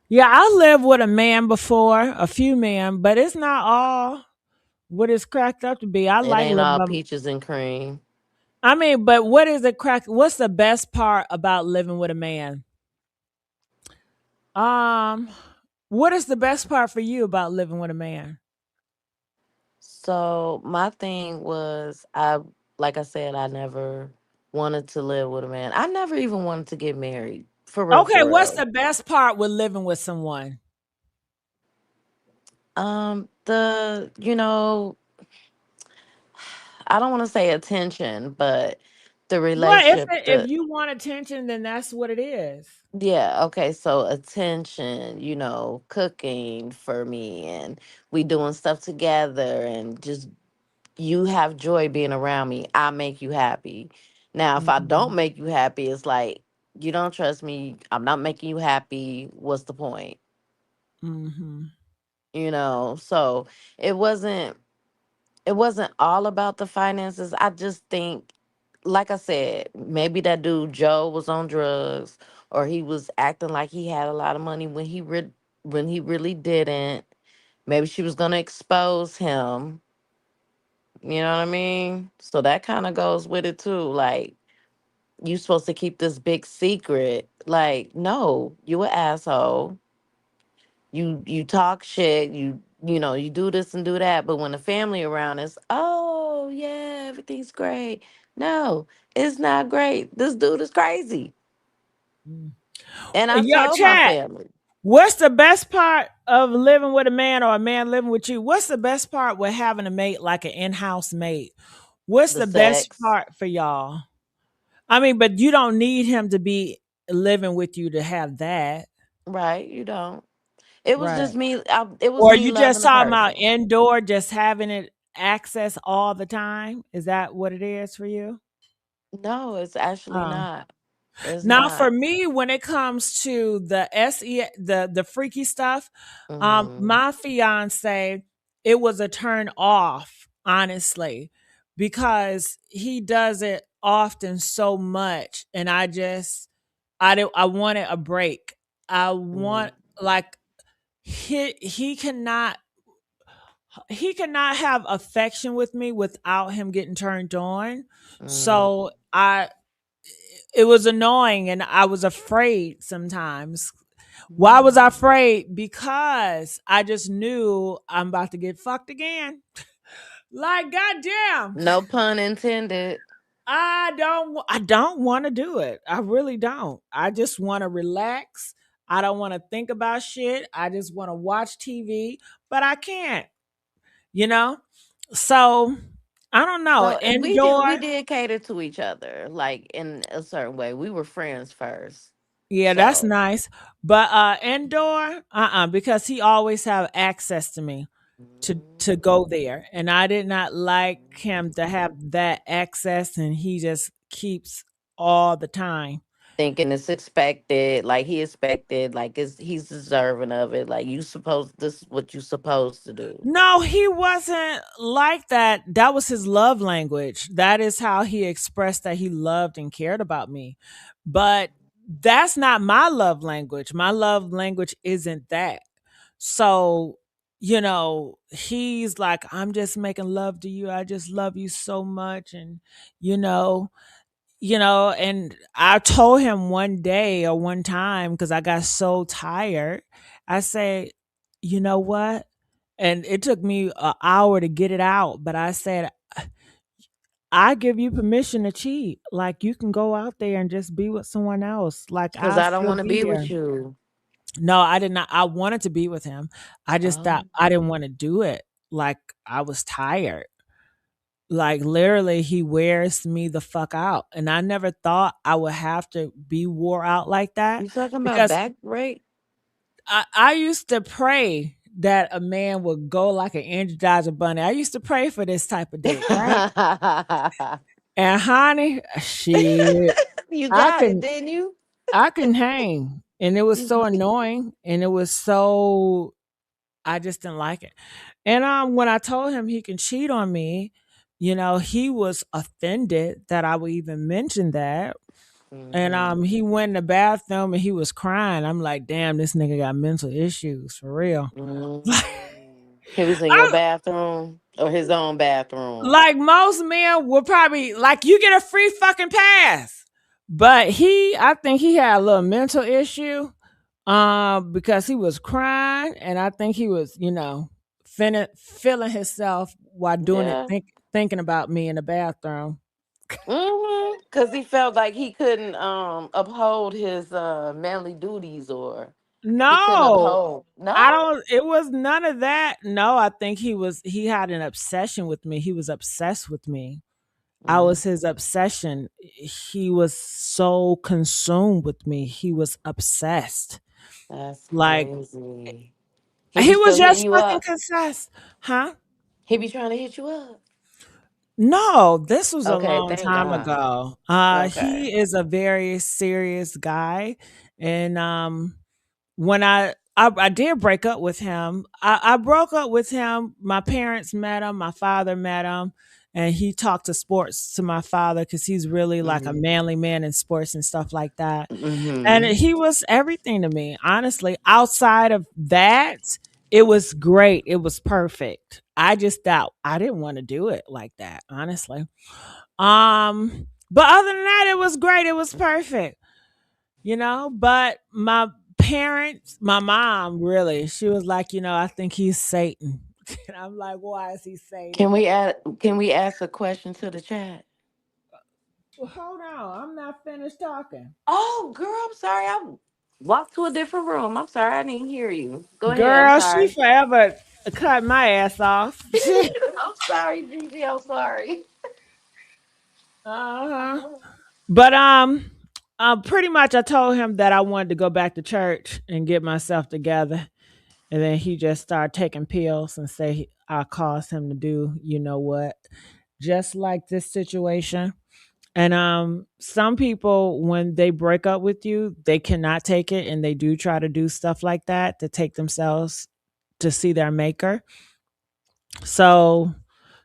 S1: yeah, I lived with a man before, a few men, but it's not all what it's cracked up to be. I
S8: It
S1: like
S8: ain't
S1: living
S8: all
S1: by.
S8: peaches and cream.
S1: I mean, but what is it crack? What's the best part about living with a man? Um, what is the best part for you about living with a man?
S8: So my thing was like I said, I never wanted to live with a man. I never even wanted to get married. For real,
S1: Okay,
S8: for
S1: what's
S8: real.
S1: the best part with living with someone?
S8: I don't want to say attention, but the
S1: Well,
S8: relationship,
S1: if you want attention, then that's what it is.
S8: yeah, okay, so attention, cooking for me and we doing stuff together and just you have joy being around me. I make you happy. Now, if I don't
S1: Mhm,
S8: make you happy, it's like you don't trust me. I'm not making you happy. What's the point?
S1: mhm,
S8: So it wasn't it wasn't all about the finances. I just think, like I said, maybe that dude Joe was on drugs, or he was acting like he had a lot of money when he really didn't. Maybe she was gonna expose him. You know what I mean? So that kind of goes with it too. Like you supposed to keep this big secret. Like no, you an asshole. You talk shit, you do this and do that, but when the family around is, oh yeah, everything's great. No, it's not great. This dude is crazy.
S1: mm.
S8: And I
S1: Yo,
S8: told my
S1: chat.
S8: family.
S1: What's the best part of living with a man or a man living with you? What's the best part with having a mate like an in-house mate? What's
S8: The
S1: the best
S8: sex,
S1: part for y'all? I mean, but you don't need him to be living with you to have that,
S8: right? You don't. It was
S1: right?
S8: just me. It was
S1: Or
S8: me
S1: you just
S8: loving the
S1: talking about
S8: person.
S1: indoor, just having it access all the time? Is that what it is for you?
S8: No, it's actually
S1: Oh.
S8: not. It's
S1: Now for
S8: not.
S1: me, when it comes to the the freaky stuff,
S8: Hmm.
S1: my fiance, it was a turn off, honestly, because he does it often so much, and I wanted a break. I
S8: Hmm.
S1: want like he cannot have affection with me without him getting turned on.
S8: Hmm.
S1: So it was annoying and I was afraid sometimes. Why was I afraid? Because I just knew I'm about to get fucked again. Like, goddamn.
S8: No pun intended.
S1: I don't want to do it. I really don't. I just want to relax. I don't want to think about shit. I just want to watch TV, but I can't, you know? So, I don't know.
S8: So we
S1: Indoor.
S8: did cater to each other, like in a certain way. We were friends first.
S1: Yeah, that's
S8: So
S1: nice. But indoor, because he always have access to me to go there. And I did not like him to have that access and he just keeps all the time.
S8: thinking it's expected, like he expected, like he's deserving of it. Like you supposed this is what you supposed to do.
S1: No, he wasn't like that. That was his love language. That is how he expressed that he loved and cared about me. But that's not my love language. My love language isn't that. So, he's like, I'm just making love to you. I just love you so much. And, you know, and I told him one day or one time because I got so tired. I say, you know what? And it took me an hour to get it out, but I said, I give you permission to cheat. Like you can go out there and just be with someone else. Like
S8: Because
S1: I'll
S8: I don't
S1: still
S8: want to
S1: be
S8: be
S1: here.
S8: with you.
S1: No, I did not. I wanted to be with him. I just thought
S8: Oh,
S1: I didn't want to do it. Like I was tired. Like literally he wears me the fuck out. And I never thought I would have to be wore out like that
S8: you talking about
S1: because
S8: back break?
S1: I used to pray that a man would go like an Energizer bunny. I used to pray for this type of dick, right? And honey, shit,
S8: You
S1: I
S8: got it,
S1: can
S8: didn't you?
S1: I can hang. And it was so annoying and it was so I just didn't like it. And when I told him he can cheat on me, he was offended that I would even mention that. And
S8: Mhm.
S1: he went in the bathroom and he was crying. I'm like, damn, this nigga got mental issues for real.
S8: Mm. He was in your
S1: I,
S8: bathroom or his own bathroom.
S1: like most men would probably like you get a free fucking pass. But I think he had a little mental issue because he was crying and I think he was, feeling himself while doing it,
S8: Yeah.
S1: thinking about me in the bathroom.
S8: Because he felt like he couldn't uphold his manly duties, or he couldn't
S1: No,
S8: uphold.
S1: I
S8: No.
S1: don't it was none of that. No, I think he had an obsession with me. He was obsessed with me. I
S8: Mm,
S1: was his obsession. He was so consumed with me. He was obsessed.
S8: that's
S1: Like
S8: crazy. He be
S1: he was
S8: still hitting
S1: just
S8: you
S1: fucking
S8: up.
S1: obsessed. Huh?
S8: He be trying to hit you up.
S1: No, this was a
S8: Okay,
S1: long
S8: thank
S1: time
S8: God.
S1: ago.
S8: Okay.
S1: He is a very serious guy, and when I did break up with him, I broke up with him. My parents met him, my father met him, and he talked to sports to my father because he's really like a
S8: Mm-hmm.
S1: manly man in sports and stuff like that. And
S8: Mm-hmm.
S1: he was everything to me, honestly. Outside of that, it was great. It was perfect. I just thought I didn't want to do it like that, honestly. But other than that, it was great. It was perfect, But my parents, my mom, really, she was like, I think he's Satan. And I'm like, why is he Satan?
S8: Can we ask a question to the chat?
S1: Well, hold on. I'm not finished talking.
S8: Oh, girl, I'm sorry. I walked to a different room. I'm sorry. I didn't hear you. Go ahead. I'm
S1: Girl, she
S8: sorry.
S1: forever cut my ass off.
S8: I'm sorry, Gigi. I'm sorry.
S1: Uh-huh. But pretty much I told him that I wanted to go back to church and get myself together. And then he just started taking pills and say I caused him to do you know what. Just like this situation. And some people when they break up with you, they cannot take it and they do try to do stuff like that to take themselves to see their maker. So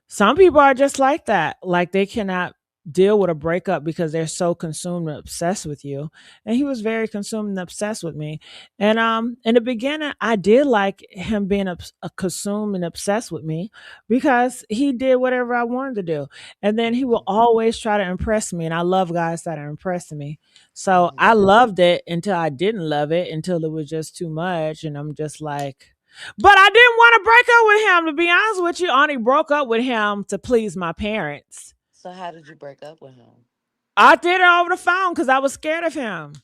S1: some people are just like that. Like they cannot deal with a breakup because they're so consumed and obsessed with you. And he was very consumed and obsessed with me. And in the beginning, I did like him being consumed and obsessed with me because he did whatever I wanted to do. And then he will always try to impress me. And I love guys that are impressing me. So I
S8: Mm-hmm.
S1: loved it until I didn't love it, until it was just too much. And I'm just like, but I didn't want to break up with him, to be honest with you. I only broke up with him to please my parents.
S8: So how did you break up with him?
S1: I did it over the phone because I was scared of him.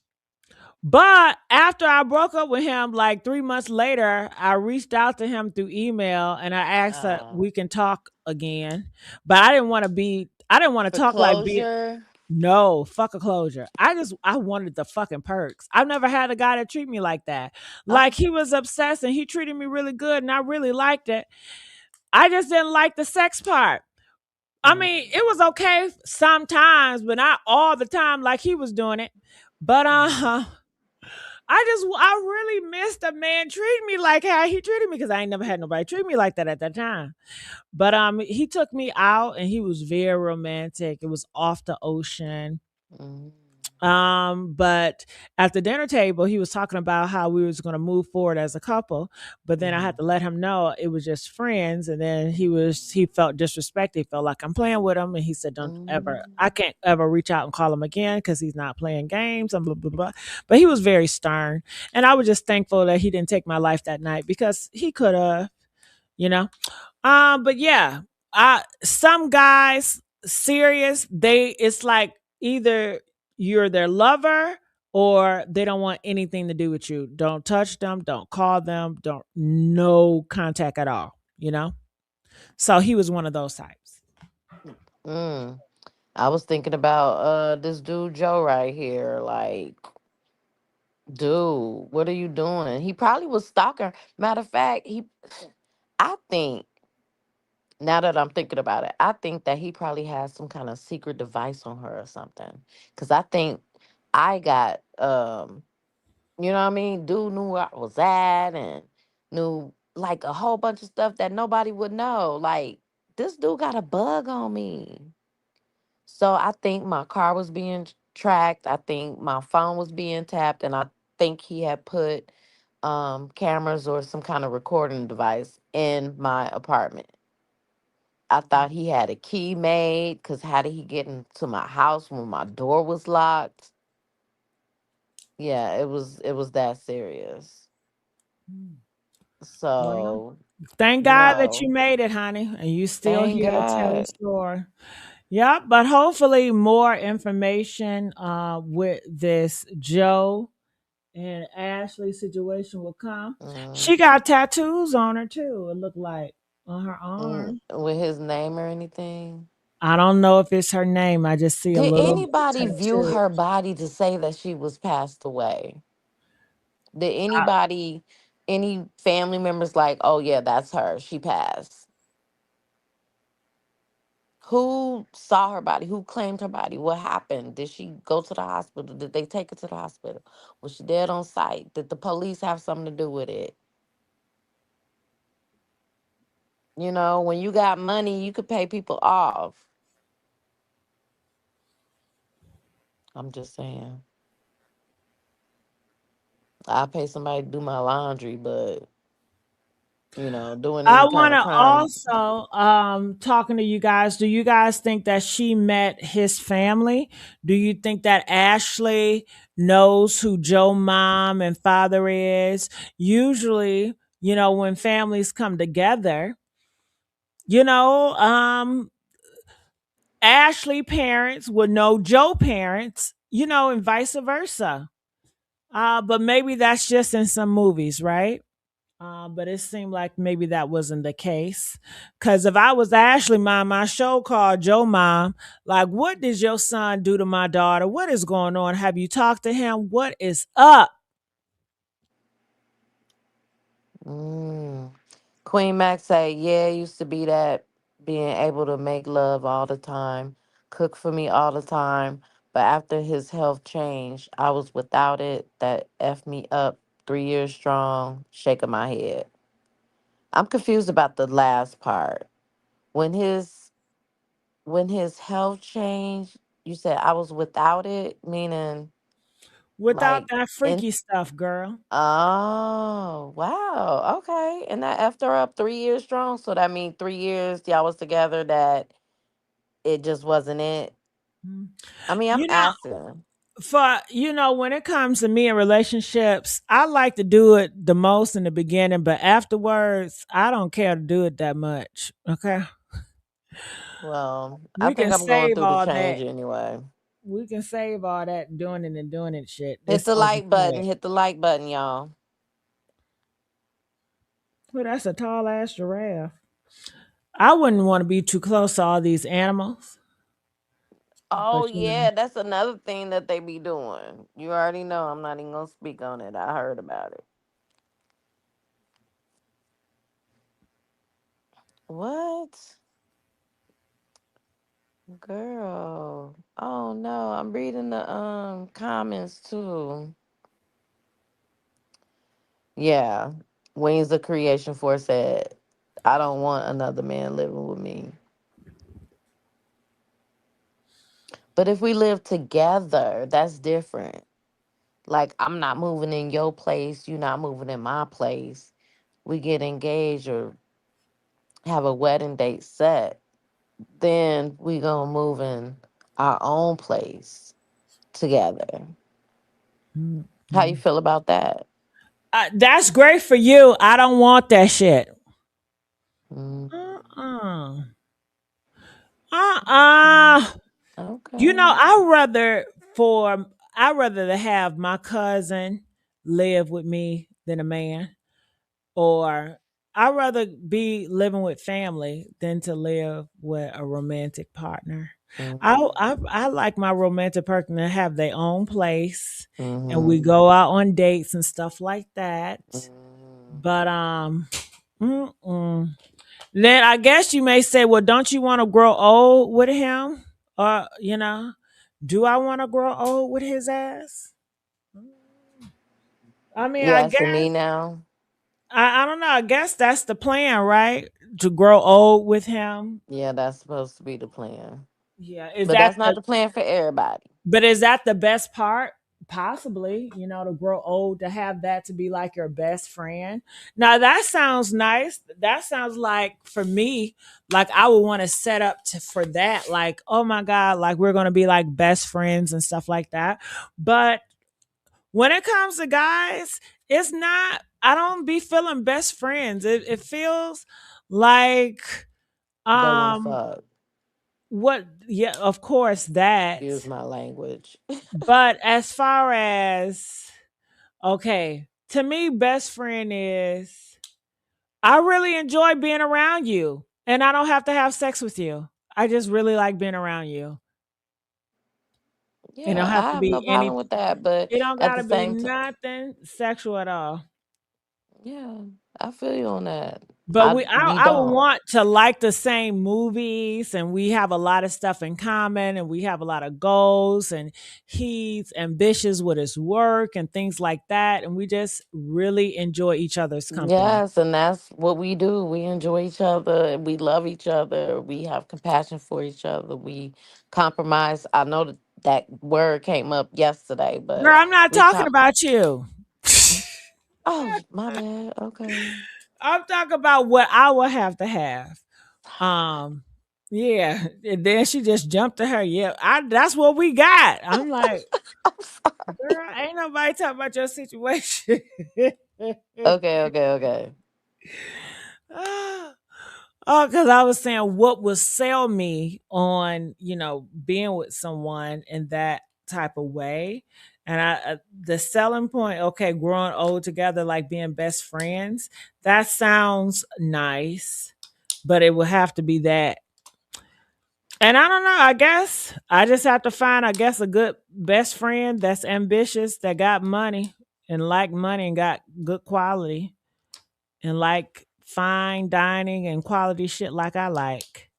S1: But after I broke up with him, like 3 months later, I reached out to him through email and I asked that
S8: Uh,
S1: we can talk again. But I didn't want to
S8: for
S1: talk like be
S8: closure.
S1: no, fuck a closure. I wanted the fucking perks. I've never had a guy that treat me like that. Like
S8: Okay.
S1: he was obsessed and he treated me really good and I really liked it. I just didn't like the sex part. I
S8: Mm,
S1: mean, it was okay sometimes, but not all the time like he was doing it. But
S8: mm,
S1: I really missed a man treating me like how he treated me because I ain't never had nobody treat me like that at that time. But he took me out and he was very romantic. It was off the ocean.
S8: mm,
S1: But at the dinner table, he was talking about how we was going to move forward as a couple. But then I had
S8: mm,
S1: to let him know it was just friends. And then he felt disrespected. He felt like I'm playing with him. And he said, I
S8: mm,
S1: can't ever reach out and call him again because he's not playing games and blah, blah, blah. But he was very stern. And I was just thankful that he didn't take my life that night because he could have, you know. But yeah, some guys serious, it's like either you're their lover or they don't want anything to do with you. Don't touch them, don't call them, don't no contact at all, you know? So he was one of those types.
S8: mm. I was thinking about this dude Joe right here. Like, dude, what are you doing? He probably was stalking. Matter of fact, I think now that I'm thinking about it, I think that he probably has some kind of secret device on her or something. Cause I think I got you know what I mean? Dude knew where I was at and knew like a whole bunch of stuff that nobody would know. Like this dude got a bug on me. So I think my car was being tracked. I think my phone was being tapped, and I think he had put cameras or some kind of recording device in my apartment. I thought he had a key made because how did he get into my house when my door was locked? Yeah, it was that serious.
S1: Well,
S8: So
S1: thank God that you
S8: no,
S1: made it, honey, and you still
S8: thank
S1: here to tell the
S8: God.
S1: story. Yeah, but hopefully more information with this Joe and Ashley situation will come.
S8: Mm,
S1: She got tattoos on her too. It looked like on her arm.
S8: with his name or anything.
S1: I don't know if it's her name. I just see a
S8: Did
S1: little
S8: anybody view
S1: tattoo.
S8: her body to say that she was passed away? Did
S1: I,
S8: anybody, any family members like, oh yeah, that's her. She passed. Who saw her body? Who claimed her body? What happened? Did she go to the hospital? Did they take her to the hospital? Was she dead on site? Did the police have something to do with it? You know, when you got money, you could pay people off. I'm just saying. I pay somebody to do my laundry, but doing
S1: I
S8: any kind
S1: want
S8: of
S1: to
S8: crime.
S1: also talking to you guys. Do you guys think that she met his family? Do you think that Ashley knows who Joe mom and father is? Usually, when families come together, you know, Ashley parents would know Joe parents, and vice versa. But maybe that's just in some movies, right? But it seemed like maybe that wasn't the case. Because if I was Ashley mom, my show called Joe mom, like, what did your son do to my daughter? What is going on? Have you talked to him? What is up?
S8: Mm. Queen Max say, yeah, it used to be that being able to make love all the time, cook for me all the time. But after his health changed, I was without it. That F me up 3 years strong, shaking my head. I'm confused about the last part. When his when his health changed, you said I was without it, meaning
S1: Without
S8: like
S1: that
S8: in
S1: freaky stuff, girl.
S8: oh wow, okay. And that after up 3 years strong, so that means 3 years y'all was together that it just wasn't it.
S1: Mm.
S8: I mean, I'm
S1: You know,
S8: asking.
S1: when it comes to me in relationships, I like to do it the most in the beginning, but afterwards, I don't care to do it that much. Okay.
S8: Well, I
S1: We
S8: think
S1: can
S8: I'm going
S1: save
S8: through the
S1: all
S8: change
S1: that.
S8: anyway.
S1: We can save all that doing it and doing it shit.
S8: Hit
S1: It's
S8: the
S1: over
S8: like button.
S1: quick.
S8: Hit the like button, y'all.
S1: Well, that's a tall ass giraffe. I wouldn't want to be too close to all these animals,
S8: Oh
S1: but
S8: yeah, that's another thing that they be doing. You already know. I'm not even gonna speak on it. I heard about it. What? Girl. Oh no, I'm reading the comments too. Yeah. Wings of Creation Force said, I don't want another man living with me. But if we live together, that's different. Like I'm not moving in your place, you not moving in my place. We get engaged or have a wedding date set, then we gonna move in our own place together. How you
S1: Mhm.
S8: feel about that?
S1: That's great for you. I don't want that shit.
S8: Mm,
S1: Uh-uh. Uh-uh.
S8: okay.
S1: For I rather to have my cousin live with me than a man, or I rather be living with family than to live with a romantic partner. I like my romantic partner to have their own place, and
S8: Mm-hmm.
S1: we go out on dates and stuff like that.
S8: Mm-hmm.
S1: But mm-mm. Then I guess you may say, well, don't you want to grow old with him? Or, do I want to grow old with his ass? I mean,
S8: You asking me now?
S1: I don't know. I guess that's the plan, right? To grow old with him.
S8: Yeah, that's supposed to be the plan.
S1: Yeah.
S8: But that's not the plan for everybody.
S1: But is that the best part? Possibly, to grow old, to have that to be like your best friend. Now that sounds nice. That sounds like, for me, like I would want to set up for that. Like, oh my God, like we're gonna be like best friends and stuff like that. But when it comes to guys, it's not. I don't be feeling best friends. It feels like
S8: They want to
S1: um
S8: fuck.
S1: what. Yeah, of course that.
S8: Use my language.
S1: But as far as, okay, to me, best friend is, I really enjoy being around you, and I don't have to have sex with you. I just really like being around you. It don't
S8: Yeah,
S1: have
S8: I
S1: to
S8: have
S1: be
S8: no
S1: any.
S8: problem with that. But
S1: It don't
S8: at the
S1: gotta be
S8: same time,
S1: nothing sexual at all.
S8: yeah, I feel you on that.
S1: But
S8: We
S1: I would
S8: don't.
S1: want to like the same movies, and we have a lot of stuff in common, and we have a lot of goals, and he's ambitious with his work and things like that, and we just really enjoy each other's company.
S8: Yes, and that's what we do. We enjoy each other. We love each other. We have compassion for each other. We compromise. I know that word came up yesterday,
S1: Girl,
S8: but
S1: I'm not
S8: we
S1: talking
S8: comp.
S1: about you.
S8: Oh, my bad. Okay.
S1: I'm talking about what I will have to have. Um, yeah. And then she just jumped to her. Yeah, that's what we got. I'm like, girl, ain't nobody talking about your situation.
S8: Okay, okay, okay.
S1: Oh, because I was saying what would sell me on, being with someone in that type of way. And the selling point, okay, growing old together, like being best friends, that sounds nice, but it would have to be that. And I don't know, I guess I just have to find, I guess, a good best friend that's ambitious, that got money and like money and got good quality and like fine dining and quality shit like I like.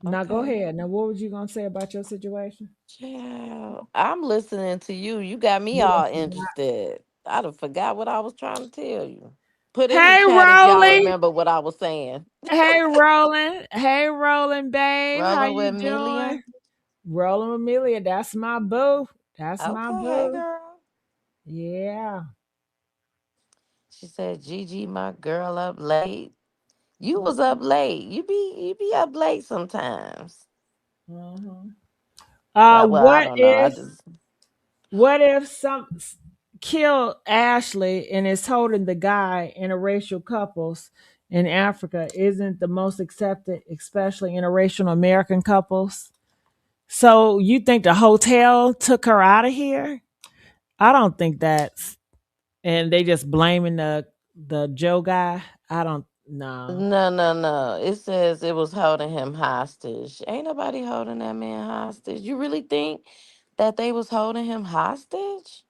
S1: Now go
S8: Okay.
S1: ahead. Now what was you gonna say about your situation?
S8: Child, I'm listening to you. You got me
S1: You
S8: all
S1: done forgot.
S8: interested. I done forgot what I was trying to tell you. Put in the
S1: Hey,
S8: chat if y'all
S1: Rolly.
S8: remember what I was saying.
S1: Hey, Roland. Hey, Roland, babe. How
S8: Rolling
S1: you
S8: with
S1: doing?
S8: Amelia.
S1: Rolling with Amelia. That's my boo. That's my
S8: Okay, hey
S1: boo.
S8: girl.
S1: Yeah.
S8: She said, Gigi, my girl up late. You was up late. You be up late sometimes.
S1: Mhm.
S8: Well, I don't know. I just
S1: What if some kill Ashley and is holding the guy? Interracial couples in Africa isn't the most accepted, especially interracial American couples. So you think the hotel took her out of here? I don't think that's, and they just blaming the Joe guy. I don't know.
S8: no. It says it was holding him hostage. Ain't nobody holding that man hostage. You really think that they was holding him hostage?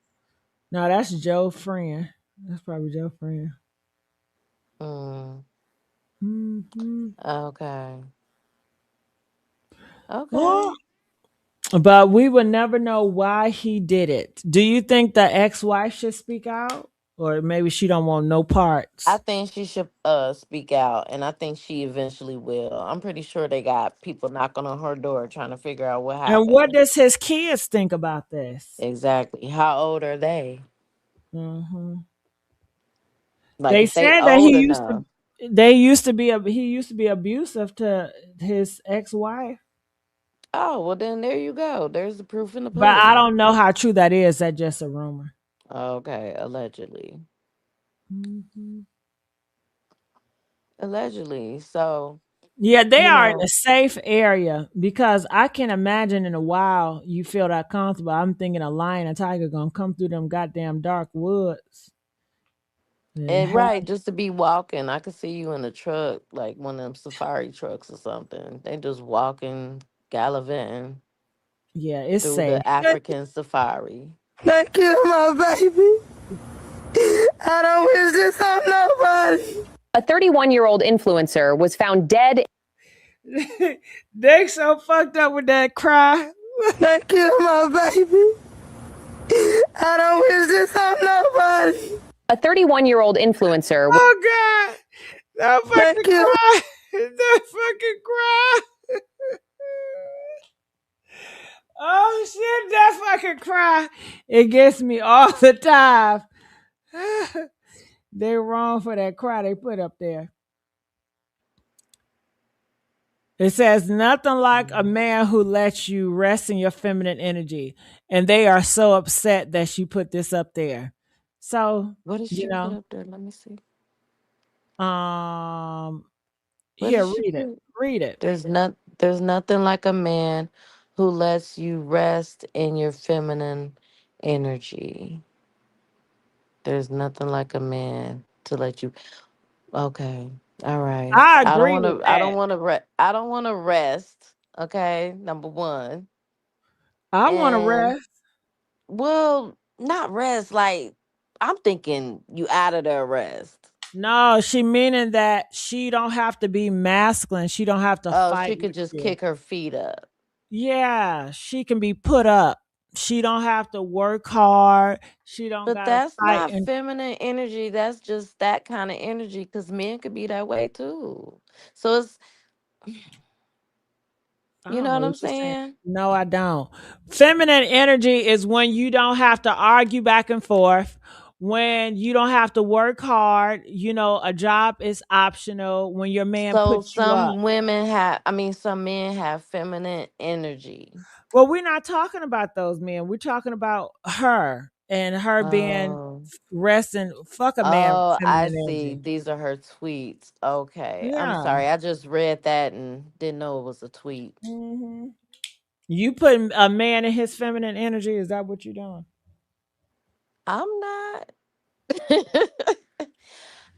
S1: No, that's Joe friend. That's probably Joe friend.
S8: Hmm.
S1: Hmm.
S8: Okay.
S1: Well,
S8: Okay.
S1: but we would never know why he did it. Do you think the ex-wife should speak out, or maybe she don't want no
S8: I
S1: parts?
S8: think she should speak out, and I think she eventually will. I'm pretty sure they got people knocking on her door trying to figure out what
S1: And what
S8: happened.
S1: does his kids think about this?
S8: Exactly. How old are they?
S1: Hmm.
S8: Like
S1: They
S8: if they
S1: said that
S8: old enough.
S1: he used to be abusive to his ex-wife,
S8: Oh, well then there you go. There's the proof in the
S1: but I
S8: pudding.
S1: don't know how true that is. That's just a rumor.
S8: Okay, allegedly.
S1: Hmm.
S8: Allegedly. So,
S1: Yeah, they
S8: you
S1: are in a
S8: know,
S1: safe area because I can imagine in a while you feel that comfortable. I'm thinking a lion and tiger gonna come through them goddamn dark woods. And
S8: and
S1: hell,
S8: right, just to be walking, I could see you in a truck, like one of them safari trucks or something. They just walking, gallivanting
S1: yeah, it's
S8: through
S1: safe.
S8: the African safari.
S9: They killed my baby. I don't wish this on nobody. A 31-year-old influencer was found dead.
S1: They so fucked up with that cry.
S9: They killed my baby. I don't wish this on nobody. A 31-year-old influencer.
S1: Oh God, that
S9: They
S1: fucking
S9: killed.
S1: cry, that fucking cry. Oh shit, that fucking cry. It gets me all the time. They're wrong for that cry they put up there. It says nothing like a
S8: Mhm.
S1: man who lets you rest in your feminine energy. And they are so upset that she put this up there. So,
S8: What did
S1: you
S8: she put
S1: know,
S8: up there? Let me see.
S1: um
S8: What did
S1: here,
S8: she
S1: read it.
S8: put?
S1: Read it.
S8: There's nothing like a man who lets you rest in your feminine energy. There's nothing like a man to let you. Okay. All right.
S1: I
S8: I don't
S1: agree
S8: want
S1: with
S8: to
S1: that.
S8: I don't want to rest. Okay? Number 1.
S1: I want to
S8: And
S1: rest.
S8: well, not rest like I'm thinking you out of there rest.
S1: No, she meaning that she don't have to be masculine. She don't have to
S8: Oh,
S1: fight
S8: she could
S1: with
S8: just
S1: you.
S8: kick her feet up.
S1: Yeah, she can be put up. She don't have to work hard. She don't
S8: But
S1: gotta
S8: that's
S1: fight.
S8: not
S1: And
S8: feminine energy. That's just that kind of energy because men could be that way too. So it's,
S1: I
S8: you
S1: don't
S8: know
S1: know
S8: what I'm
S1: what you're saying.
S8: saying?
S1: No, I don't. Feminine energy is when you don't have to argue back and forth, when you don't have to work hard. A job is optional when your man
S8: So
S1: puts you up.
S8: some women have, I mean, some men have feminine energy.
S1: Well, we're not talking about those men. We're talking about her and her being
S8: Oh,
S1: resting. Fuck a man with
S8: oh, I
S1: feminine
S8: see.
S1: energy.
S8: These are her tweets. Okay. I'm
S1: Yeah.
S8: sorry. I just read that and didn't know it was a tweet.
S1: Hmm. You putting a man in his feminine energy? Is that what you're doing?
S8: I'm not.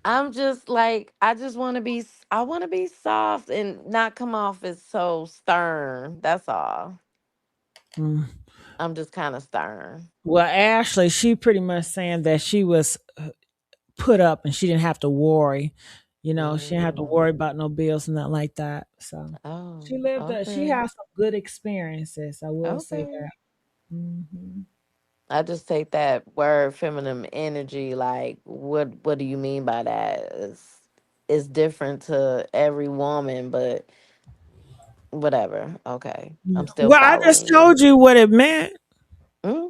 S8: I'm just like I just want to be I want to be soft and not come off as so stern. That's all.
S1: Mm.
S8: I'm just kind of stern.
S1: Well, Ashley, she pretty much saying that she was put up and she didn't have to worry. She didn't have to
S8: Mm.
S1: worry about no bills and nothing like that. So
S8: Oh,
S1: she
S8: okay.
S1: has some good experiences. I will say
S8: Okay.
S1: that. Hmm.
S8: I just take that word feminine energy. Like, what do you mean by that? It's different to every woman, but whatever. Okay, I'm still
S1: Well, I just
S8: following you.
S1: told you what it meant.
S8: Hmm.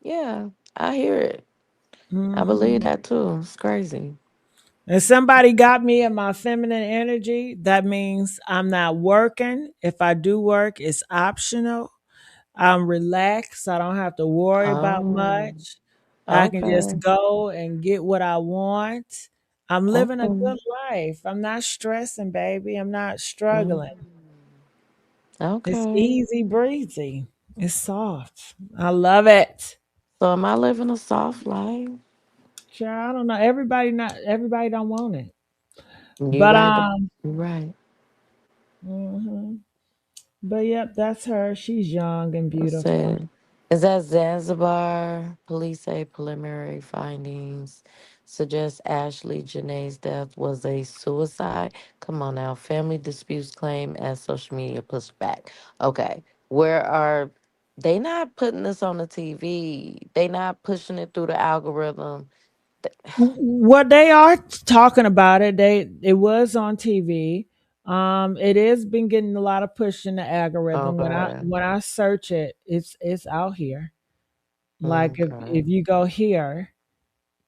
S8: Yeah, I hear it. I believe
S1: Hmm.
S8: that too. It's crazy.
S1: If somebody got me in my feminine energy, that means I'm not working. If I do work, it's optional. I'm relaxed. I don't have to worry about
S8: Oh,
S1: much. I can just
S8: okay,
S1: go and get what I want. I'm living a
S8: okay,
S1: good life. I'm not stressing, baby. I'm not
S8: mm,
S1: struggling. It's
S8: okay.
S1: easy breezy. It's soft. I love it.
S8: So, am I living a soft life?
S1: Sure, I don't know. Everybody don't want it.
S8: You
S1: But
S8: right. You right.
S1: mhm. But yep, that's her. She's young and
S8: I
S1: beautiful.
S8: said, is that Zanzibar? Police say preliminary findings suggest Ashley Janae's death was a suicide. Come on now. Family disputes claim as social media pushed back. Okay. Where are they not putting this on the TV? They not pushing it through the algorithm.
S1: What they are talking about it, it was on TV. It has been getting a lot of push in the algorithm.
S8: Okay.
S1: When I search it, it's out here. Like
S8: Okay.
S1: if you go here,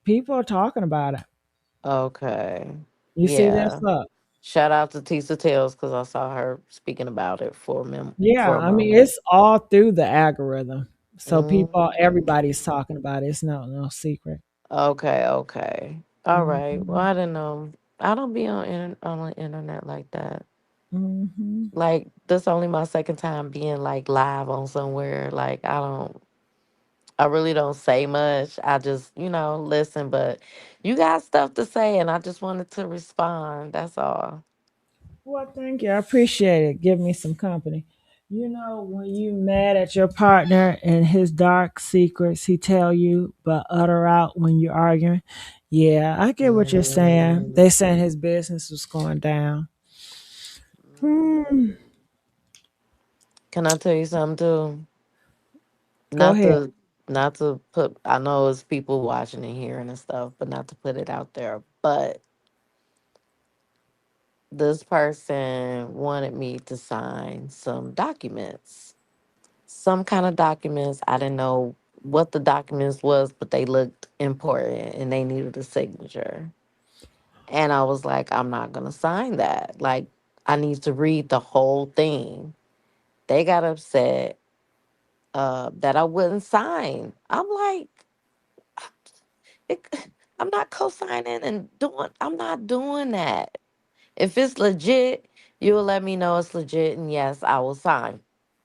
S1: people are talking about it.
S8: Okay.
S1: You see this?
S8: Yeah.
S1: Look.
S8: Shout out to Tissa Tails because I saw her speaking about it
S1: Yeah,
S8: for a
S1: I mean
S8: moment.
S1: it's all through the algorithm. So everybody's
S8: Mm.
S1: talking about it. It's no secret.
S8: Okay, okay. All right. Well,
S1: Mhm.
S8: I didn't know. I don't be on the internet like that.
S1: Mhm.
S8: Like this only my second time being like live on somewhere. Like I really don't say much. I just, listen, but you got stuff to say and I just wanted to respond. That's all.
S1: Well, thank you. I appreciate it. Give me some company. You know, when you mad at your partner and his dark secrets he tell you but utter out when you're arguing. Yeah, I get what you're saying.
S8: Mm.
S1: They saying his business was going down. Hmm.
S8: Can I tell you something too?
S1: Go
S8: Not
S1: ahead.
S8: to not to put I know it's people watching and hearing and stuff, but not to put it out there. But this person wanted me to sign some documents. Some kind of documents. I didn't know what the documents was, but they looked important and they needed a signature. And I was like, I'm not gonna sign that. Like, I need to read the whole thing. They got upset that I wouldn't sign. I'm like, it, I'm not co-signing and doing. I'm not doing that. If it's legit, you will let me know it's legit, and yes, I will sign.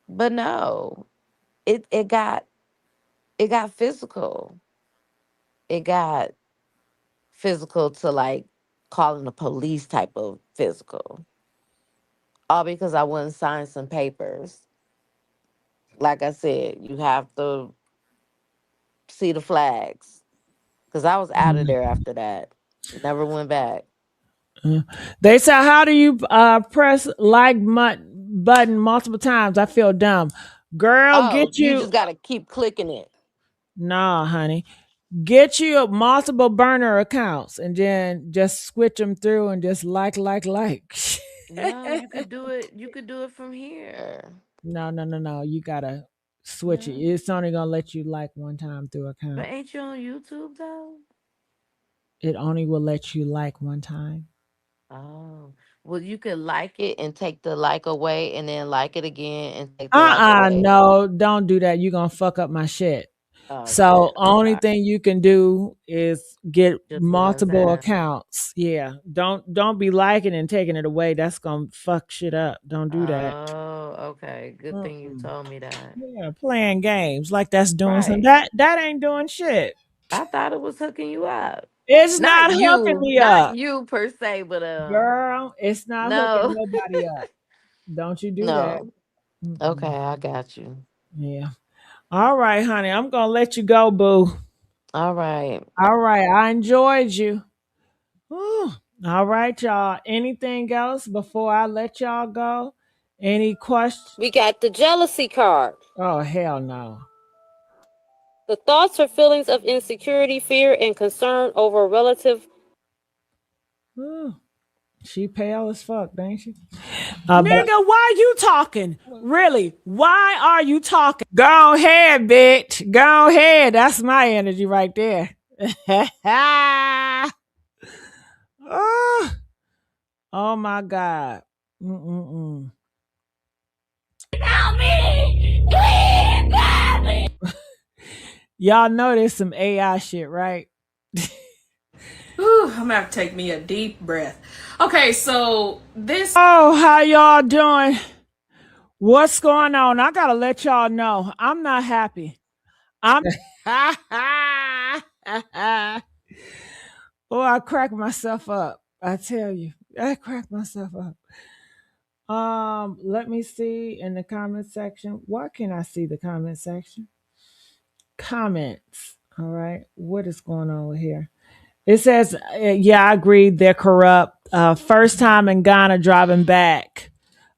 S8: But no, it got physical. It got physical to like calling the police type of physical. All because I wouldn't sign some papers. Like I said, you have to see the flags. Cause I was out of there after that. Never went back.
S1: Uh, They say, how do you press button multiple times? I feel dumb. Girl,
S8: Oh,
S1: get
S8: you
S1: you.
S8: just gotta keep clicking it.
S1: Nah, honey. Get you multiple burner accounts and then just switch them through and just like.
S8: No, you could do it. You could do it from here.
S1: No. You gotta switch it.
S8: No.
S1: It's only gonna let you like one time through
S8: But
S1: account.
S8: ain't you on YouTube though?
S1: It only will let you like one time.
S8: Oh. Well, you could like it and take the like away and then like it again and take the like away.
S1: No, don't do that. You're gonna fuck up my shit.
S8: Oh
S1: So
S8: shit.
S1: only
S8: Okay.
S1: thing you can do is get
S8: Just one
S1: multiple
S8: time.
S1: accounts. Yeah. Don't be liking and taking it away. That's gonna fuck shit up. Don't do that.
S8: Oh, okay. Good thing you
S1: Mm-mm.
S8: told me that.
S1: Yeah, playing games like that's doing something.
S8: Right.
S1: That ain't doing shit.
S8: I thought it was hooking you up.
S1: It's
S8: Not
S1: not hooking
S8: you,
S1: me
S8: not
S1: up.
S8: you per se, but
S1: Girl, it's not hooking
S8: no.
S1: nobody up. Don't you do that.
S8: No. Okay,
S1: Mm-mm.
S8: I got you.
S1: Yeah. All right, honey. I'm gonna let you go, boo.
S8: All right.
S1: All right. I enjoyed you. Whew. All right, y'all. Anything else before I let y'all go? Any questions?
S9: We got the jealousy card.
S1: Oh, hell no.
S9: The thoughts or feelings of insecurity, fear, and concern over a relative.
S1: Ooh, she pale as fuck, ain't she? Nigga, why you talking? Really? Why are you talking? Go ahead, bitch. Go ahead. That's my energy right there. oh, oh my God. Mm-mm-mm. Help me! Please help me! Y'all know there's some AI shit, right?
S10: Ooh, I'm gonna have to take me a deep breath. Okay, so this.
S1: Oh, how y'all doing? What's going on? I gotta let y'all know. I'm not happy. I'm oh, I cracked myself up. I tell you. I cracked myself up. Let me see in the comment section. Why can't I see the comment section? Comments. All right. What is going on here? It says, yeah, I agree. They're corrupt. First time in Ghana driving back.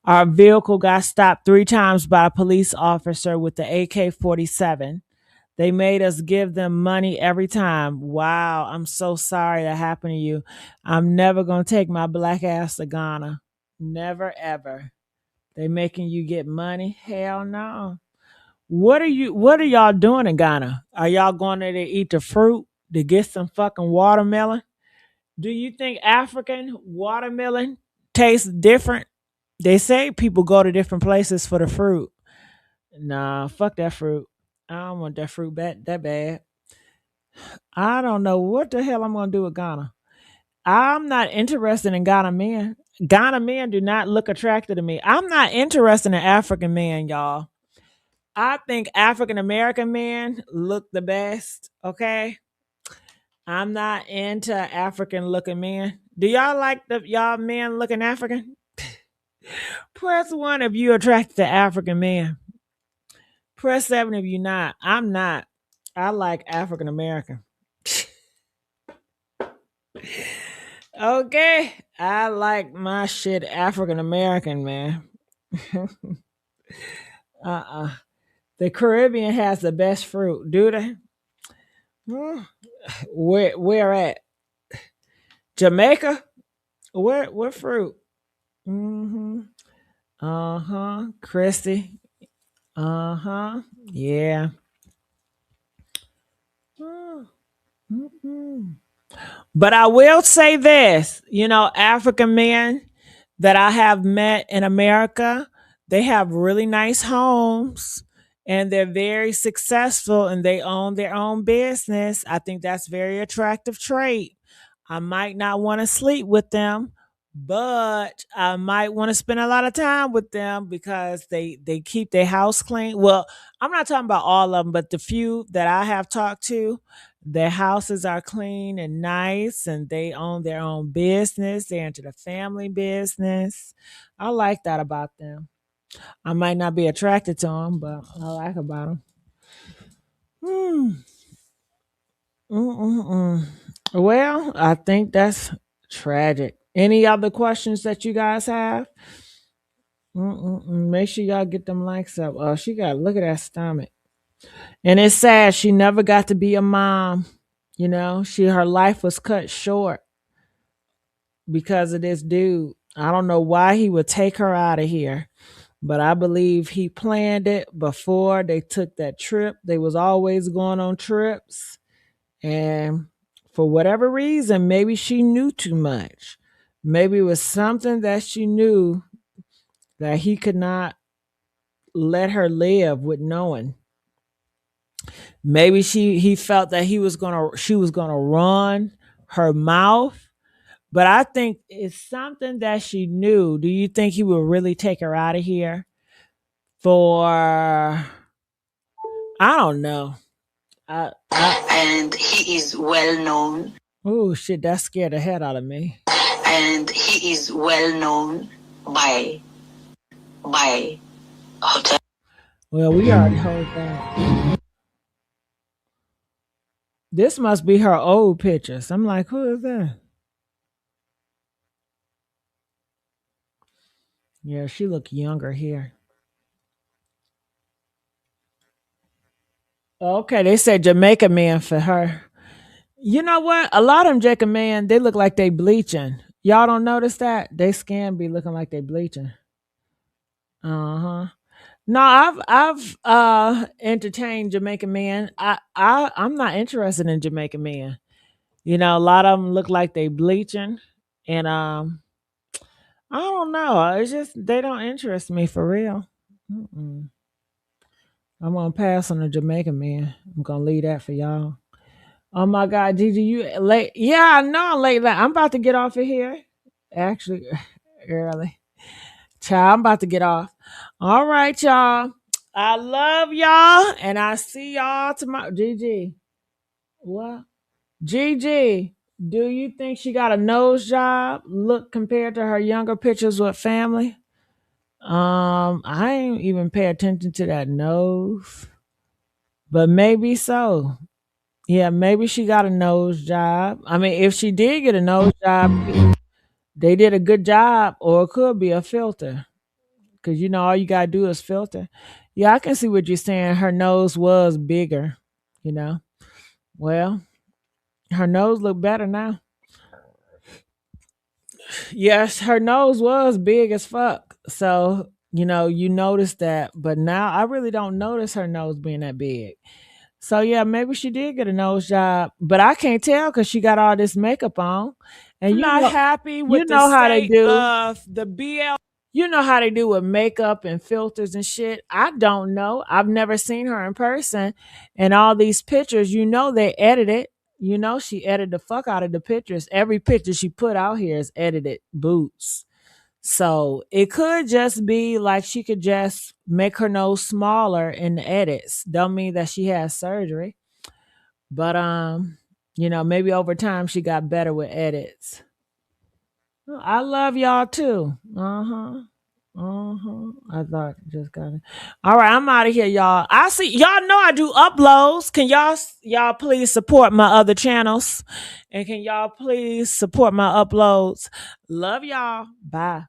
S1: Our vehicle got stopped 3 times by a police officer with the AK-47. They made us give them money every time. Wow, I'm so sorry that happened to you. I'm never going to take my black ass to Ghana. Never, ever. They making you get money? Hell no. What are y'all doing in Ghana? Are y'all going there to eat the fruit, to get some fucking watermelon? Do you think African watermelon tastes different? They say people go to different places for the fruit. Nah, fuck that fruit. I don't want that fruit that bad. I don't know what the hell I'm gonna do with Ghana. I'm not interested in Ghana men. Ghana men do not look attractive to me. I'm not interested in African men, y'all. I think African American men look the best. Okay. I'm not into African looking men. Do y'all like y'all men looking African? Press 1 if you attracted to African men. Press 7 if you're not. I'm not. I like African American. Okay. I like my shit African American, man. uh-uh. The Caribbean has the best fruit, do they? Where at? Jamaica? What fruit? Mm-hmm. Uh-huh. Christy. Uh-huh. Yeah. Mm-hmm. But I will say this, African men that I have met in America, they have really nice homes and they're very successful and they own their own business. I think that's very attractive trait. I might not want to sleep with them, but I might want to spend a lot of time with them because they keep their house clean. Well, I'm not talking about all of them, but the few that I have talked to, their houses are clean and nice, and they own their own business. They're into the family business. I like that about them. I might not be attracted to them, but I like about them. Hmm. Mm-mm-mm. Well, I think that's tragic. Any other questions that you guys have? Mm-mm-mm. Make sure y'all get them likes up. Oh, she got look at that stomach. And it's sad she never got to be a mom. Her life was cut short because of this dude. I don't know why he would take her out of here, but I believe he planned it before they took that trip. They was always going on trips, and for whatever reason, maybe she knew too much. Maybe it was something that she knew that he could not let her live with knowing. Maybe he felt that she was gonna run her mouth. But I think it's something that she knew. Do you think he would really take her out of here for? I don't know.
S6: And he is well known.
S1: Oh shit, that scared the head out of me.
S6: And he is well known by hotel.
S1: Well, we already heard that. This must be her old pictures. I'm like, who is that? Yeah, she look younger here. Okay, they said Jamaica man for her. You know what? A lot of them Jamaican men, they look like they bleaching. Y'all don't notice that? They skin be looking like they bleaching. Uh-huh. No, I've entertained Jamaican men. I'm not interested in Jamaican men. You know, a lot of them look like they bleaching, and I don't know. It's just they don't interest me for real. Mm-mm. I'm gonna pass on the Jamaican man. I'm gonna leave that for y'all. Oh my God, Gigi, you late? Yeah, I know I'm late. I'm about to get off of here. Actually, early. Child, I'm about to get off. All right, y'all. I love y'all, and I see y'all tomorrow. Gigi, what? Gigi, do you think she got a nose job? Look compared to her younger pictures with family. I ain't even pay attention to that nose, but maybe so. Yeah, maybe she got a nose job. I mean, if she did get a nose job, they did a good job, or it could be a filter. Cause you know all you gotta do is filter. Yeah, I can see what you're saying. Her nose was bigger, you know. Well, her nose look better now. Yes, her nose was big as fuck. So, you know, you noticed that, but now I really don't notice her nose being that big. So yeah, maybe she did get a nose job, but I can't tell because she got all this makeup on. And I'm not happy with you know how they do of the BL. You know how they do with makeup and filters and shit. I don't know. I've never seen her in person. And all these pictures, you know, they edited. You know, she edited the fuck out of the pictures. Every picture she put out here is edited boots. So it could just be like she could just make her nose smaller in the edits. Don't mean that she has surgery. But you know, maybe over time she got better with edits. I love y'all too. Uh-huh. Uh-huh. I thought just got it. All right, I'm out of here, y'all. I see y'all know I do uploads. Can y'all please support my other channels? And can y'all please support my uploads? Love y'all. Bye.